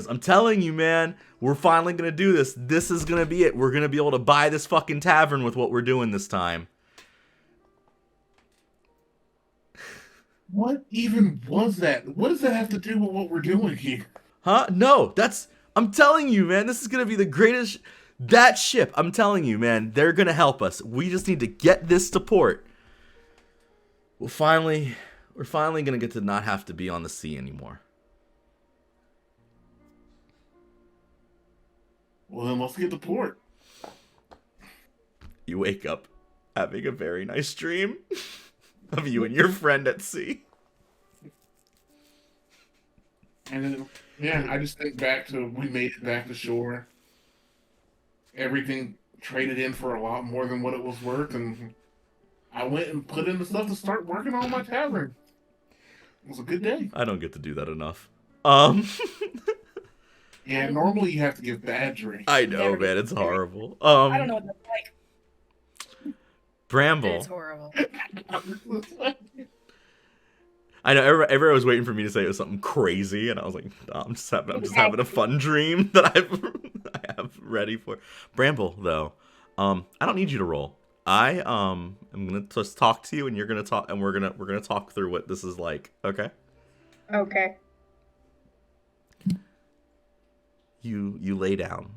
I'm telling you, man, we're finally gonna do this. This is gonna be it. We're gonna be able to buy this fucking tavern with what we're doing this time. What even was that? What does that have to do with what we're doing here? Huh? No, I'm telling you, man, this is gonna be the greatest. That ship, I'm telling you, man, they're gonna help us. We just need to get this to port. We're finally gonna get to not have to be on the sea anymore. Well, then let's get to port. You wake up having a very nice dream of you and your friend at sea. And then, yeah, I just think back to we made it back to shore. Everything traded in for a lot more than what it was worth, and I went and put in the stuff to start working on my tavern. It was a good day. I don't get to do that enough. Yeah, normally you have to give bad drinks. I know, man, it's horrible. I don't know what that's like. Bramble. It's horrible. I know everyone was waiting for me to say it was something crazy, and I was like, no, I'm just having a fun dream that I have ready for. Bramble, though, I don't need you to roll. I am gonna just talk to you, and you're gonna talk, and we're gonna talk through what this is like. Okay. Okay. You lay down.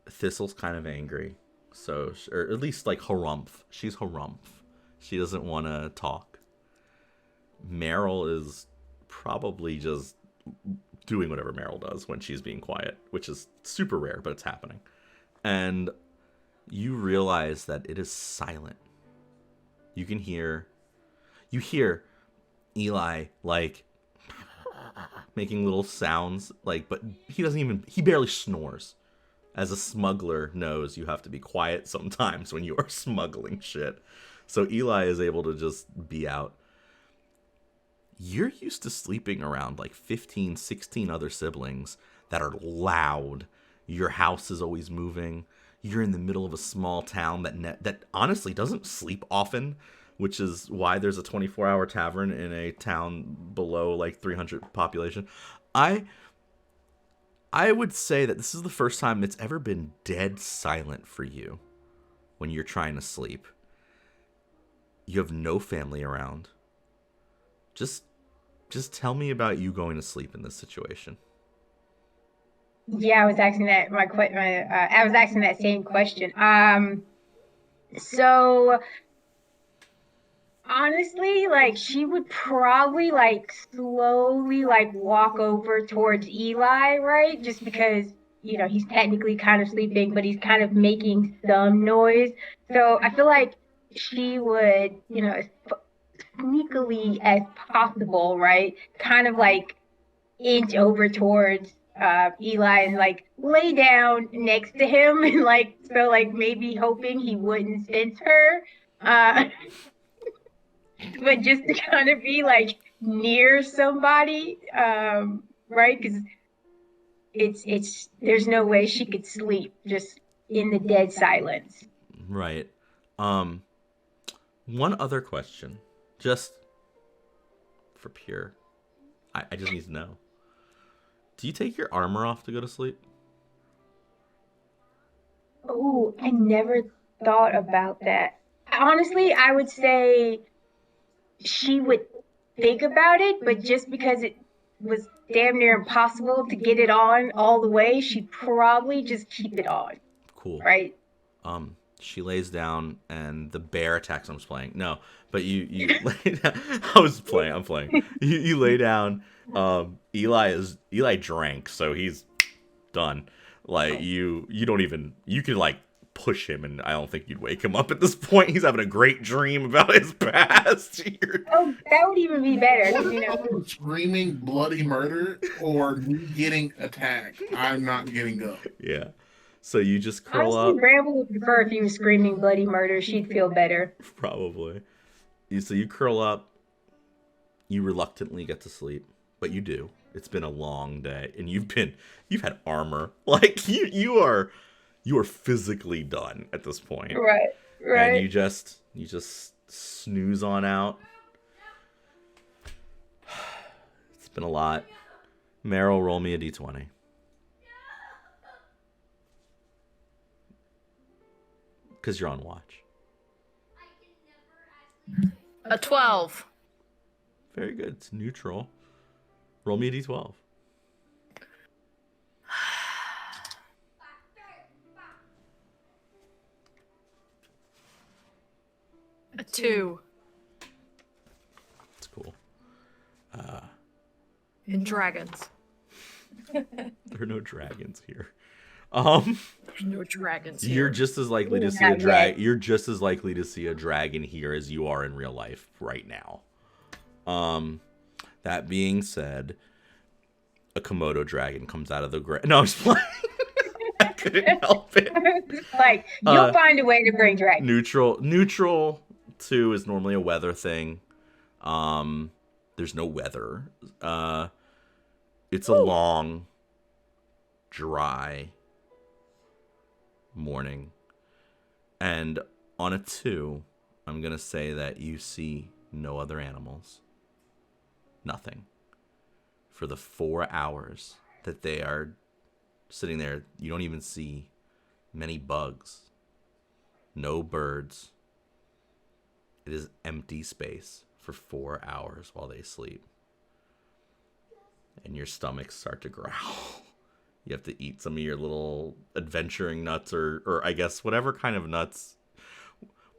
Thistle's kind of angry, so, or at least like harumph. She's harumph. She doesn't want to talk. Meryl is probably just doing whatever Meryl does when she's being quiet, which is super rare, but it's happening. And you realize that it is silent. You hear Eli like making little sounds, like, but he barely snores. As a smuggler knows, you have to be quiet sometimes when you are smuggling shit. So Eli is able to just be out. You're used to sleeping around like 15, 16 other siblings that are loud. Your house is always moving. You're in the middle of a small town that honestly doesn't sleep often, which is why there's a 24-hour tavern in a town below like 300 population. I would say that this is the first time it's ever been dead silent for you when you're trying to sleep. You have no family around. Just tell me about you going to sleep in this situation. Yeah, I was asking that I was asking that same question. So honestly, like she would probably like slowly like walk over towards Eli, right? Just because, you know, he's technically kind of sleeping, but he's kind of making some noise. So I feel like she would, you know, as sneakily as possible, right? Kind of like inch over towards Eli and like lay down next to him and like, so like maybe hoping he wouldn't sense her. But just to kind of be like near somebody, right? Because it's there's no way she could sleep just in the dead silence. Right. One other question, just for pure. I just need to know. Do you take your armor off to go to sleep? Oh, I never thought about that. Honestly, I would say she would think about it, but just because it was damn near impossible to get it on all the way, she'd probably just keep it on. Cool. Right? She lays down, and the bear attacks. I'm just playing. No, but you lay down. I'm playing. You lay down. Eli drank, so he's done. Like you don't even. You can like push him, and I don't think you'd wake him up at this point. He's having a great dream about his past. Oh, that would even be better. 'Cause, you know, Screaming bloody murder or me getting attacked. I'm not getting up. Yeah. So you just curl honestly, up. Bramble would prefer if you were screaming bloody murder. She'd feel better. Probably. So you curl up. You reluctantly get to sleep, but you do. It's been a long day, and you've had armor. Like you are physically done at this point. Right. And you just snooze on out. It's been a lot. Meryl, roll me a d20. Because you're on watch. A 12. Very good. It's neutral. Roll me a d12. A 2. It's cool. And dragons. There are no dragons here. There's no dragons here. You're just as likely to see a drag. You're just as likely to see a dragon here as you are in real life right now. That being said, a Komodo dragon comes out of the ground. No, I'm just playing. I couldn't help it. Like, you'll find a way to bring dragons. Neutral 2 is normally a weather thing. There's no weather. It's a long, dry morning. And on a 2, I'm going to say that you see no other animals. Nothing. For the 4 hours that they are sitting there, you don't even see many bugs. No birds. It is empty space for 4 hours while they sleep. And your stomachs start to growl. You have to eat some of your little adventuring nuts or I guess whatever kind of nuts.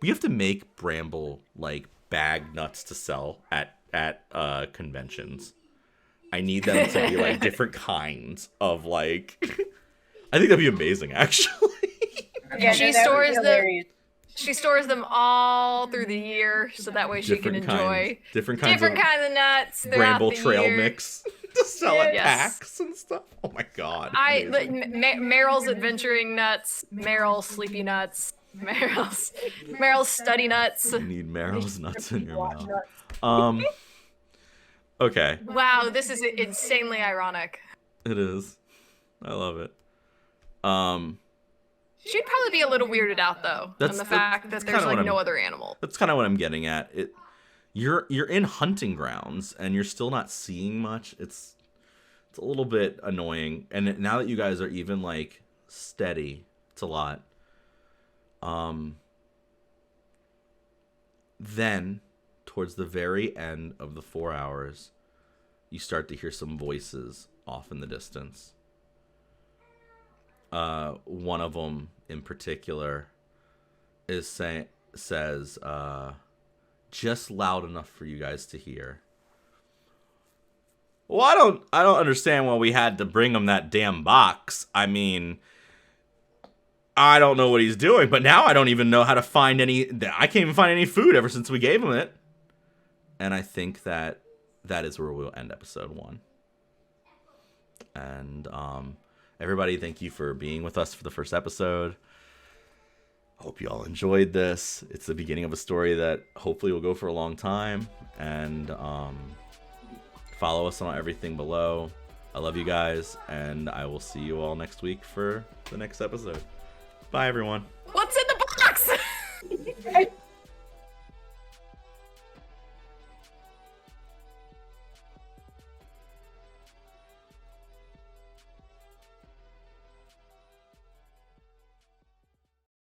We have to make Bramble like bag nuts to sell at conventions. I need them to be like different kinds of like I think that'd be amazing actually. Yeah, She that would stores be them. hilarious. She stores them all through the year, so that way she can enjoy different kinds different kinds of nuts throughout Bramble the trail year. mix to sell at Yes. packs and stuff. Oh my god. Amazing. Meryl's adventuring nuts, Meryl's sleepy nuts, Meryl's study nuts. You need Meryl's nuts in your mouth. Okay. Wow, this is insanely ironic. It is. I love it. She'd probably be a little weirded out though on the fact that there's like no other animal. That's kind of what I'm getting at. You're in hunting grounds and you're still not seeing much. It's a little bit annoying. And now that you guys are even like steady, it's a lot. Then towards the very end of the 4 hours, you start to hear some voices off in the distance. One of them in particular says just loud enough for you guys to hear. Well, I don't understand why we had to bring him that damn box. I mean, I don't know what he's doing, but now I don't even know how to find I can't even find any food ever since we gave him it. And I think that is where we'll end episode 1. And everybody, thank you for being with us for the first episode. Hope you all enjoyed this. It's the beginning of a story that hopefully will go for a long time. And follow us on everything below. I love you guys, and I will see you all next week for the next episode. Bye, everyone. What's in the box?